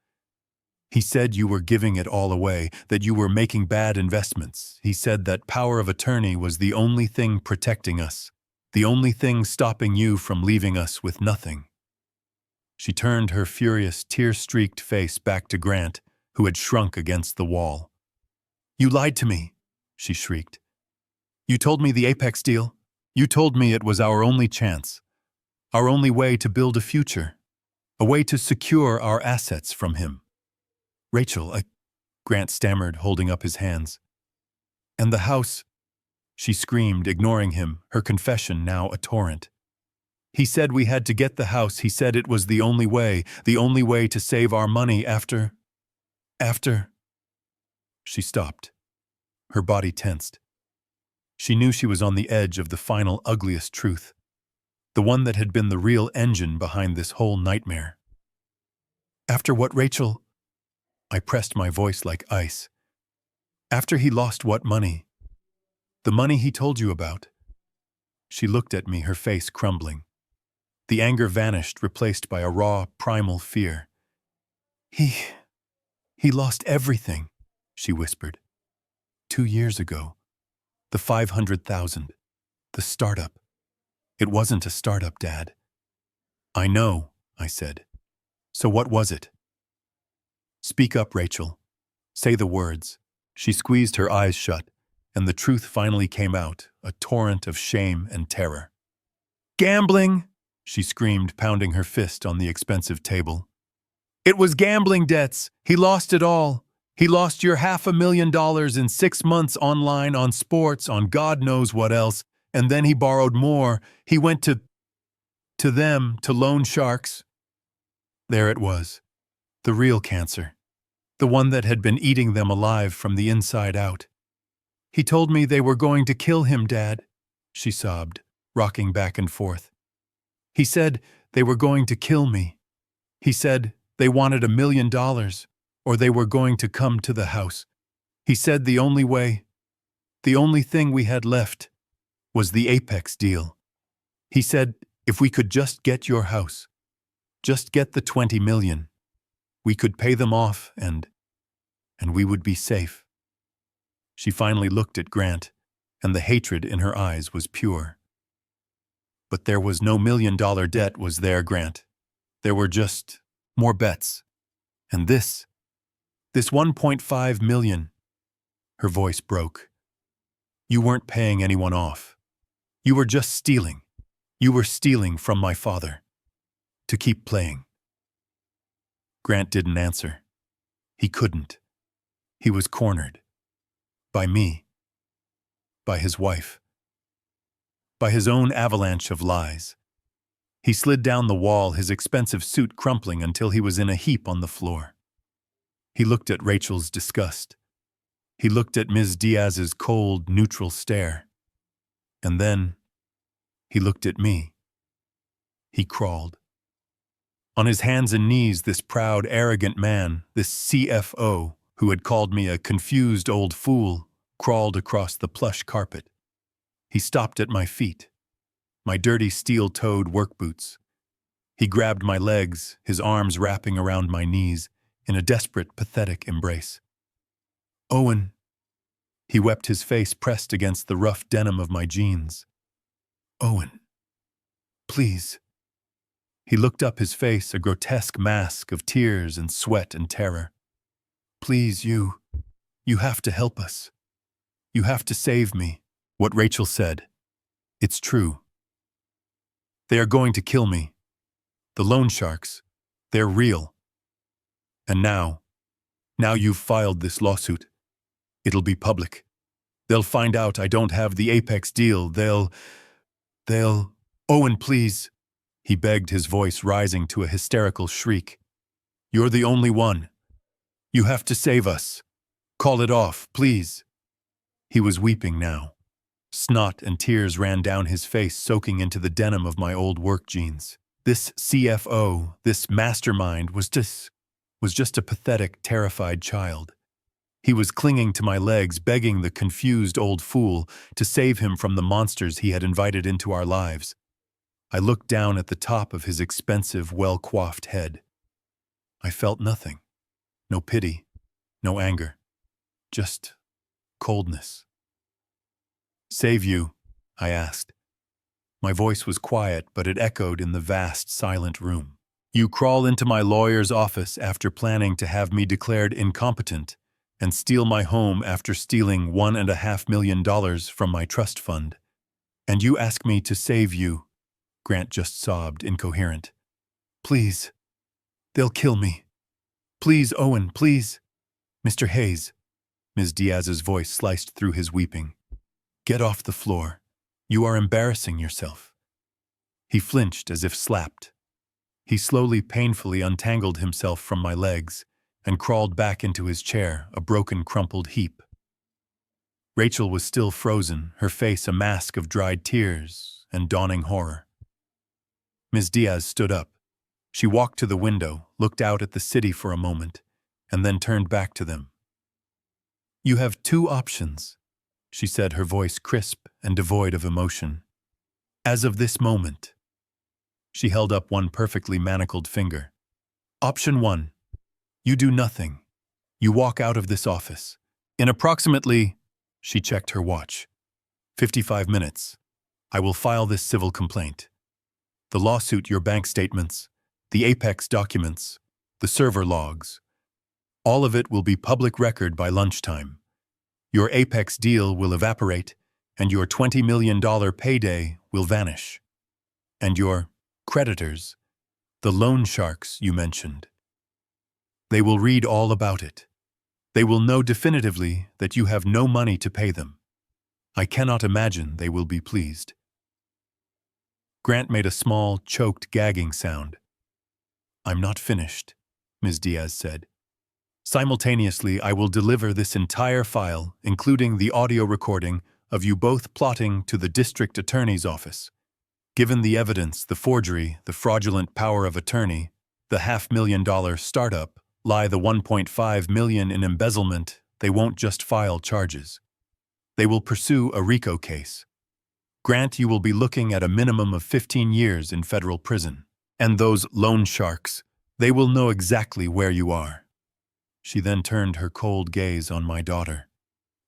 "He said you were giving it all away, that you were making bad investments. He said that power of attorney was the only thing protecting us, the only thing stopping you from leaving us with nothing." She turned her furious, tear-streaked face back to Grant, who had shrunk against the wall. "You lied to me," she shrieked. "You told me the Apex deal. You told me it was our only chance, our only way to build a future. a way to secure our assets from him. Rachel, Grant stammered, holding up his hands. And the house, she screamed, ignoring him, her confession now a torrent. He said we had to get the house. He said it was the only way to save our money after. She stopped. Her body tensed. She knew she was on the edge of the final ugliest truth, the one that had been the real engine behind this whole nightmare. After what, Rachel? I pressed my voice like ice. After he lost what money? The money he told you about. She looked at me, her face crumbling. The anger vanished, replaced by a raw, primal fear. He lost everything, she whispered. 2 years ago. The 500,000. The startup. It wasn't a startup, Dad. I know, I said. So what was it? Speak up, Rachel. Say the words. She squeezed her eyes shut, and the truth finally came out, a torrent of shame and terror. Gambling, she screamed, pounding her fist on the expensive table. It was gambling debts. He lost it all. He lost your $500,000 in 6 months online, on sports, on God knows what else, and then he borrowed more. He went to loan sharks. There it was, the real cancer, the one that had been eating them alive from the inside out. He told me they were going to kill him, Dad, she sobbed, rocking back and forth. He said they were going to kill me. He said they wanted $1 million, or they were going to come to the house. He said the only thing we had left was the Apex deal. He said if we could just get your house, just get the 20 million, we could pay them off and we would be safe. She finally looked at Grant, and the hatred in her eyes was pure. But there was no $1 million debt, was there, Grant? There were just more bets. And this 1.5 million. Her voice broke. You weren't paying anyone off. You were just stealing. You were stealing from my father. To keep playing. Grant didn't answer. He couldn't. He was cornered. By me. By his wife. By his own avalanche of lies. He slid down the wall, his expensive suit crumpling until he was in a heap on the floor. He looked at Rachel's disgust. He looked at Ms. Diaz's cold, neutral stare. And then he looked at me. He crawled. On his hands and knees, this proud, arrogant man, this CFO, who had called me a confused old fool, crawled across the plush carpet. He stopped at my feet, my dirty steel-toed work boots. He grabbed my legs, his arms wrapping around my knees, in a desperate, pathetic embrace. Owen. He wept, his face pressed against the rough denim of my jeans. Owen. Please. He looked up, his face a grotesque mask of tears and sweat and terror. Please, you have to help us. You have to save me. What Rachel said. It's true. They are going to kill me. The loan sharks. They're real. And now you've filed this lawsuit. It'll be public. They'll find out I don't have the Apex deal. They'll... Owen, please. He begged, his voice rising to a hysterical shriek. You're the only one. You have to save us. Call it off, please. He was weeping now. Snot and tears ran down his face, soaking into the denim of my old work jeans. This CFO, this mastermind, was just a pathetic, terrified child. He was clinging to my legs, begging the confused old fool to save him from the monsters he had invited into our lives. I looked down at the top of his expensive, well-coiffed head. I felt nothing. No pity, no anger. Just coldness. Save you? I asked. My voice was quiet, but it echoed in the vast, silent room. You crawl into my lawyer's office after planning to have me declared incompetent and steal my home after stealing $1.5 million from my trust fund. And you ask me to save you. Grant just sobbed, incoherent. Please, They'll kill me. Please, Owen, please. Mr. Hayes. Ms. Diaz's voice sliced through his weeping. Get off the floor. You are embarrassing yourself. He flinched as if slapped. He slowly, painfully untangled himself from my legs and crawled back into his chair, a broken, crumpled heap. Rachel was still frozen, her face a mask of dried tears and dawning horror. Ms. Diaz stood up. She walked to the window, looked out at the city for a moment, and then turned back to them. You have two options, she said, her voice crisp and devoid of emotion. As of this moment. She held up one perfectly manacled finger. Option 1. You do nothing. You walk out of this office. In approximately, she checked her watch, 55 minutes, I will file this civil complaint. The lawsuit, your bank statements, the Apex documents, the server logs, all of it will be public record by lunchtime. Your Apex deal will evaporate, and your $20 million payday will vanish. And your creditors, the loan sharks you mentioned, they will read all about it. They will know definitively that you have no money to pay them. I cannot imagine they will be pleased. Grant made a small, choked, gagging sound. I'm not finished, Ms. Diaz said. Simultaneously, I will deliver this entire file, including the audio recording of you both plotting to the district attorney's office. Given the evidence, the forgery, the fraudulent power of attorney, the $500,000 startup, lie the $1.5 million in embezzlement, they won't just file charges. They will pursue a RICO case. Grant, you will be looking at a minimum of 15 years in federal prison. And those loan sharks, they will know exactly where you are. She then turned her cold gaze on my daughter.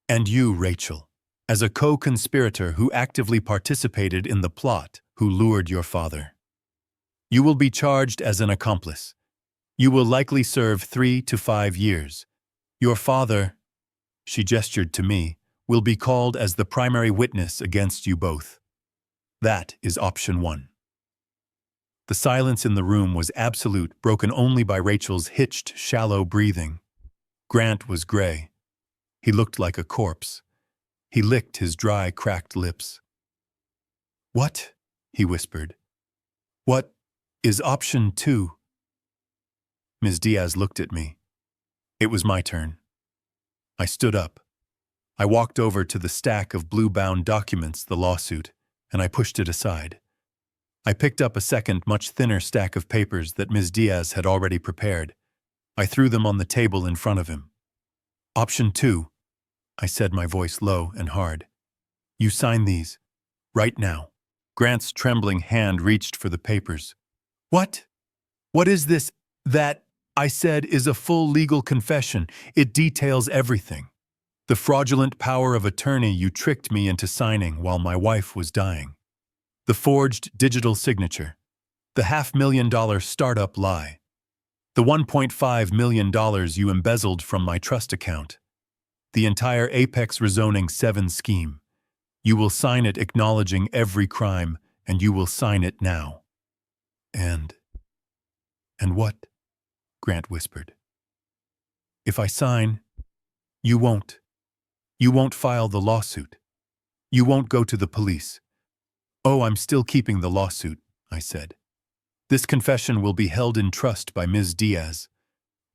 And you, Rachel, as a co-conspirator who actively participated in the plot, who lured your father. You will be charged as an accomplice. You will likely serve 3 to 5 years. Your father, she gestured to me, will be called as the primary witness against you both. That is option 1. The silence in the room was absolute, broken only by Rachel's hitched, shallow breathing. Grant was gray. He looked like a corpse. He licked his dry, cracked lips. What? He whispered. What is option 2? Ms. Diaz looked at me. It was my turn. I stood up. I walked over to the stack of blue-bound documents, the lawsuit, and I pushed it aside. I picked up a second, much thinner stack of papers that Ms. Diaz had already prepared. I threw them on the table in front of him. Option 2, I said, my voice low and hard. You sign these, right now. Grant's trembling hand reached for the papers. What? What is this? That, I said, is a full legal confession. It details everything. The fraudulent power of attorney you tricked me into signing while my wife was dying. The forged digital signature. The $500,000 startup lie. The $1.5 million you embezzled from my trust account. The entire Apex Rezoning 7 scheme. You will sign it acknowledging every crime, and you will sign it now. And what? Grant whispered. If I sign, you won't. You won't file the lawsuit. You won't go to the police. Oh, I'm still keeping the lawsuit, I said. This confession will be held in trust by Ms. Diaz.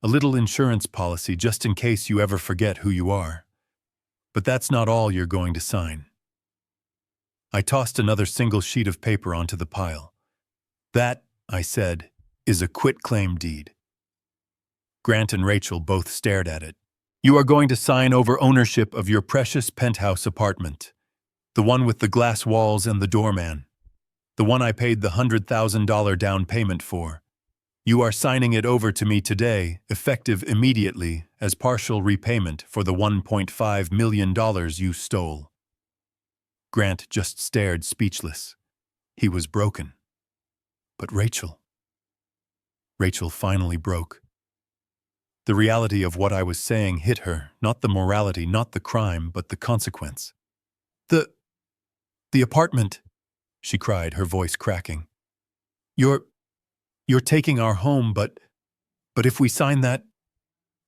A little insurance policy just in case you ever forget who you are. But that's not all you're going to sign. I tossed another single sheet of paper onto the pile. That, I said, is a quitclaim deed. Grant and Rachel both stared at it. You are going to sign over ownership of your precious penthouse apartment. The one with the glass walls and the doorman. The one I paid the $100,000 down payment for. You are signing it over to me today, effective immediately, as partial repayment for the $1.5 million you stole. Grant just stared speechless. He was broken. But Rachel finally broke. The reality of what I was saying hit her, not the morality, not the crime, but the consequence. The apartment, she cried, her voice cracking. You're taking our home, but But if we sign that,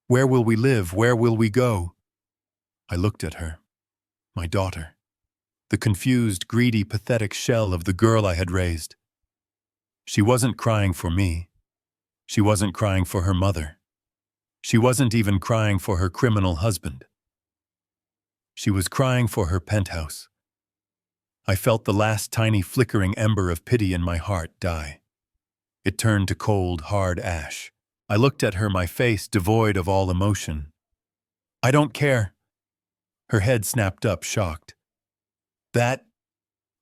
where will we live? Where will we go? I looked at her, my daughter, the confused, greedy, pathetic shell of the girl I had raised. She wasn't crying for me. She wasn't crying for her mother. She wasn't even crying for her criminal husband. She was crying for her penthouse. I felt the last tiny flickering ember of pity in my heart die. It turned to cold, hard ash. I looked at her, my face devoid of all emotion. I don't care. Her head snapped up, shocked. That,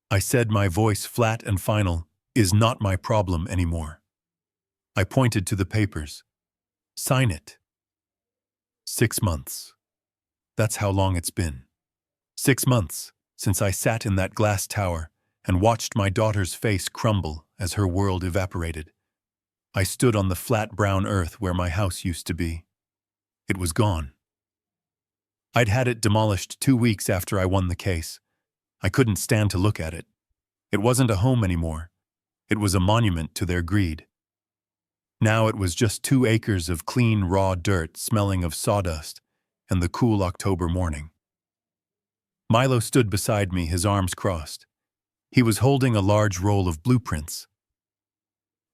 I said, my voice flat and final, is not my problem anymore. I pointed to the papers. Sign it. 6 months. That's how long it's been. 6 months since I sat in that glass tower and watched my daughter's face crumble as her world evaporated. I stood on the flat brown earth where my house used to be. It was gone. I'd had it demolished 2 weeks after I won the case. I couldn't stand to look at it. It wasn't a home anymore. It was a monument to their greed. Now it was just 2 acres of clean, raw dirt smelling of sawdust and the cool October morning. Milo stood beside me, his arms crossed. He was holding a large roll of blueprints.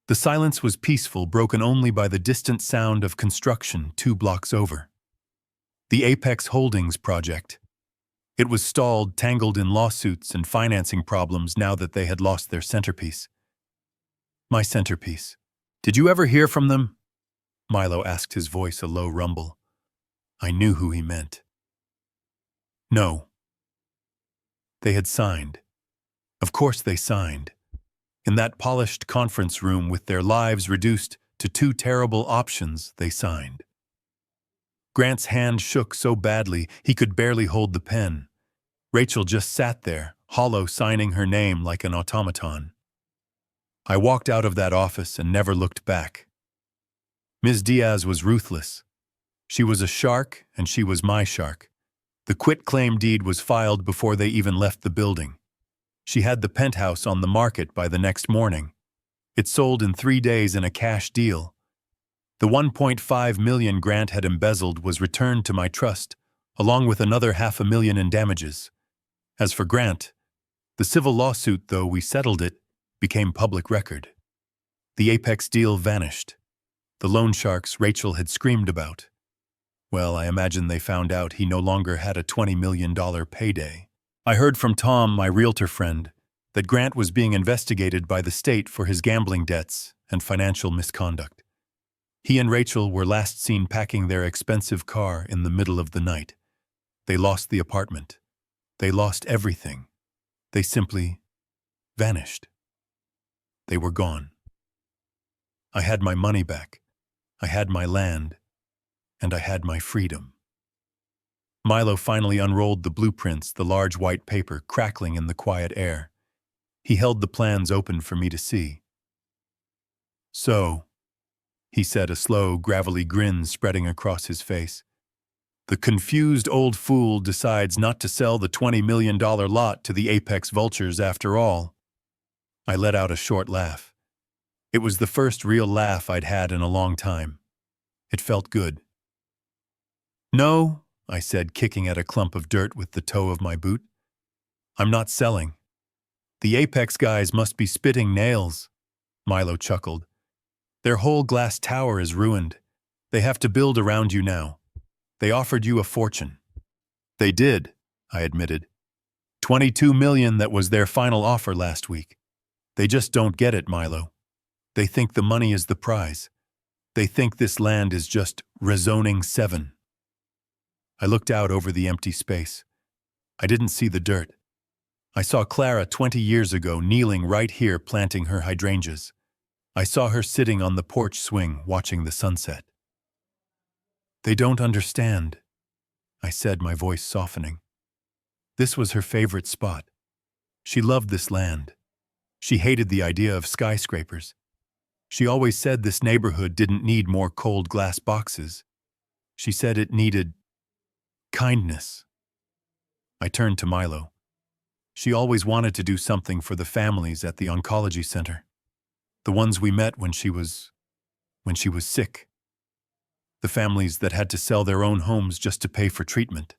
The silence was peaceful, broken only by the distant sound of construction 2 blocks over. The Apex Holdings project. It was stalled, tangled in lawsuits and financing problems now that they had lost their centerpiece. My centerpiece. Did you ever hear from them? Milo asked, his voice a low rumble. I knew who he meant. No. They had signed. Of course they signed. In that polished conference room with their lives reduced to 2 terrible options, they signed. Grant's hand shook so badly he could barely hold the pen. Rachel just sat there, hollow, signing her name like an automaton. I walked out of that office and never looked back. Ms. Diaz was ruthless. She was a shark, and she was my shark. The quitclaim deed was filed before they even left the building. She had the penthouse on the market by the next morning. It sold in 3 days in a cash deal. The $1.5 million Grant had embezzled was returned to my trust, along with another $500,000 in damages. As for Grant, the civil lawsuit, though we settled it, became public record. The Apex deal vanished. The loan sharks Rachel had screamed about. Well, I imagine they found out he no longer had a $20 million payday. I heard from Tom, my realtor friend, that Grant was being investigated by the state for his gambling debts and financial misconduct. He and Rachel were last seen packing their expensive car in the middle of the night. They lost the apartment. They lost everything. They simply vanished. They were gone. I had my money back. I had my land. And I had my freedom. Milo finally unrolled the blueprints, the large white paper crackling in the quiet air. He held the plans open for me to see. So, he said, a slow, gravelly grin spreading across his face. The confused old fool decides not to sell the $20 million lot to the Apex vultures after all. I let out a short laugh. It was the first real laugh I'd had in a long time. It felt good. No, I said, kicking at a clump of dirt with the toe of my boot. I'm not selling. The Apex guys must be spitting nails. Milo chuckled. Their whole glass tower is ruined. They have to build around you now. They offered you a fortune. They did, I admitted. $22 million, that was their final offer last week. They just don't get it, Milo. They think the money is the prize. They think this land is just rezoning 7. I looked out over the empty space. I didn't see the dirt. I saw Clara 20 years ago kneeling right here planting her hydrangeas. I saw her sitting on the porch swing watching the sunset. They don't understand, I said, my voice softening. This was her favorite spot. She loved this land. She hated the idea of skyscrapers. She always said this neighborhood didn't need more cold glass boxes. She said it needed kindness. I turned to Milo. She always wanted to do something for the families at the oncology center. The ones we met when she was sick. families that had to sell their own homes just to pay for treatment,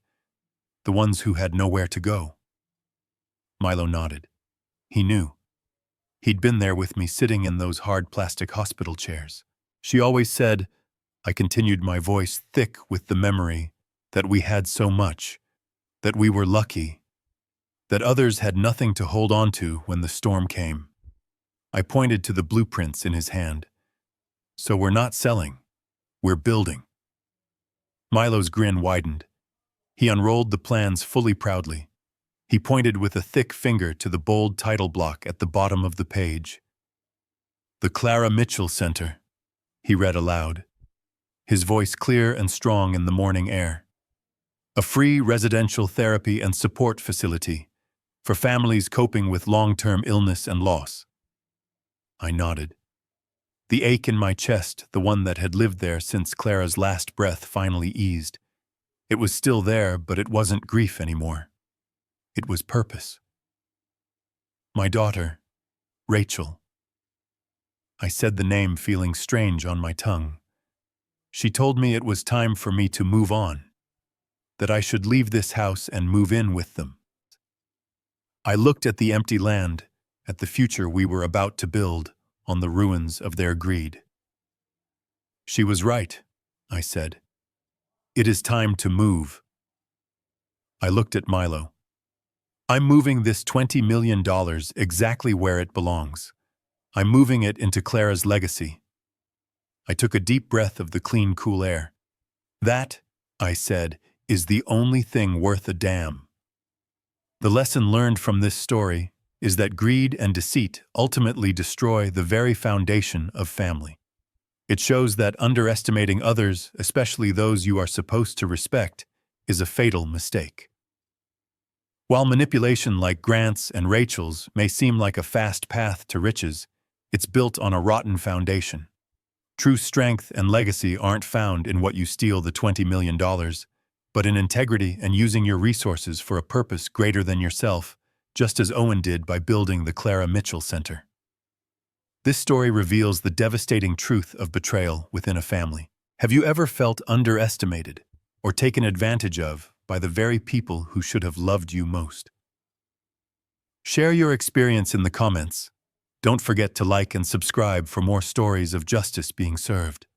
the ones who had nowhere to go. Milo nodded. He knew. He'd been there with me sitting in those hard plastic hospital chairs. She always said, I continued, my voice thick with the memory, that we had so much, that we were lucky, that others had nothing to hold on to when the storm came. I pointed to the blueprints in his hand. So we're not selling, we're building. Milo's grin widened. He unrolled the plans fully proudly. He pointed with a thick finger to the bold title block at the bottom of the page. The Clara Mitchell Center, he read aloud, his voice clear and strong in the morning air. A free residential therapy and support facility for families coping with long-term illness and loss. I nodded. The ache in my chest, the one that had lived there since Clara's last breath, finally eased. It was still there, but it wasn't grief anymore. It was purpose. My daughter, Rachel. I said the name, feeling strange on my tongue. She told me it was time for me to move on, that I should leave this house and move in with them. I looked at the empty land, at the future we were about to build on the ruins of their greed. She was right, I said. It is time to move. I looked at Milo. I'm moving this $20 million exactly where it belongs. I'm moving it into Clara's legacy. I took a deep breath of the clean, cool air. That, I said, is the only thing worth a damn. The lesson learned from this story is that greed and deceit ultimately destroy the very foundation of family. It shows that underestimating others, especially those you are supposed to respect, is a fatal mistake. While manipulation like Grant's and Rachel's may seem like a fast path to riches, it's built on a rotten foundation. True strength and legacy aren't found in what you steal the $20 million, but in integrity and using your resources for a purpose greater than yourself, just as Owen did by building the Clara Mitchell Center. This story reveals the devastating truth of betrayal within a family. Have you ever felt underestimated or taken advantage of by the very people who should have loved you most? Share your experience in the comments. Don't forget to like and subscribe for more stories of justice being served.